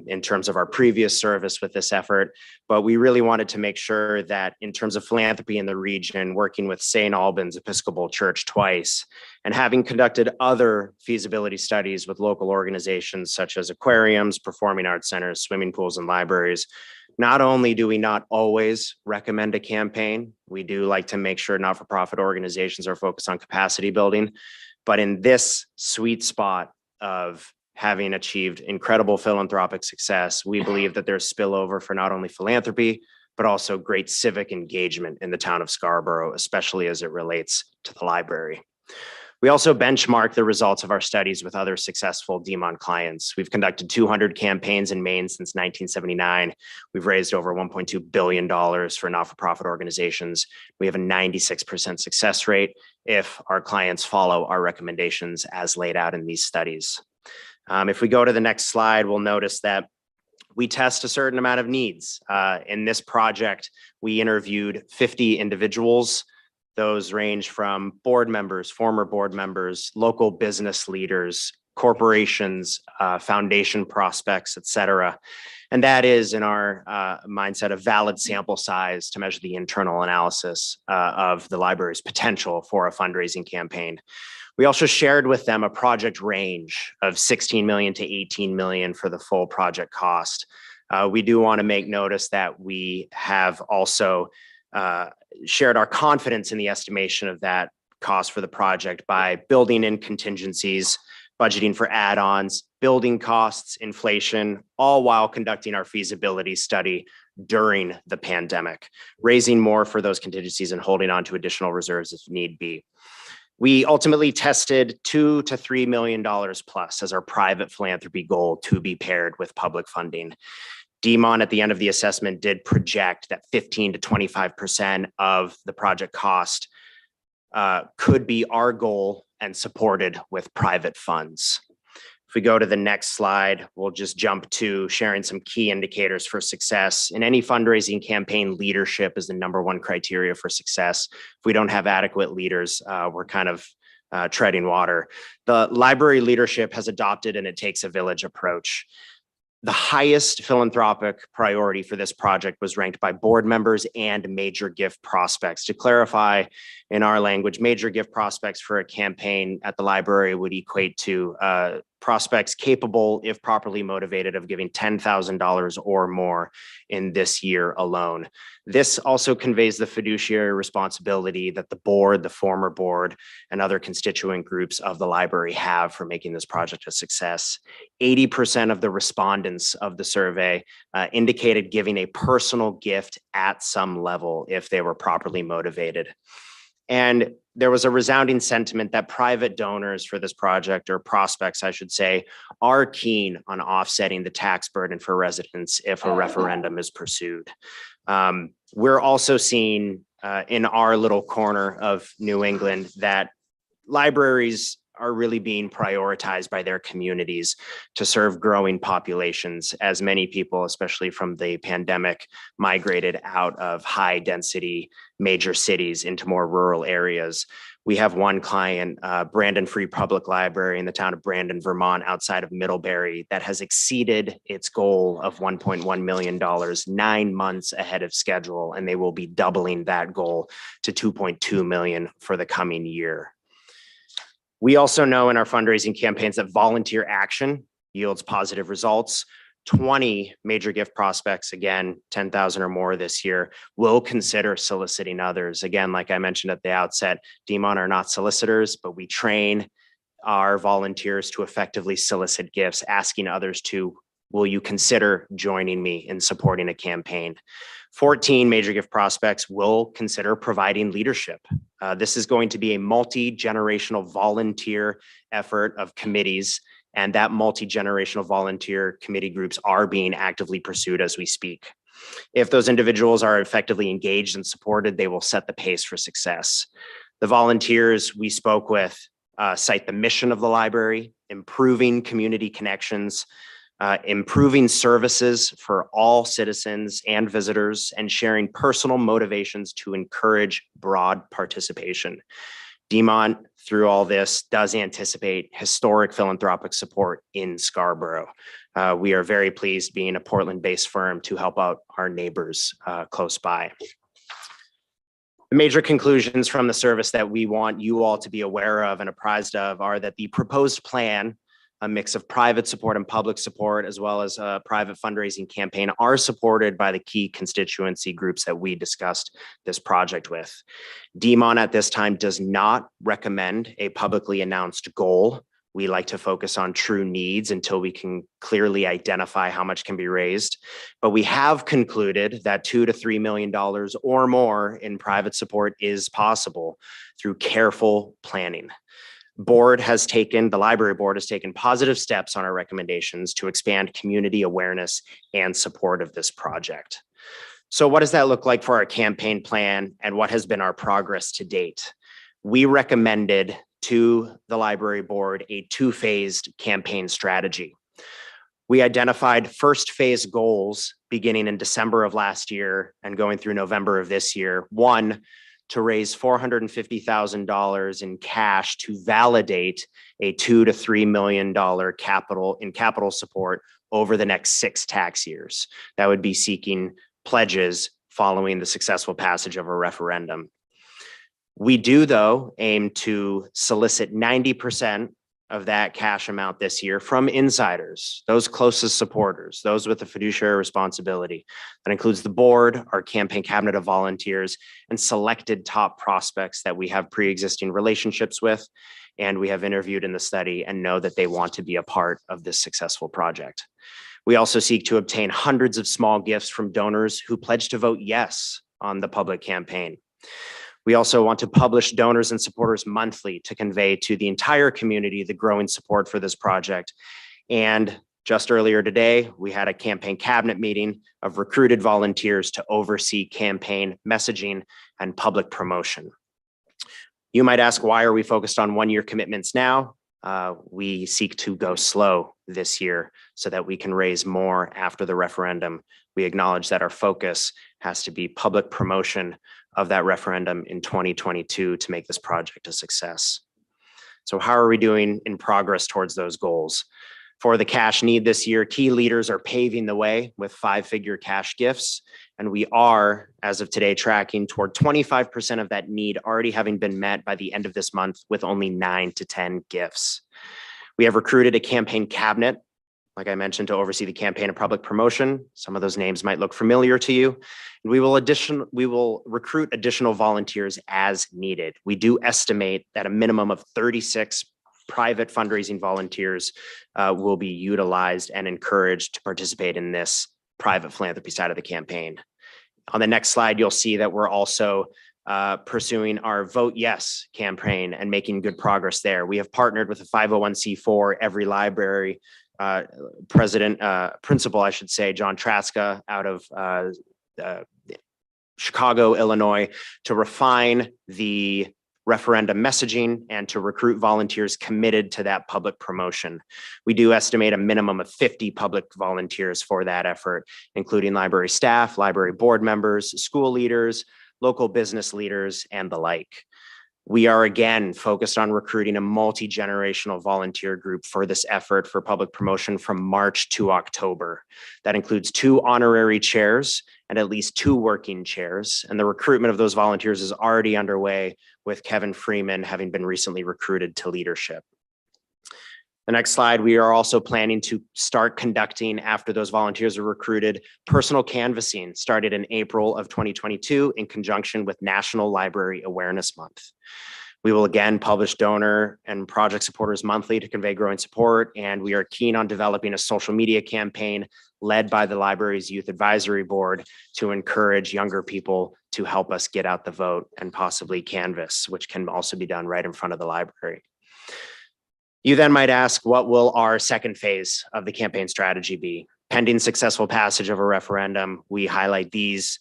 in terms of our previous service with this effort, but we really wanted to make sure that in terms of philanthropy in the region, working with St. Albans Episcopal Church twice, and having conducted other feasibility studies with local organizations such as aquariums, performing arts centers, swimming pools, and libraries, not only do we not always recommend a campaign, we do like to make sure not-for-profit organizations are focused on capacity building. But in this sweet spot of having achieved incredible philanthropic success, we believe that there's spillover for not only philanthropy, but also great civic engagement in the town of Scarborough, especially as it relates to the library. We also benchmark the results of our studies with other successful DMON clients. We've conducted 200 campaigns in Maine since 1979. We've raised over $1.2 billion for not-for-profit organizations. We have a 96% success rate if our clients follow our recommendations as laid out in these studies. If we go to the next slide, we'll notice that we test a certain amount of needs. In this project, we interviewed 50 individuals. Those range from board members, former board members, local business leaders, corporations, foundation prospects, et cetera. And that is, in our mindset, a valid sample size to measure the internal analysis of the library's potential for a fundraising campaign. We also shared with them a project range of 16 million to 18 million for the full project cost. We do want to make notice that we have also shared our confidence in the estimation of that cost for the project by building in contingencies, budgeting for add-ons, building costs, inflation, all while conducting our feasibility study during the pandemic, raising more for those contingencies and holding on to additional reserves if need be. We ultimately tested $2 to $3 million plus as our private philanthropy goal to be paired with public funding. DMON at the end of the assessment did project that 15 to 25% of the project cost could be our goal and supported with private funds. If we go to the next slide, we'll just jump to sharing some key indicators for success. In any fundraising campaign, leadership is the #1 criteria for success. If we don't have adequate leaders, we're kind of treading water. The library leadership has adopted an it takes a village approach. The highest philanthropic priority for this project was ranked by board members and major gift prospects. To clarify, in our language, major gift prospects for a campaign at the library would equate to prospects capable, if properly motivated, of giving $10,000 or more in this year alone. This also conveys the fiduciary responsibility that the board, the former board, and other constituent groups of the library have for making this project a success. 80% of the respondents of the survey indicated giving a personal gift at some level if they were properly motivated. And there was a resounding sentiment that private donors for this project, or prospects, I should say, are keen on offsetting the tax burden for residents if a referendum is pursued. We're also seeing in our little corner of New England that libraries are really being prioritized by their communities to serve growing populations, as many people, especially from the pandemic, migrated out of high density major cities into more rural areas. We have one client, Brandon Free Public Library in the town of Brandon, Vermont, outside of Middlebury, that has exceeded its goal of $1.1 million 9 months ahead of schedule, and they will be doubling that goal to $2.2 million for the coming year. We also know in our fundraising campaigns that volunteer action yields positive results. 20 major gift prospects, again, 10,000 or more this year, will consider soliciting others. Again, like I mentioned at the outset, DMON are not solicitors, but we train our volunteers to effectively solicit gifts, asking others to, will you consider joining me in supporting a campaign? 14 major gift prospects will consider providing leadership. This is going to be a multi-generational volunteer effort of committees, and that multi-generational volunteer committee groups are being actively pursued as we speak. If those individuals are effectively engaged and supported, they will set the pace for success. The volunteers we spoke with cite the mission of the library, improving community connections, improving services for all citizens and visitors, and sharing personal motivations to encourage broad participation. DMONT, through all this, does anticipate historic philanthropic support in Scarborough. We are very pleased being a Portland-based firm to help out our neighbors close by. The major conclusions from the service that we want you all to be aware of and apprised of are that the proposed plan, a mix of private support and public support, as well as a private fundraising campaign, are supported by the key constituency groups that we discussed this project with. DMON at this time does not recommend a publicly announced goal. We like to focus on true needs until we can clearly identify how much can be raised. But we have concluded that $2 to $3 million or more in private support is possible through careful planning. The library board has taken positive steps on our recommendations to expand community awareness and support of this project. So what does that look like for our campaign plan, and what has been our progress to date? We recommended to the library board a two-phased campaign strategy. We identified first phase goals beginning in December of last year and going through November of this year. One, to raise $450,000 in cash to validate a $2 to $3 million capital support over the next 6 tax years. That would be seeking pledges following the successful passage of a referendum. We do, though, aim to solicit 90% of that cash amount this year from insiders, those closest supporters, those with a fiduciary responsibility. That includes the board, our campaign cabinet of volunteers, and selected top prospects that we have pre-existing relationships with, and we have interviewed in the study and know that they want to be a part of this successful project. We also seek to obtain hundreds of small gifts from donors who pledge to vote yes on the public campaign. We also want to publish donors and supporters monthly to convey to the entire community the growing support for this project. And just earlier today, we had a campaign cabinet meeting of recruited volunteers to oversee campaign messaging and public promotion. You might ask, why are we focused on one-year commitments now? We seek to go slow this year so that we can raise more after the referendum. We acknowledge that our focus has to be public promotion of that referendum in 2022 to make this project a success. So how are we doing in progress towards those goals? For the cash need this year, key leaders are paving the way with 5-figure cash gifts. And we are, as of today, tracking toward 25% of that need already having been met by the end of this month with only 9 to 10 gifts. We have recruited a campaign cabinet, like I mentioned, to oversee the campaign and public promotion. Some of those names might look familiar to you. And we will recruit additional volunteers as needed. We do estimate that a minimum of 36 private fundraising volunteers will be utilized and encouraged to participate in this private philanthropy side of the campaign. On the next slide, you'll see that we're also pursuing our Vote Yes campaign and making good progress there. We have partnered with a 501c4 Every Library principal, I should say, John Traska out of Chicago, Illinois, to refine the referendum messaging and to recruit volunteers committed to that public promotion. We do estimate a minimum of 50 public volunteers for that effort, including library staff, library board members, school leaders, local business leaders, and the like. We are again focused on recruiting a multi-generational volunteer group for this effort for public promotion from March to October. That includes 2 honorary chairs and at least 2 working chairs. And the recruitment of those volunteers is already underway, with Kevin Freeman having been recently recruited to leadership. The next slide, we are also planning to start conducting, after those volunteers are recruited, personal canvassing started in April of 2022 in conjunction with National Library Awareness Month. We will again publish donor and project supporters monthly to convey growing support, and we are keen on developing a social media campaign led by the library's Youth Advisory Board to encourage younger people to help us get out the vote and possibly canvass, which can also be done right in front of the library. You then might ask, what will our second phase of the campaign strategy be? Pending successful passage of a referendum, we highlight these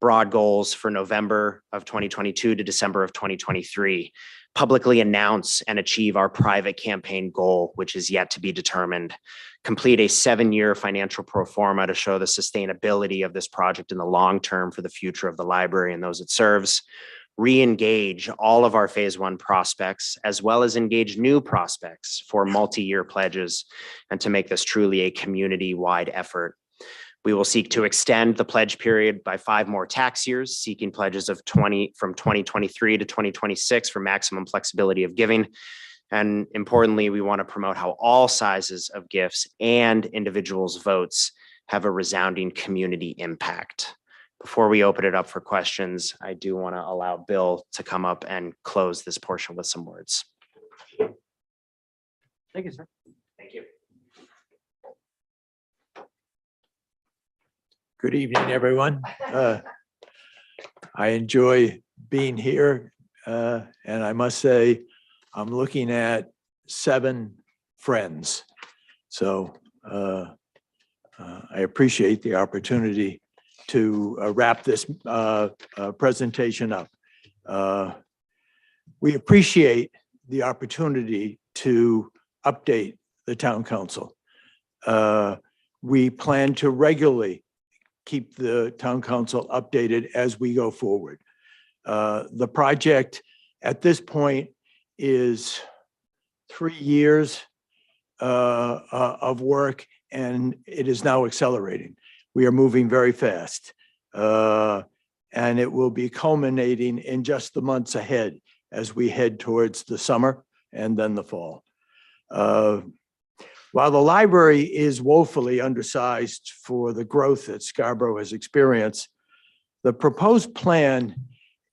broad goals for November of 2022 to December of 2023, publicly announce and achieve our private campaign goal, which is yet to be determined, complete a 7-year financial pro forma to show the sustainability of this project in the long term for the future of the library and those it serves, re-engage all of our phase 1 prospects, as well as engage new prospects for multi-year pledges, and to make this truly a community-wide effort. We will seek to extend the pledge period by 5 more tax years, seeking pledges of from 2023 to 2026 for maximum flexibility of giving. And importantly, we want to promote how all sizes of gifts and individuals' votes have a resounding community impact. Before we open it up for questions, I do want to allow Bill to come up and close this portion with some words. Thank you, sir. Thank you. Good evening, everyone. I enjoy being here, and I must say, I'm looking at 7 friends. So I appreciate the opportunity to wrap this presentation up. We appreciate the opportunity to update the town council. We plan to regularly keep the town council updated as we go forward. The project at this point is 3 years of work, and it is now accelerating. We are moving very fast, and it will be culminating in just the months ahead as we head towards the summer and then the fall. While the library is woefully undersized for the growth that Scarborough has experienced, the proposed plan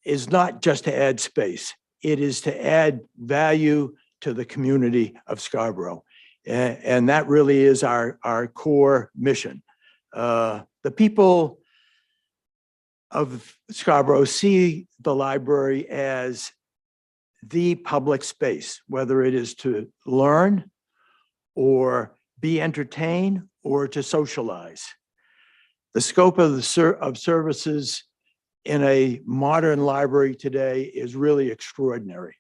is not just to add space. It is to add value to the community of Scarborough. And that really is our core mission. The people of Scarborough see the library as the public space, whether it is to learn or be entertained or to socialize. The scope of services in a modern library today is really extraordinary.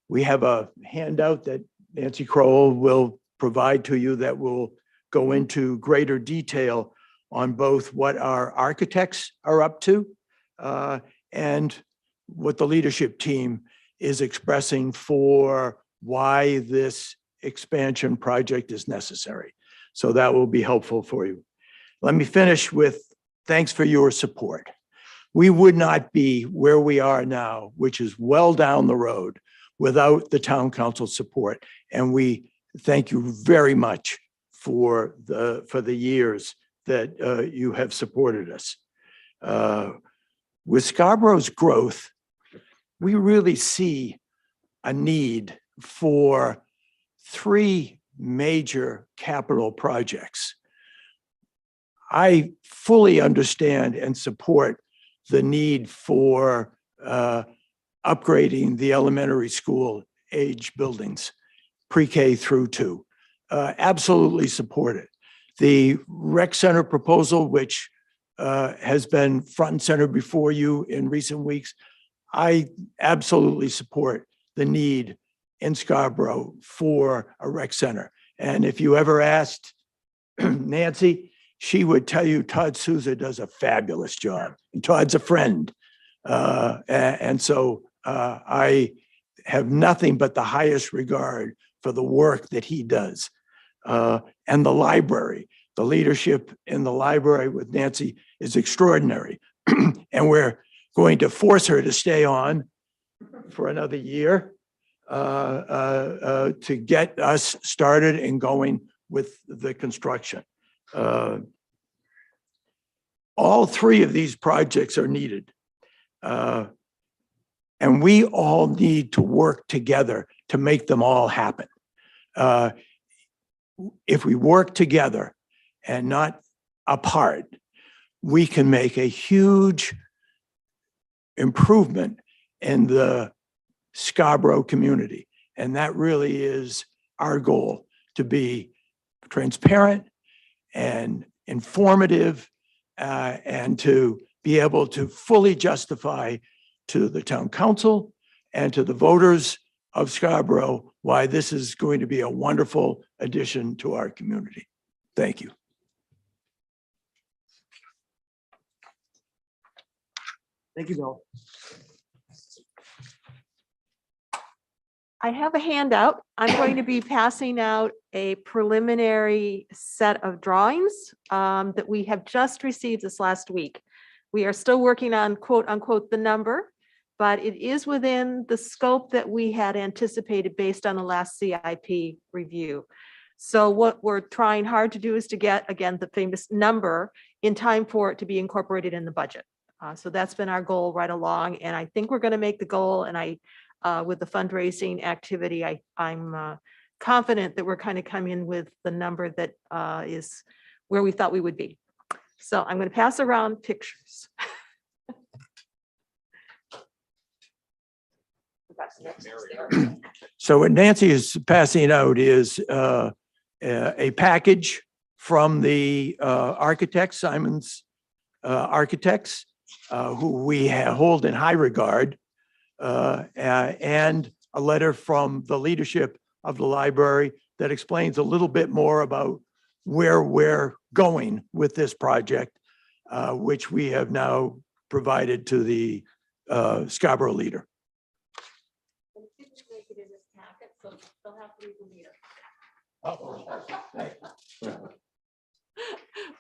We have a handout that Nancy Crowell will provide to you that will go into greater detail on both what our architects are up to and what the leadership team is expressing for why this expansion project is necessary. So that will be helpful for you. Let me finish with thanks for your support. We would not be where we are now, which is well down the road, without the town council support. And we thank you very much for the years that you have supported us. With Scarborough's growth, we really see a need for 3 major capital projects. I fully understand and support the need for upgrading the elementary school age buildings, pre-K through 2. Absolutely support it. The rec center proposal, which has been front and center before you in recent weeks, I absolutely support the need in Scarborough for a rec center. And if you ever asked Nancy, she would tell you Todd Souza does a fabulous job. And Todd's a friend. And so I have nothing but the highest regard for the work that he does. And the library, the leadership in the library with Nancy is extraordinary. And we're going to force her to stay on for another year to get us started and going with the construction. All 3 of these projects are needed. And we all need to work together to make them all happen. If we work together and not apart, we can make a huge improvement in the Scarborough community. And that really is our goal, to be transparent and informative and to be able to fully justify to the town council and to the voters of Scarborough why this is going to be a wonderful addition to our community. Thank you. Thank you, Bill. I have a handout. I'm going to be passing out a preliminary set of drawings that we have just received this last week. We are still working on quote unquote the number, but it is within the scope that we had anticipated based on the last CIP review. So what we're trying hard to do is to get, again, the famous number in time for it to be incorporated in the budget. So that's been our goal right along, and I think we're going to make the goal. And with the fundraising activity, I'm confident that we're kind of coming in with the number that is where we thought we would be. So I'm going to pass around pictures. So what Nancy is passing out is a package from the architects, Simon's Architects, who we hold in high regard, and a letter from the leadership of the library that explains a little bit more about where we're going with this project, which we have now provided to the Scarborough leader.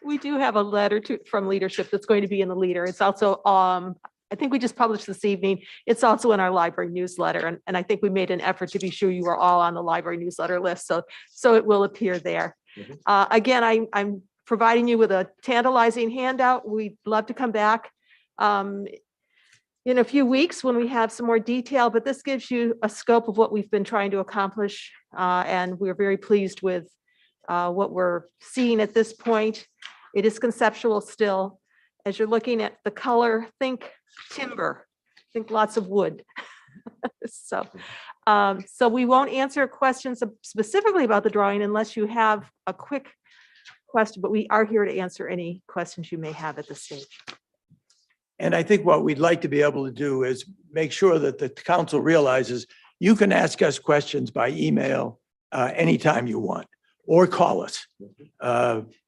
We do have a letter from leadership that's going to be in the leader. It's also, I think we just published this evening. It's also in our library newsletter. And I think we made an effort to be sure you are all on the library newsletter list. So it will appear there. Again, I'm providing you with a tantalizing handout. We'd love to come back in a few weeks when we have some more detail, but this gives you a scope of what we've been trying to accomplish. And we're very pleased with what we're seeing at this point. It is conceptual still. As you're looking at the color, think timber, think lots of wood. So we won't answer questions specifically about the drawing unless you have a quick question, but we are here to answer any questions you may have at this stage. And I think what we'd like to be able to do is make sure that the council realizes you can ask us questions by email anytime you want, or call us,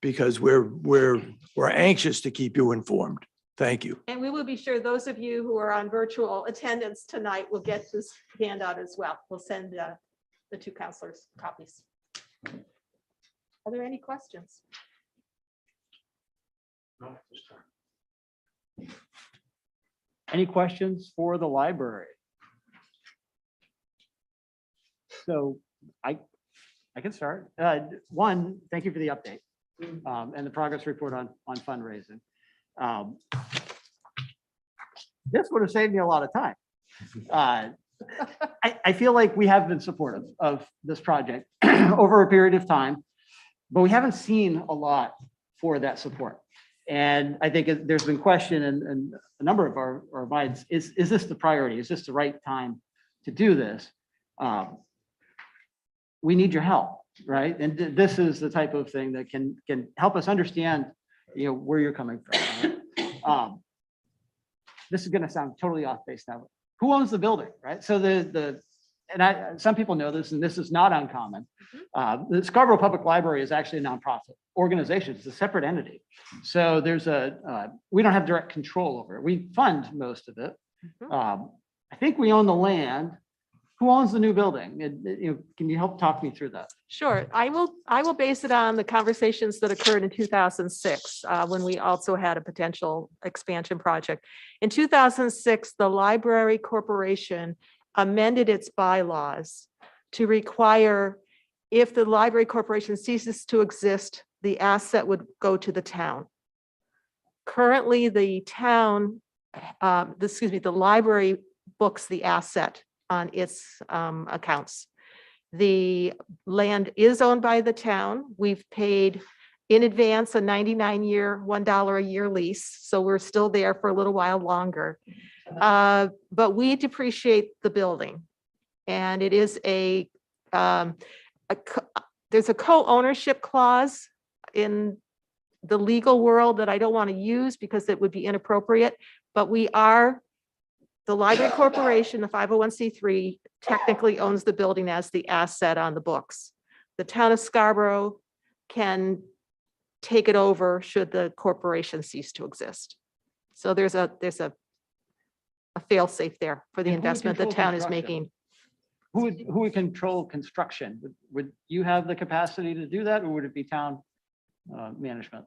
because we're anxious to keep you informed. Thank you. And we will be sure those of you who are on virtual attendance tonight will get this handout as well. We'll send the two counselors copies. Are there any questions? Any questions for the library? So I can start. One, thank you for the update and the progress report on fundraising. This would have saved me a lot of time. I feel like we have been supportive of this project over a period of time, but we haven't seen a lot for that support. And I think there's been question in a number of our minds, is this the priority? Is this the right time to do this? We need your help, right? And this is the type of thing that can help us understand, where you're coming from. Right? This is going to sound totally off base now. Who owns the building, right? So some people know this, and this is not uncommon. The Scarborough Public Library is actually a nonprofit organization. It's a separate entity. So we don't have direct control over it. We fund most of it. I think we own the land. Who owns the new building? Can you help talk me through that? Sure. I will base it on the conversations that occurred in 2006 when we also had a potential expansion project. In 2006, the Library Corporation amended its bylaws to require, if the Library Corporation ceases to exist, the asset would go to the town. Currently, the library books the asset on its accounts. The land is owned by the town. We've paid in advance a 99-year, $1 a year lease, so we're still there for a little while longer. But we depreciate the building, and it is there's a co-ownership clause in the legal world that I don't want to use because it would be inappropriate, but we are, the library corporation, the 501c3 technically owns the building as the asset on the books. The town of Scarborough can take it over should the corporation cease to exist. So there's a fail safe there for the And who would investment the control town is construction? making. Who would control construction? Would you have the capacity to do that, or would it be town management?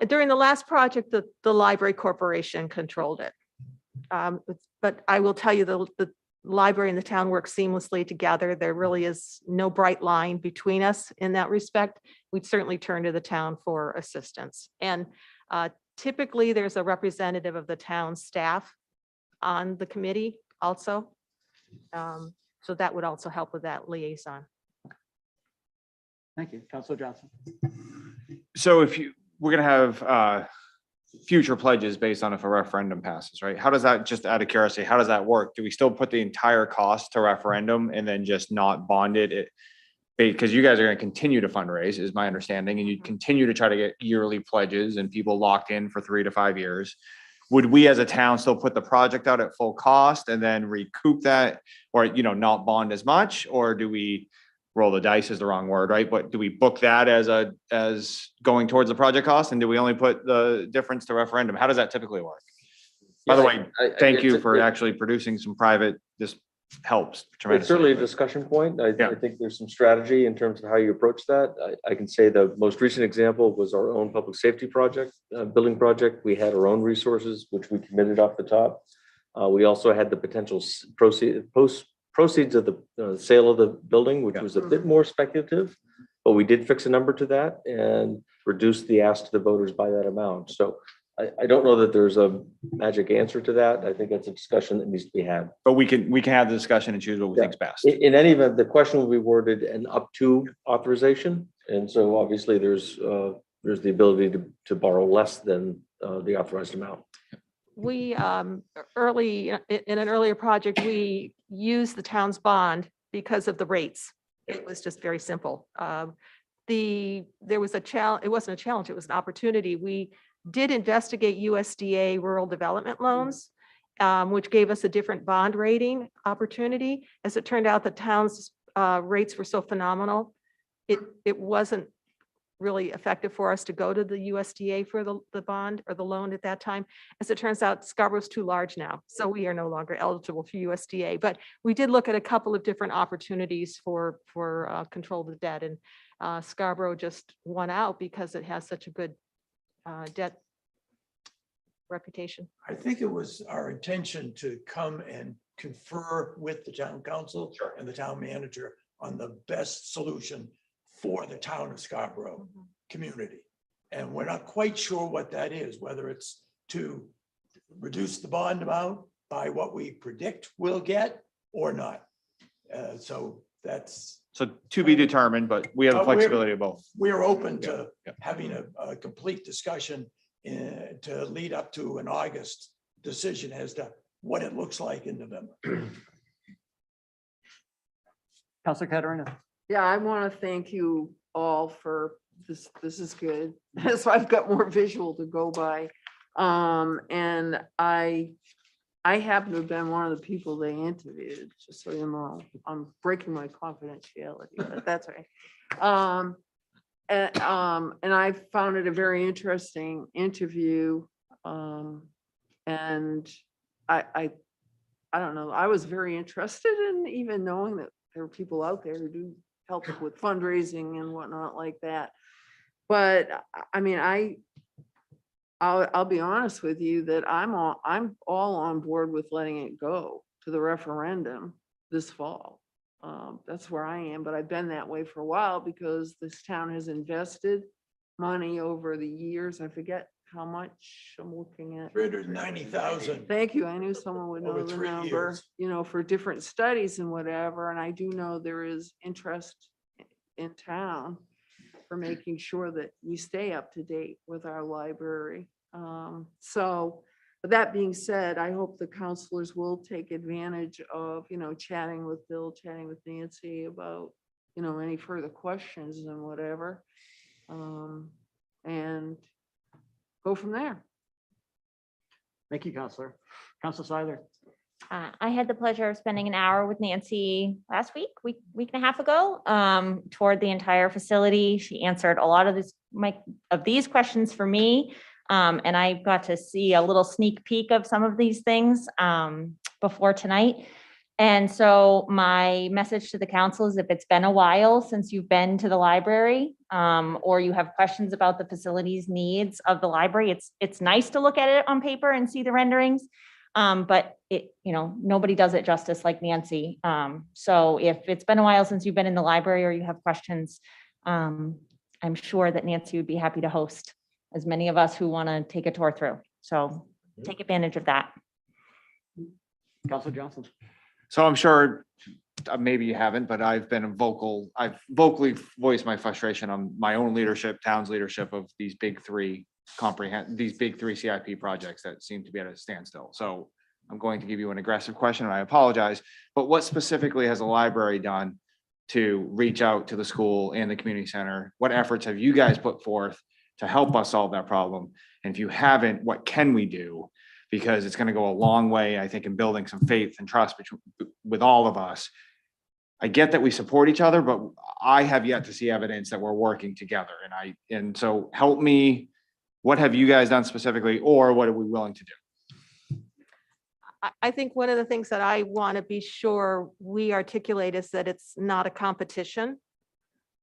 During the last project, the library corporation controlled it. But I will tell you, the library and the town work seamlessly together. There really is no bright line between us in that respect. We'd certainly turn to the town for assistance. And typically, there's a representative of the town staff on the committee also. So that would also help with that liaison. Thank you, Councilor Johnson. So if we're gonna have future pledges based on if a referendum passes, right? How does that, just out of curiosity, how does that work? Do we still put the entire cost to referendum and then just not bond it? Because you guys are gonna continue to fundraise, is my understanding, and you continue to try to get yearly pledges and people locked in for 3 to 5 years. Would we as a town still put the project out at full cost and then recoup that, or, not bond as much? Or do we roll the dice, is the wrong word, right? But do we book that as going towards the project cost? And do we only put the difference to referendum? How does that typically work? By the way, thank you for actually producing some private, this helps It's tremendously. certainly a discussion point. I think there's some strategy in terms of how you approach that. I can say the most recent example was our own public safety project, building project. We had our own resources, which we committed off the top. We also had the potential proceeds of the sale of the building, which was a bit more speculative, but we did fix a number to that and reduce the ask to the voters by that amount. So I don't know that there's a magic answer to that. I think that's a discussion that needs to be had. But we can have the discussion and choose what we think's best. In any event, the question will be worded an up to authorization. And so obviously there's the ability to borrow less than the authorized amount. We, in an earlier project, we used the town's bond because of the rates. It was just very simple. There was a challenge, it wasn't a challenge, it was an opportunity. We did investigate USDA rural development loans, which gave us a different bond rating opportunity. As it turned out, the town's rates were so phenomenal, it wasn't really effective for us to go to the USDA for the bond or the loan at that time. As it turns out, Scarborough's too large now, so we are no longer eligible for USDA. But we did look at a couple of different opportunities for control of the debt, and Scarborough just won out because it has such a good debt reputation. I think it was our intention to come and confer with the town council and the town manager on the best solution for the town of Scarborough community. And we're not quite sure what that is, whether it's to reduce the bond amount by what we predict we'll get or not. So that's. So to be determined, but we have the flexibility of both. We're open to having a complete discussion to lead up to an August decision as to what it looks like in November. Councilor Caterina. Yeah, I want to thank you all for this. This is good. So I've got more visual to go by. And I happen to have been one of the people they interviewed, just so you know. I'm breaking my confidentiality, but that's right. And I found it a very interesting interview. And I don't know, I was very interested in even knowing that there are people out there who do help with fundraising and whatnot like that. But I mean, I'll be honest with you that I'm all on board with letting it go to the referendum this fall. That's where I am, but I've been that way for a while because this town has invested money over the years. I forget how much I'm looking at. 390,000. Thank you. I knew someone would know Over the 3 number, years. For different studies and whatever. And I do know there is interest in town for making sure that we stay up to date with our library. So with that being said, I hope the counselors will take advantage of, chatting with Bill, chatting with Nancy about, any further questions and whatever. and go from there. Thank you, Counselor. Counselor Seiler. I had the pleasure of spending an hour with Nancy last week and a half ago, toward the entire facility. She answered a lot of these questions for me. And I got to see a little sneak peek of some of these things, before tonight. And so my message to the council is, if it's been a while since you've been to the library, or you have questions about the facilities needs of the library, it's nice to look at it on paper and see the renderings. But nobody does it justice like Nancy. So if it's been a while since you've been in the library or you have questions, I'm sure that Nancy would be happy to host as many of us who want to take a tour through. So take advantage of that. Counselor Johnson. So I'm sure, maybe you haven't, but I've vocally voiced my frustration on my own leadership, town's leadership of these big three CIP projects that seem to be at a standstill. So I'm going to give you an aggressive question, and I apologize, but what specifically has the library done to reach out to the school and the community center? What efforts have you guys put forth to help us solve that problem? And if you haven't, what can we do? Because it's going to go a long way, I think, in building some faith and trust with all of us. I get that we support each other, but I have yet to see evidence that we're working together. And so help me. What have you guys done specifically, or what are we willing to do? I think one of the things that I want to be sure we articulate is that it's not a competition.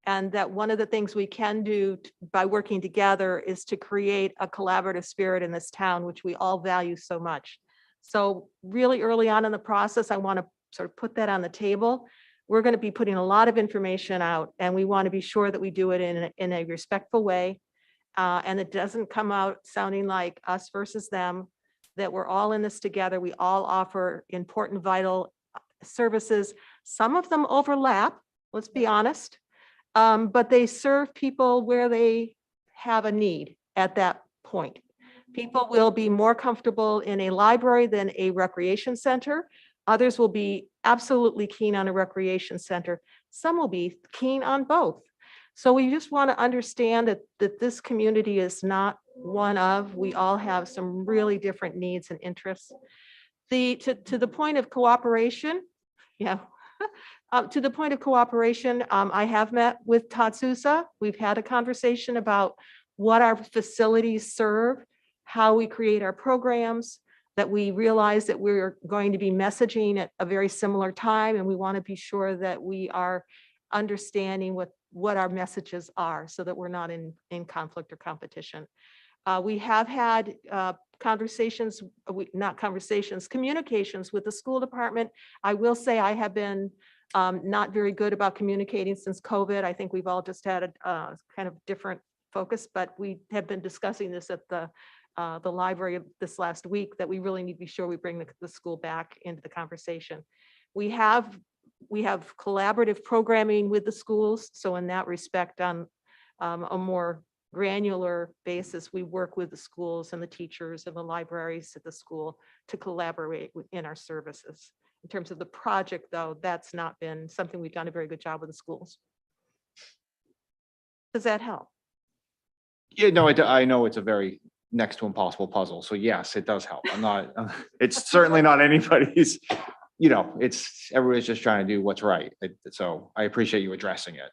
And that one of the things we can do by working together is to create a collaborative spirit in this town, which we all value so much. So really early on in the process, I want to sort of put that on the table. We're going to be putting a lot of information out, and we want to be sure that we do it in a respectful way. And it doesn't come out sounding like us versus them, that we're all in this together. We all offer important, vital services. Some of them overlap, let's be honest. But they serve people where they have a need at that point. People will be more comfortable in a library than a recreation center. Others will be absolutely keen on a recreation center. Some will be keen on both. So we just want to understand that this community is not one of, we all have some really different needs and interests. To the point of cooperation, yeah. To the point of cooperation, I have met with Todd Sousa. We've had a conversation about what our facilities serve, how we create our programs, that we realize that we're going to be messaging at a very similar time, and we want to be sure that we are understanding what our messages are so that we're not in conflict or competition. We have had communications with the school department. I will say I have been not very good about communicating since COVID. I think we've all just had a kind of different focus, but we have been discussing this at the library this last week, that we really need to be sure we bring the school back into the conversation. We have collaborative programming with the schools. So in that respect, on a more granular basis, we work with the schools and the teachers and the libraries at the school to collaborate in our services. In terms of the project, though, that's not been something we've done a very good job with the schools. Does that help? Yeah, no, I know it's a very next to impossible puzzle. So yes, it does help. It's certainly not anybody's, everybody's just trying to do what's right. So I appreciate you addressing it.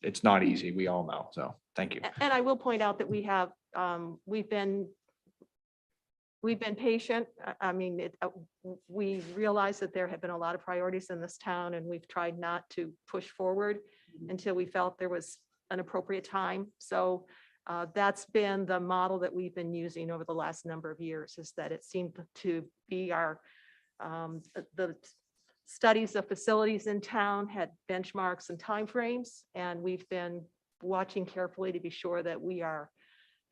It's not easy. We all know. So thank you. And I will point out that we have, we've been patient. I mean, we realize that there have been a lot of priorities in this town, and we've tried not to push forward until we felt there was an appropriate time. So that's been the model that we've been using over the last number of years, is that it seemed to be our, the studies of facilities in town had benchmarks and timeframes, and we've been watching carefully to be sure that we are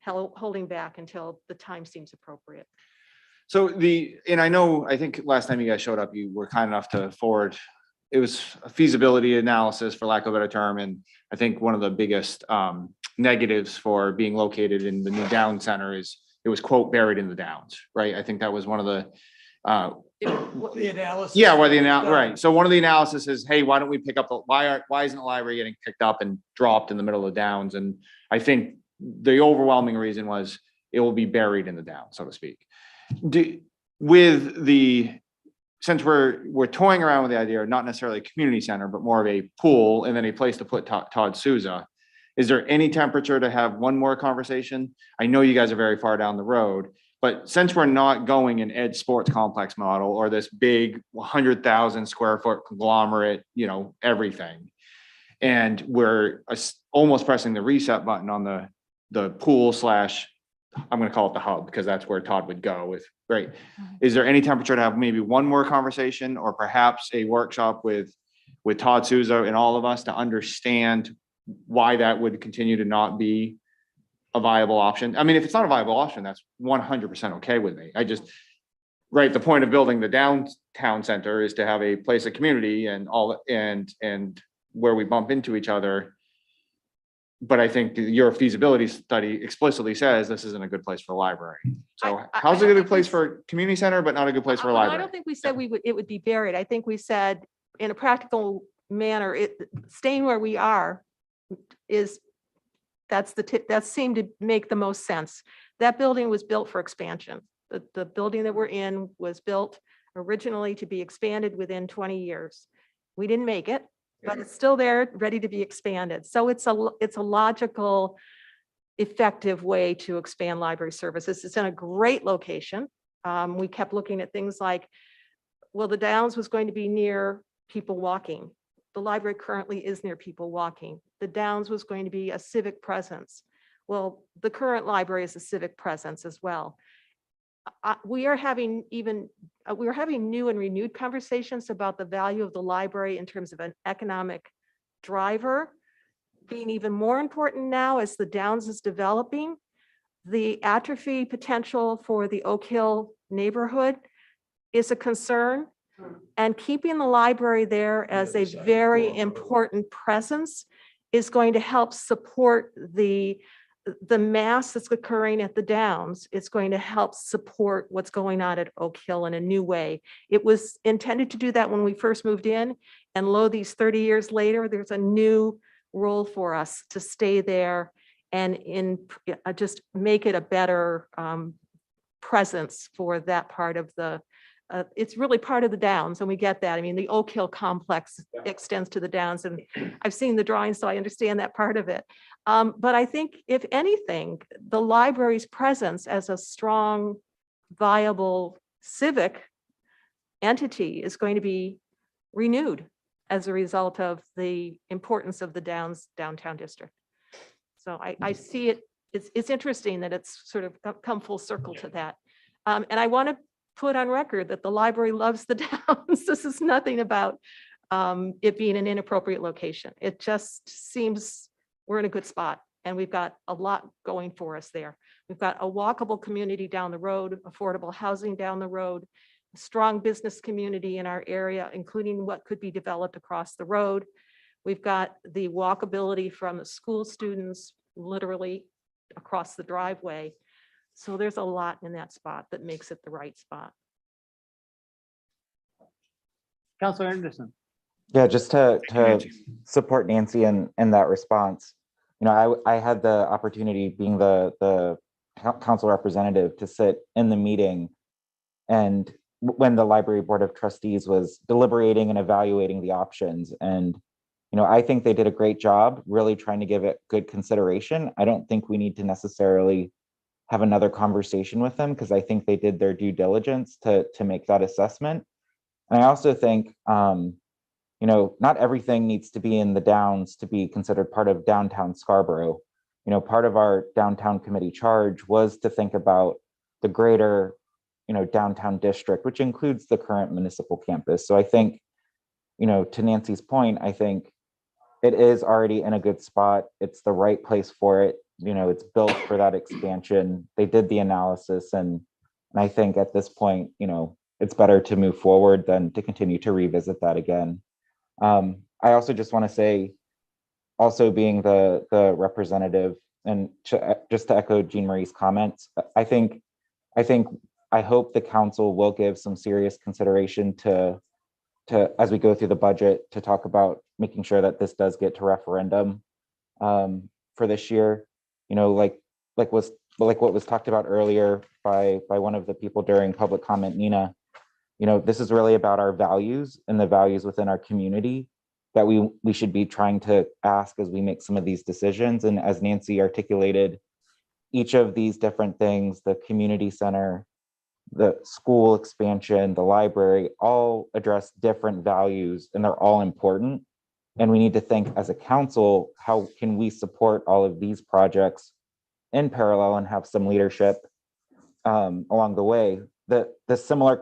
holding back until the time seems appropriate. So I think last time you guys showed up, you were kind enough to forward, it was a feasibility analysis, for lack of a better term. And I think one of the biggest negatives for being located in the new Down Center is it was, quote, buried in the Downs, right? I think that was one of the The analysis. Yeah, right. So one of the analysis is, hey, why don't we pick up why isn't the library getting picked up and dropped in the middle of the Downs? And I think the overwhelming reason was it will be buried in the down, so to speak. With the, since we're toying around with the idea of not necessarily a community center, but more of a pool and then a place to put Todd Souza, is there any temperature to have one more conversation? I know you guys are very far down the road, but since we're not going an Edge Sports Complex model or this big 100,000 square foot conglomerate, you know, everything, and we're almost pressing the reset button on the pool slash, I'm going to call it the hub because that's where Todd would go with, great. Is there any temperature to have maybe one more conversation or perhaps a workshop with Todd Souza and all of us to understand why that would continue to not be a viable option? I mean, if it's not a viable option, that's 100% okay with me. I just, right, the point of building the downtown center is to have a place of community and all, and where we bump into each other. But I think your feasibility study explicitly says this isn't a good place for a library. So how's it a good place for a community center, but not a good place for a I library? don't think we said it would be buried. I think we said in a practical manner, staying where we are that seemed to make the most sense. That building was built for expansion. The building that we're in was built originally to be expanded within 20 years. We didn't make it, but it's still there, ready to be expanded. So it's a logical, effective way to expand library services. It's in a great location. We kept looking at things like, well, the Downs was going to be near people walking. The library currently is near people walking. The Downs was going to be a civic presence. Well, the current library is a civic presence as well. We are having new and renewed conversations about the value of the library in terms of an economic driver, being even more important now as the Downs is developing. The atrophy potential for the Oak Hill neighborhood is a concern, and keeping the library there as a very important presence is going to help support the mass that's occurring at the Downs. It's going to help support what's going on at Oak Hill in a new way. It was intended to do that when we first moved in, and lo, these 30 years later, there's a new role for us to stay there and just make it a better presence for that part of the, it's really part of the Downs, and we get that. I mean, the Oak Hill complex extends to the Downs, and I've seen the drawings, so I understand that part of it. But I think, if anything, the library's presence as a strong, viable civic entity is going to be renewed as a result of the importance of the Downs downtown district. So I see it, it's interesting that it's sort of come full circle to that. And I want to put on record that the library loves the Downs. This is nothing about it being an inappropriate location. It just seems we're in a good spot, and we've got a lot going for us there. We've got a walkable community down the road, affordable housing down the road, a strong business community in our area, including what could be developed across the road. We've got the walkability from the school students literally across the driveway. So there's a lot in that spot that makes it the right spot. Councilor Anderson. Yeah, just to support Nancy in that response. You know, I had the opportunity, being the council representative, to sit in the meeting, and when the library board of trustees was deliberating and evaluating the options. And, you know, I think they did a great job really trying to give it good consideration. I don't think we need to necessarily have another conversation with them, because I think they did their due diligence to make that assessment. And I also think, you know, not everything needs to be in the Downs to be considered part of downtown Scarborough. You know, part of our downtown committee charge was to think about the greater, you know, downtown district, which includes the current municipal campus. So I think, you know, to Nancy's point, I think it is already in a good spot. It's the right place for it. You know, it's built for that expansion. They did the analysis, and I think at this point, you know, it's better to move forward than to continue to revisit that again. I also just want to say, also being the representative, and just to echo Jean Marie's comments, I hope the council will give some serious consideration to as we go through the budget, to talk about making sure that this does get to referendum for this year. like what was talked about earlier by one of the people during public comment, Nina, this is really about our values and the values within our community that we should be trying to ask as we make some of these decisions. And as Nancy articulated, each of these different things, the community center, the school expansion, the library, all address different values, and they're all important. And we need to think as a council, how can we support all of these projects in parallel and have some leadership along the way. The similar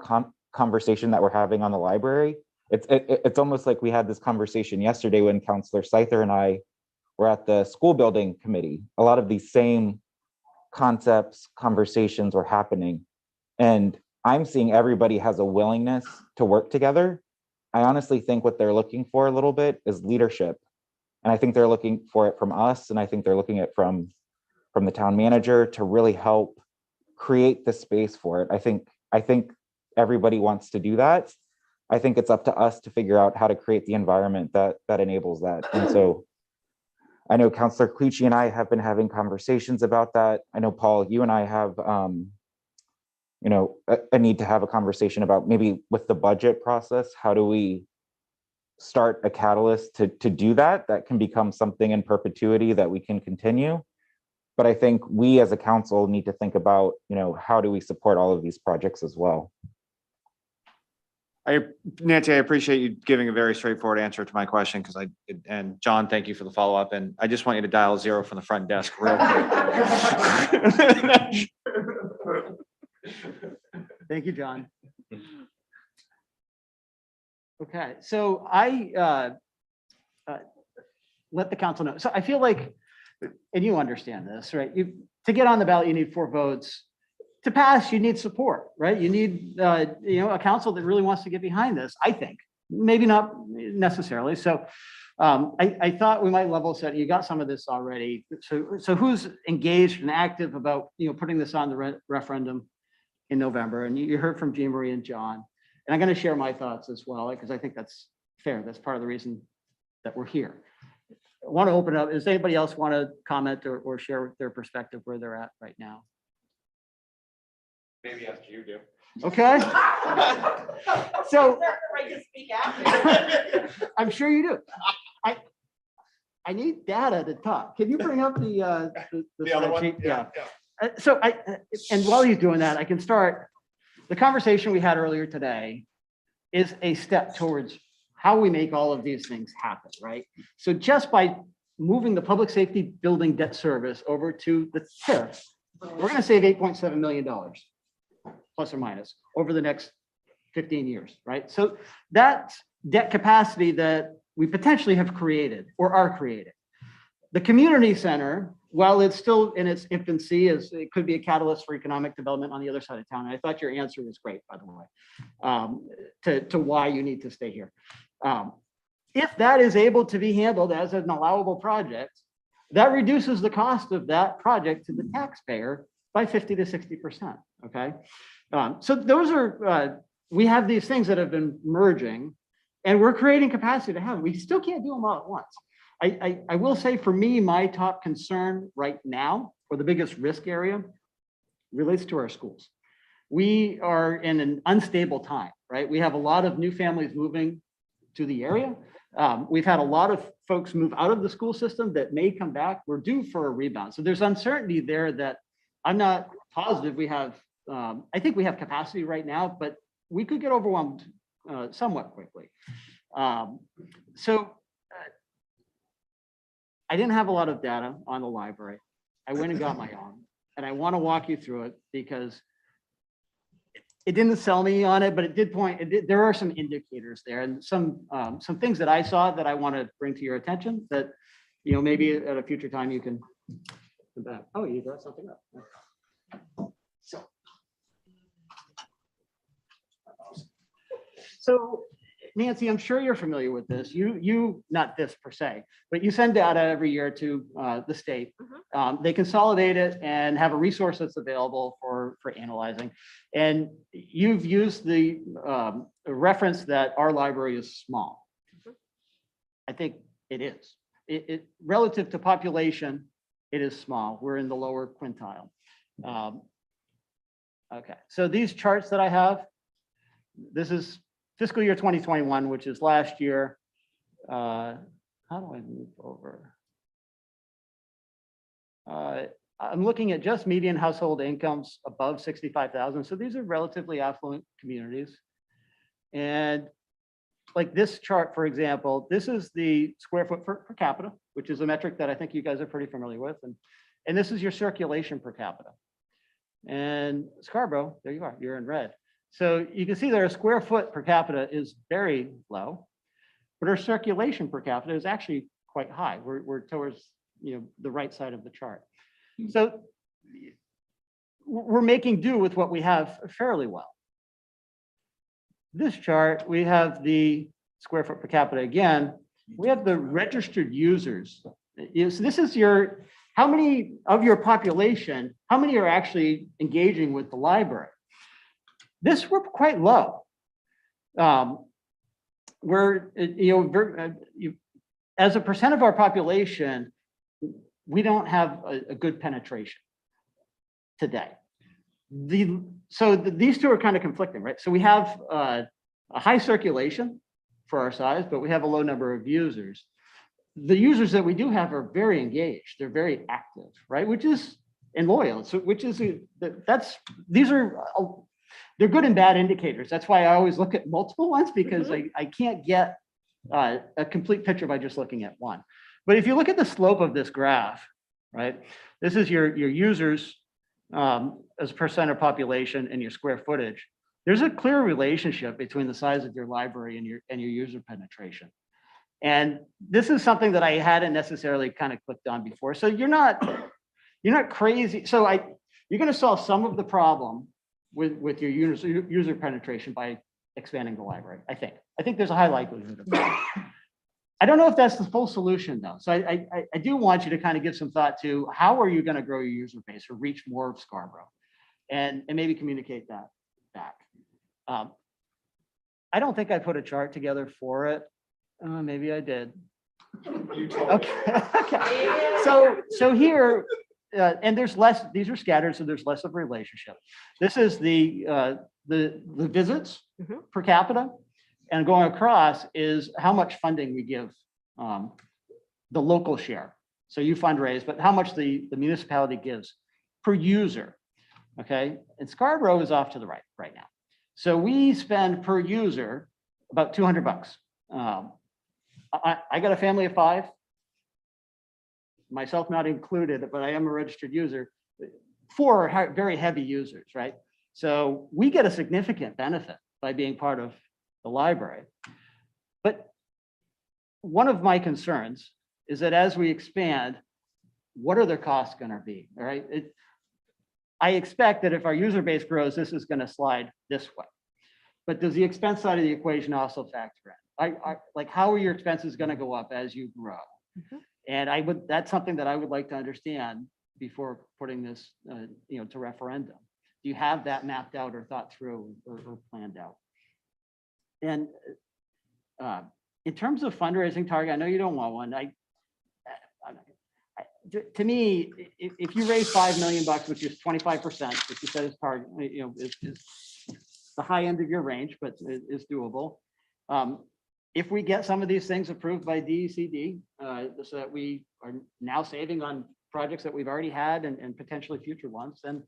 conversation that we're having on the library, it's almost like we had this conversation yesterday when Councilor Scyther and I were at the school building committee. A lot of these same concepts, conversations were happening. And I'm seeing everybody has a willingness to work together. I honestly think what they're looking for a little bit is leadership. And I think they're looking for it from us. And I think they're looking at from the town manager to really help create the space for it. I think everybody wants to do that. I think it's up to us to figure out how to create the environment that enables that. And so I know Councilor Clucci and I have been having conversations about that. I know, Paul, you and I have a need to have a conversation about maybe with the budget process, how do we start a catalyst to do that can become something in perpetuity that we can continue. But I think we as a council need to think about, how do we support all of these projects as well? Nancy, I appreciate you giving a very straightforward answer to my question and John, thank you for the follow-up. And I just want you to dial 0 from the front desk real quick. Thank you, John. Okay, so I let the council know. So I feel like, and you understand this, right? To get on the ballot, you need 4 votes. To pass, you need support, right? You need, a council that really wants to get behind this, I think. Maybe not necessarily. So I thought we might level set. You got some of this already. So who's engaged and active about, putting this on the referendum in November? And you heard from Jean Marie and John. And I'm going to share my thoughts as well, because I think that's fair. That's part of the reason that we're here. I want to open up. Does anybody else want to comment or share their perspective where they're at right now? Maybe after you do. Okay. So I'm sure you do. I need data to talk. Can you bring up the other one? spreadsheet? Yeah. So and while he's doing that, I can start. The conversation we had earlier today is a step towards how we make all of these things happen, right? So just by moving the public safety building debt service over to the TIF, we're going to save $8.7 million, plus or minus, over the next 15 years, right? So that's debt capacity that we potentially have created or are creating. The community center, while it's still in its infancy, it could be a catalyst for economic development on the other side of town. And I thought your answer was great, by the way, to why you need to stay here. If that is able to be handled as an allowable project, that reduces the cost of that project to the taxpayer by 50 to 60%, okay? So those are, we have these things that have been merging and we're creating capacity to have them. We still can't do them all at once. I will say for me, my top concern right now, or the biggest risk area, relates to our schools. We are in an unstable time, right? We have a lot of new families moving to the area. We've had a lot of folks move out of the school system that may come back. We're due for a rebound. So there's uncertainty there that I'm not positive we have. I think we have capacity right now, but we could get overwhelmed somewhat quickly. I didn't have a lot of data on the library. I went and got my own, and I want to walk you through it because it didn't sell me on it, but it did point. There are some indicators there, and some things that I saw that I want to bring to your attention. That maybe at a future time you can come back. Oh, you brought something up. So Nancy, I'm sure you're familiar with this. You not this per se, but you send data every year to the state. They consolidate it and have a resource that's available for analyzing. And you've used the reference that our library is small. I think it is. It relative to population, it is small. We're in the lower quintile. Okay, so these charts that I have, this is fiscal year 2021, which is last year. How do I move over? I'm looking at just median household incomes above 65,000. So these are relatively affluent communities. And like this chart, for example, this is the square foot per capita, which is a metric that I think you guys are pretty familiar with. And this is your circulation per capita. And Scarborough, there you are, you're in red. So you can see that our square foot per capita is very low, but our circulation per capita is actually quite high. We're towards, you know, the right side of the chart. So we're making do with what we have fairly well. This chart, we have the square foot per capita again. We have the registered users. So this is your, how many of your population, how many are actually engaging with the library? This we're quite low. We're, as a percent of our population, we don't have a good penetration today. These two are kind of conflicting, right? So we have a high circulation for our size, but we have a low number of users. The users that we do have are very engaged. They're very active, right? Which is, and loyal. So which is, they're good and bad indicators. That's why I always look at multiple ones, because I can't get a complete picture by just looking at one. But if you look at the slope of this graph, right? This is your users as a percent of population and your square footage. There's a clear relationship between the size of your library and your user penetration. And this is something that I hadn't necessarily kind of clicked on before. So you're not crazy. So you're going to solve some of the problem with your user penetration by expanding the library. I think there's a high likelihood of that. I don't know if that's the full solution though. So I do want you to kind of give some thought to how are you going to grow your user base or reach more of Scarborough, and maybe communicate that back. I don't think I put a chart together for it. Maybe I did. Okay. Okay. So here, and there's less. These are scattered, so there's less of a relationship. This is the visits per capita. And going across is how much funding we give the local share. So you fundraise, but how much the municipality gives per user, okay? And Scarborough is off to the right now. So we spend per user about $200. I got a family of 5, myself not included, but I am a registered user. 4 are very heavy users, right? So we get a significant benefit by being part of the library. But one of my concerns is that as we expand, what are their costs going to be? All right. I expect that if our user base grows, this is going to slide this way. But does the expense side of the equation also factor in? Like, how are your expenses going to go up as you grow? And that's something that I would like to understand before putting this to referendum. Do you have that mapped out or thought through or planned out? And in terms of fundraising target, I know you don't want one. To me, if you raise $5 million, which is 25%, which you said is target, is the high end of your range, but is doable. If we get some of these things approved by DECD, so that we are now saving on projects that we've already had and potentially future ones, then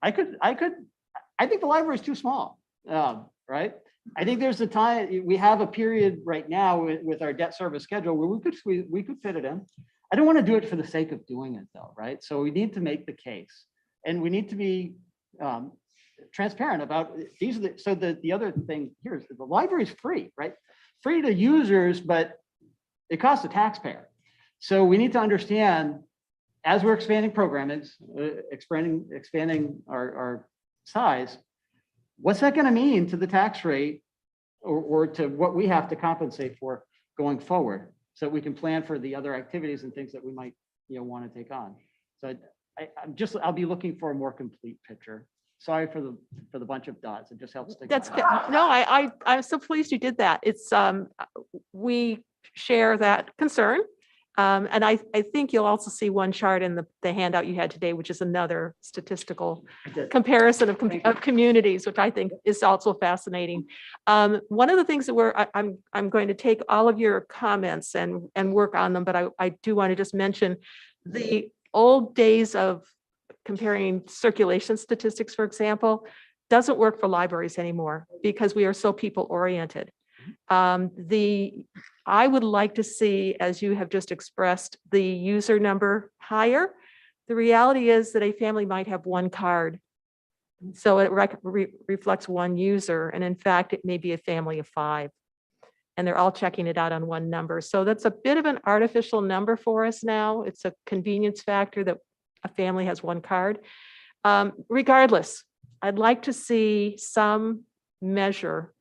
I think the library is too small, right? I think there's a time, we have a period right now with our debt service schedule where we could fit it in. I don't want to do it for the sake of doing it though, right? So we need to make the case, and we need to be transparent about these. The other thing here is that the library is free, right? Free to users, but it costs the taxpayer. So we need to understand, as we're expanding programming, expanding our size, what's that going to mean to the tax rate or to what we have to compensate for going forward, so that we can plan for the other activities and things that we might want to take on. So I'll be looking for a more complete picture. Sorry for the bunch of dots. It just helps. That's good. No, I'm so pleased you did that. It's we share that concern, And I think you'll also see one chart in the handout you had today, which is another statistical comparison of communities, which I think is also fascinating. One of the things that I'm going to take all of your comments and work on them, but I do want to just mention the old days of comparing circulation statistics, for example, doesn't work for libraries anymore because we are so people oriented. I would like to see, as you have just expressed, the user number higher. The reality is that a family might have one card. So it reflects one user. And in fact, it may be a family of 5. And they're all checking it out on one number. So that's a bit of an artificial number for us now. It's a convenience factor that a family has one card. Regardless, I'd like to see some measure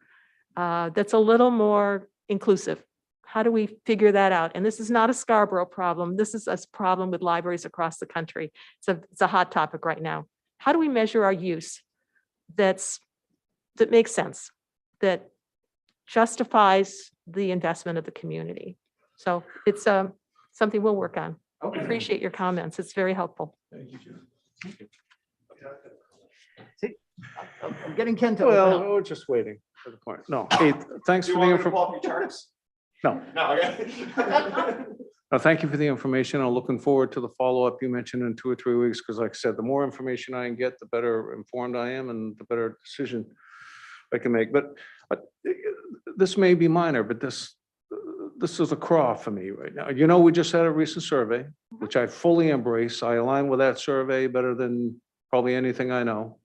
that's a little more inclusive. How do we figure that out? And this is not a Scarborough problem. This is a problem with libraries across the country. It's a hot topic right now. How do we measure our use that makes sense, that justifies the investment of the community? So it's something we'll work on. Appreciate your comments. It's very helpful. Thank you, Jim. See, I'm getting Ken to. Well, open up. we're just waiting for the point. No, hey, thanks for the information. No. No, okay. No, thank you for the information. I'm looking forward to the follow-up you mentioned in 2 or 3 weeks, because like I said, the more information I can get, the better informed I am and the better decision I can make. But this may be minor, but this is a craw for me right now. You know, we just had a recent survey, which I fully embrace. I align with that survey better than probably anything I know.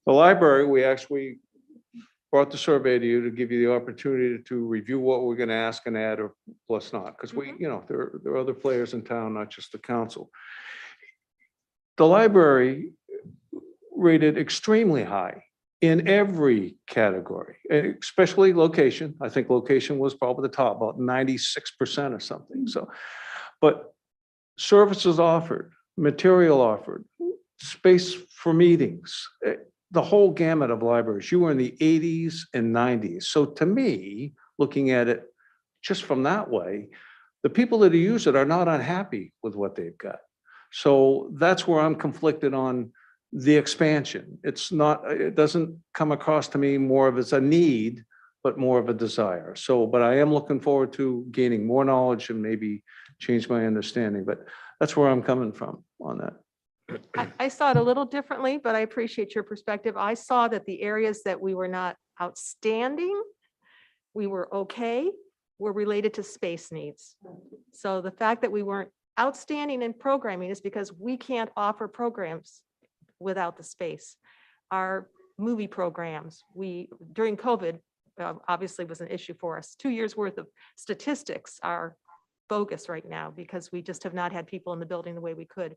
The library, we actually brought the survey to you to give you the opportunity to review what we're going to ask and add or plus not, because there are other players in town, not just the council. The library rated extremely high in every category, especially location. I think location was probably the top, about 96% or something. So, but services offered, material offered, space for meetings, the whole gamut of libraries. You were in the 80s and 90s. So to me, looking at it just from that way, the people that use it are not unhappy with what they've got. So that's where I'm conflicted on the expansion. It doesn't come across to me more of as a need, but more of a desire. So, but I am looking forward to gaining more knowledge and maybe change my understanding, but that's where I'm coming from on that. I saw it a little differently, but I appreciate your perspective. I saw that the areas that we were not outstanding, we were okay, were related to space needs. So the fact that we weren't outstanding in programming is because we can't offer programs without the space. Our movie programs, during COVID, obviously was an issue for us. 2 years worth of statistics are bogus right now because we just have not had people in the building the way we could.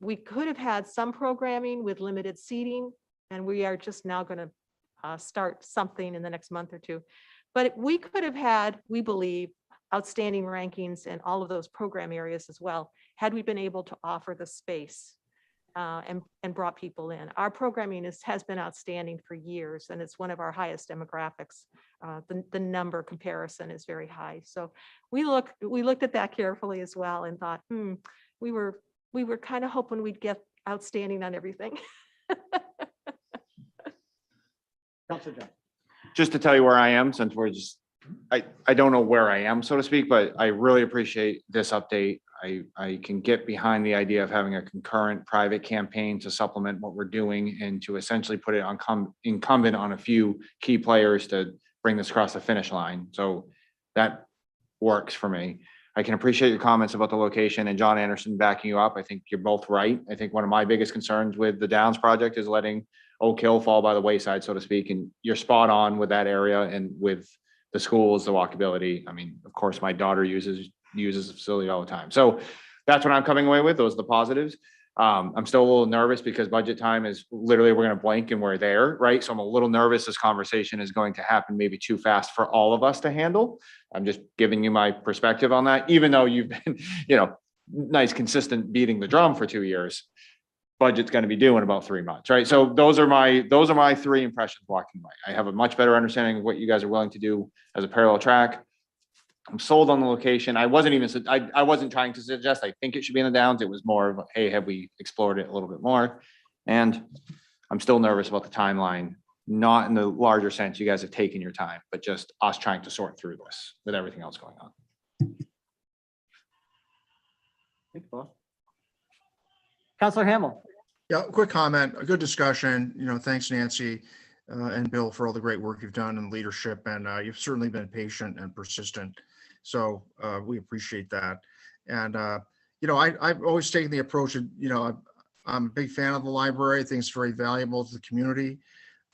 We could have had some programming with limited seating, and we are just now going to start something in the next month or 2. But we could have had, we believe, outstanding rankings in all of those program areas as well, had we been able to offer the space and brought people in. Our programming has been outstanding for years, and it's one of our highest demographics. The number comparison is very high. So we looked at that carefully as well and thought, we were kind of hoping we'd get outstanding on everything. Just to tell you where I am, since I don't know where I am, so to speak, but I really appreciate this update. I can get behind the idea of having a concurrent private campaign to supplement what we're doing and to essentially put it incumbent on a few key players to bring this across the finish line. So that works for me. I can appreciate your comments about the location and John Anderson backing you up. I think you're both right. I think one of my biggest concerns with the Downs project is letting Oak Hill fall by the wayside, so to speak. And you're spot on with that area and with the schools, the walkability. I mean, of course, my daughter uses the facility all the time. So that's what I'm coming away with. Those are the positives. I'm still a little nervous because budget time is literally, we're going to blink and we're there, right? So I'm a little nervous this conversation is going to happen maybe too fast for all of us to handle. I'm just giving you my perspective on that, even though you've been, nice, consistent beating the drum for 2 years. Budget's going to be due in about 3 months, right? So those are my 3 impressions walking away. I have a much better understanding of what you guys are willing to do as a parallel track. I'm sold on the location. I wasn't even, I wasn't trying to suggest, I think it should be in the Downs. It was more of, hey, have we explored it a little bit more? And I'm still nervous about the timeline, not in the larger sense, you guys have taken your time, but just us trying to sort through this with everything else going on. Thanks, Bob. Counselor Hamel. Yeah, quick comment, a good discussion. Thanks Nancy and Bill for all the great work you've done in leadership, and you've certainly been patient and persistent. So we appreciate that. And I've always taken the approach of, I'm a big fan of the library. I think it's very valuable to the community.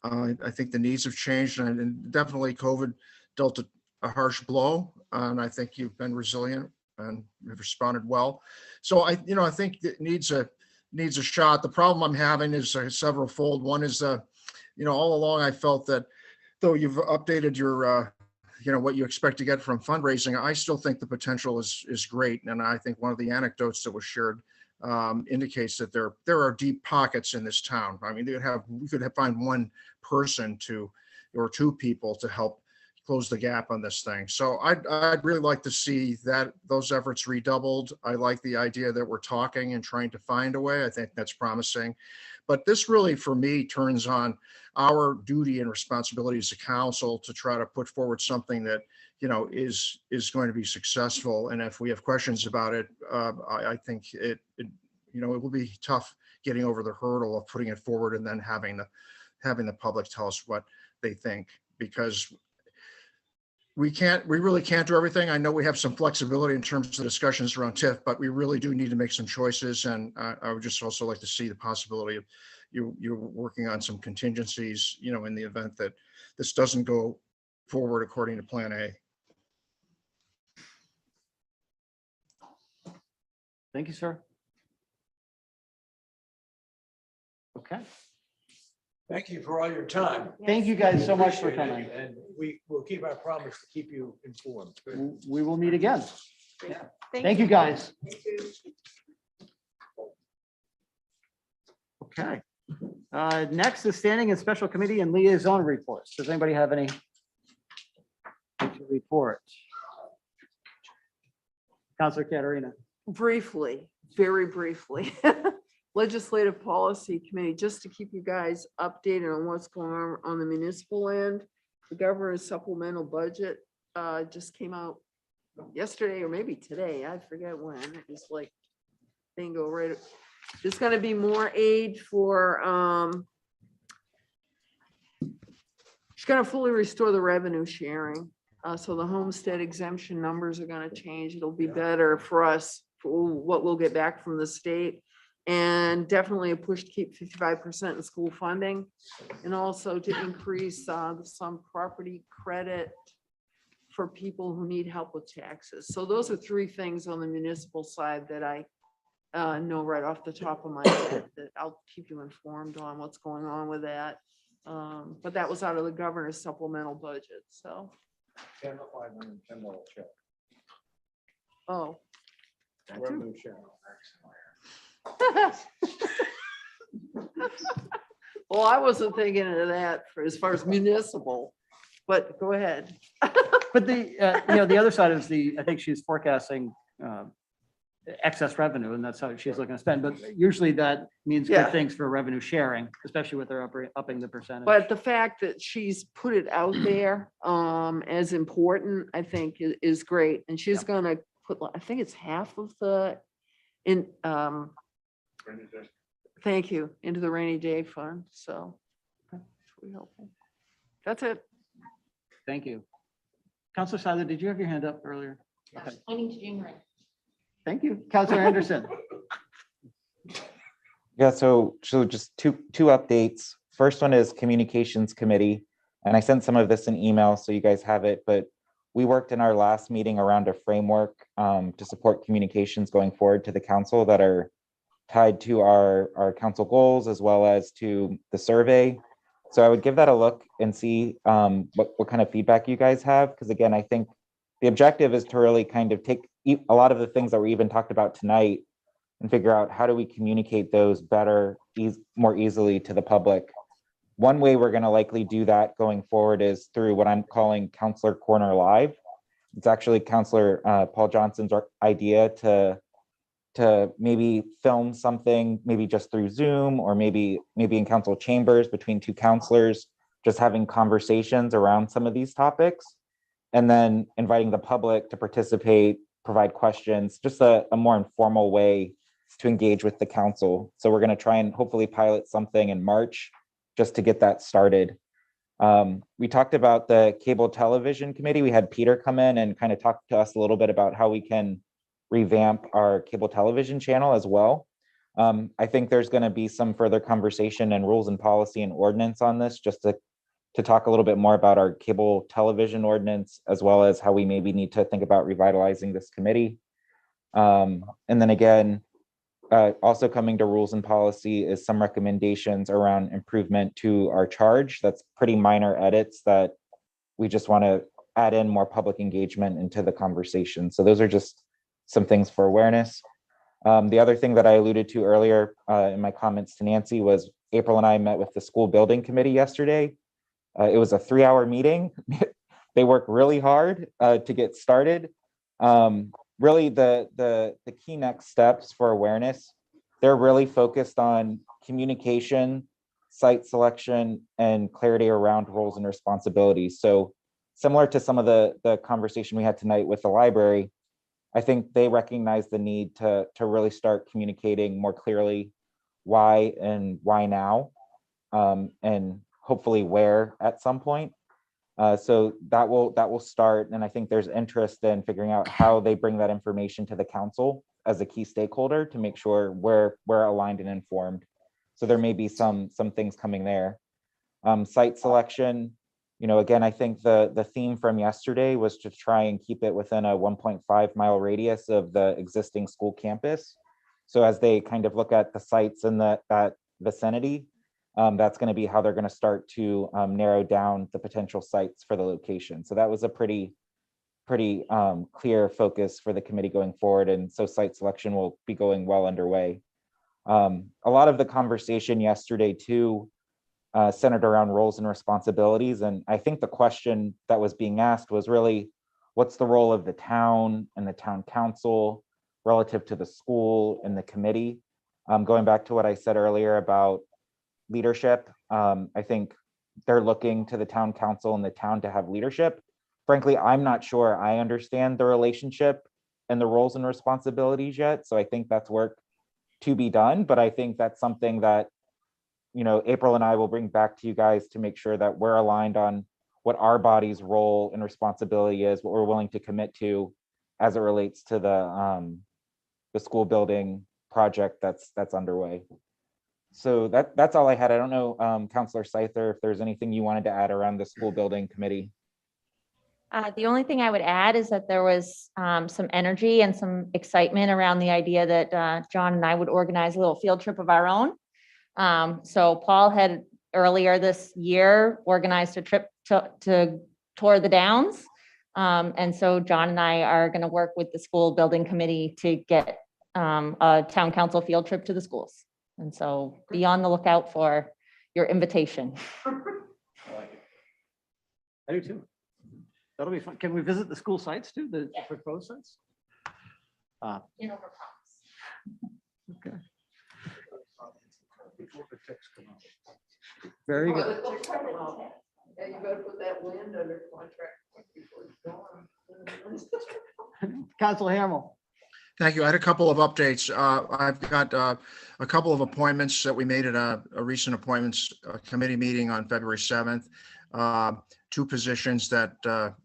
I think the needs have changed, and definitely COVID dealt a harsh blow. And I think you've been resilient and have responded well. So I think it needs a shot. The problem I'm having is several fold. One is, all along I felt that though you've updated your, what you expect to get from fundraising, I still think the potential is great. And I think one of the anecdotes that was shared indicates that there are deep pockets in this town. I mean, we could find one person or two people to help close the gap on this thing. So I'd really like to see those efforts redoubled. I like the idea that we're talking and trying to find a way. I think that's promising. But this really, for me, turns on our duty and responsibility as a council to try to put forward something that is going to be successful. And if we have questions about it, I think it will be tough getting over the hurdle of putting it forward and then having the public tell us what they think, because we really can't do everything. I know we have some flexibility in terms of discussions around TIF, but we really do need to make some choices. And I would just also like to see the possibility of you're working on some contingencies, in the event that this doesn't go forward according to Plan A. Thank you, sir. Okay. Thank you for all your time. Thank you guys so much for Appreciate coming. it, and we will keep our promise to keep you informed. We will meet again. Thank you, guys. Okay. Next is standing and special committee and liaison reports. Does anybody have any to report? Counselor Katarina. Briefly, very briefly. Legislative Policy Committee, just to keep you guys updated on what's going on the municipal end. The governor's supplemental budget just came out yesterday or maybe today. I forget when. It was like bingo, right? There's going to be more aid for it's going to fully restore the revenue sharing. So the homestead exemption numbers are going to change. It'll be better for us for what we'll get back from the state. And definitely a push to keep 55% in school funding, and also to increase some property credit for people who need help with taxes. So those are three things on the municipal side that I know right off the top of my head that I'll keep you informed on what's going on with that. But that was out of the governor's supplemental budget. So. Oh. Well, I wasn't thinking of that for as far as municipal, but go ahead. But the other side is I think she's forecasting excess revenue, and that's how she's looking to spend. But usually that means good things for revenue sharing, especially with her upping the percentage. But the fact that she's put it out there as important, I think is great. And she's gonna put, I think it's half of the thank you, into the rainy day fund. So that's really helpful. That's it. Thank you. Counselor Seiler, did you have your hand up earlier? Okay. I need to January. Thank you. Counselor Anderson. Yeah, so just two updates. First one is Communications Committee, and I sent some of this in email so you guys have it, but we worked in our last meeting around a framework to support communications going forward to the council that are tied to our council goals as well as to the survey. So I would give that a look and see what kind of feedback you guys have. Because again, I think the objective is to really kind of take a lot of the things that we even talked about tonight and figure out how do we communicate those better, more easily to the public. One way we're going to likely do that going forward is through what I'm calling Counselor Corner Live. It's actually Counselor Paul Johnson's idea to maybe film something, maybe just through Zoom or maybe in council chambers between two counselors, just having conversations around some of these topics, and then inviting the public to participate, provide questions, just a more informal way to engage with the council. So we're going to try and hopefully pilot something in March just to get that started. We talked about the cable television committee. We had Peter come in and kind of talk to us a little bit about how we can revamp our cable television channel as well. I think there's going to be some further conversation and rules and policy and ordinance on this, just to talk a little bit more about our cable television ordinance, as well as how we maybe need to think about revitalizing this committee. And then again, also coming to rules and policy is some recommendations around improvement to our charge. That's pretty minor edits that we just want to add in more public engagement into the conversation. So those are just some things for awareness. The other thing that I alluded to earlier in my comments to Nancy was April and I met with the school building committee yesterday. It was a 3-hour meeting. They worked really hard to get started. Really the key next steps for awareness, they're really focused on communication, site selection, and clarity around roles and responsibilities. So similar to some of the conversation we had tonight with the library, I think they recognize the need to really start communicating more clearly why and why now, and hopefully where at some point. So that will start, and I think there's interest in figuring out how they bring that information to the council as a key stakeholder to make sure we're aligned and informed. So there may be some things coming there. Site selection, again, I think the theme from yesterday was to try and keep it within a 1.5 mile radius of the existing school campus. So as they kind of look at the sites in that vicinity, that's going to be how they're going to start to narrow down the potential sites for the location. So that was a pretty clear focus for the committee going forward. And so site selection will be going well underway. A lot of the conversation yesterday too centered around roles and responsibilities. And I think the question that was being asked was really, what's the role of the town and the town council relative to the school and the committee? Going back to what I said earlier about leadership, I think they're looking to the town council and the town to have leadership. Frankly, I'm not sure I understand the relationship and the roles and responsibilities yet. So I think that's work to be done, but I think that's something that, April and I will bring back to you guys to make sure that we're aligned on what our body's role and responsibility is, what we're willing to commit to as it relates to the school building project that's underway. So that's all I had. I don't know, Councilor Scyther, if there's anything you wanted to add around the school building committee. The only thing I would add is that there was some energy and some excitement around the idea that John and I would organize a little field trip of our own. So Paul had earlier this year organized a trip to tour the Downs. And so John and I are going to work with the school building committee to get a town council field trip to the schools. And so be on the lookout for your invitation. I like it. I do too. That'll be fun. Can we visit the school sites too, the proposed sites? Okay. Very good. Yeah, you better put that land under contract before it's gone. Councilor Hamel. Thank you. I had a couple of updates. I've got a couple of appointments that we made at a recent appointments committee meeting on February 7th. 2 positions that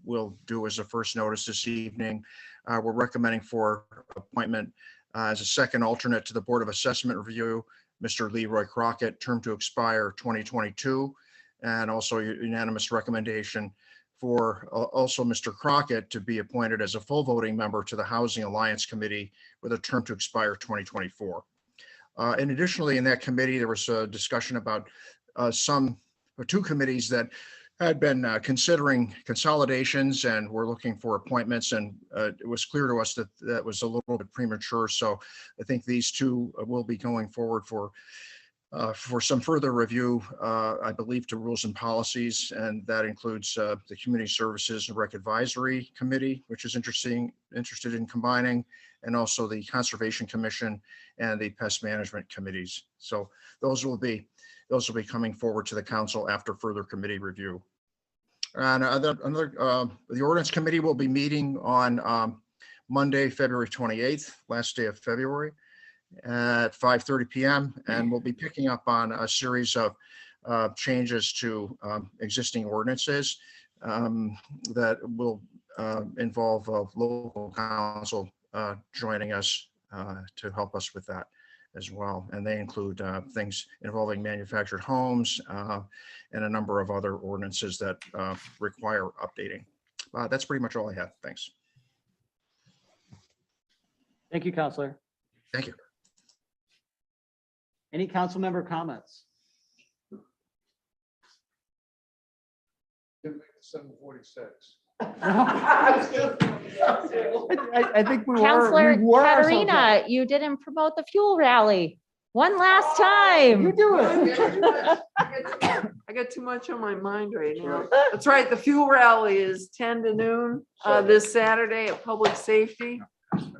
we'll do as a first notice this evening. We're recommending for appointment as a second alternate to the Board of Assessment Review, Mr. Leroy Crockett, term to expire 2022, and also unanimous recommendation for also Mr. Crockett to be appointed as a full voting member to the Housing Alliance Committee with a term to expire 2024. And additionally, in that committee, there was a discussion about 2 committees that had been considering consolidations and we're looking for appointments, and it was clear to us that that was a little bit premature. So I think these 2 will be going forward for for some further review, I believe, to rules and policies, and that includes the Community Services and Rec Advisory Committee, which is interested in combining, and also the Conservation Commission and the Pest Management Committees. So those will be coming forward to the council after further committee review. And the Ordinance Committee will be meeting on Monday, February 28th, last day of February, at 5:30 p.m. And we'll be picking up on a series of changes to existing ordinances that will involve local council joining us to help us with that as well. And they include things involving manufactured homes and a number of other ordinances that require updating. That's pretty much all I have. Thanks. Thank you, Counselor. Thank you. Any council member comments? 7:46. I think we Counselor were Katerina, you didn't promote the fuel rally. One last time. You do it. I got too much on my mind right now. That's right. The fuel rally is 10 to noon this Saturday at Public Safety.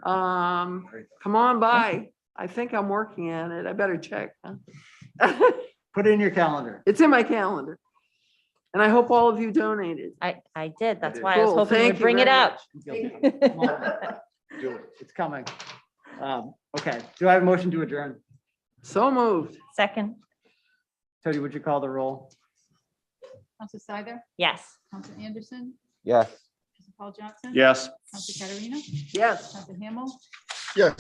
Come on by. I think I'm working on it. I better check. Huh? Put it in your calendar. It's in my calendar. And I hope all of you donated. I did. That's why I was Cool. hoping Thank you'd you bring it very up. much. Come on. Do it. It's coming. Okay. Do I have a motion to adjourn? So moved. Second. Tony, would you call the roll? Counselor Seider, Yes. Counselor Anderson, Yes. Counselor Paul Johnson. Yes. Counselor Katerina, Yes. Counselor Hamel, Yes.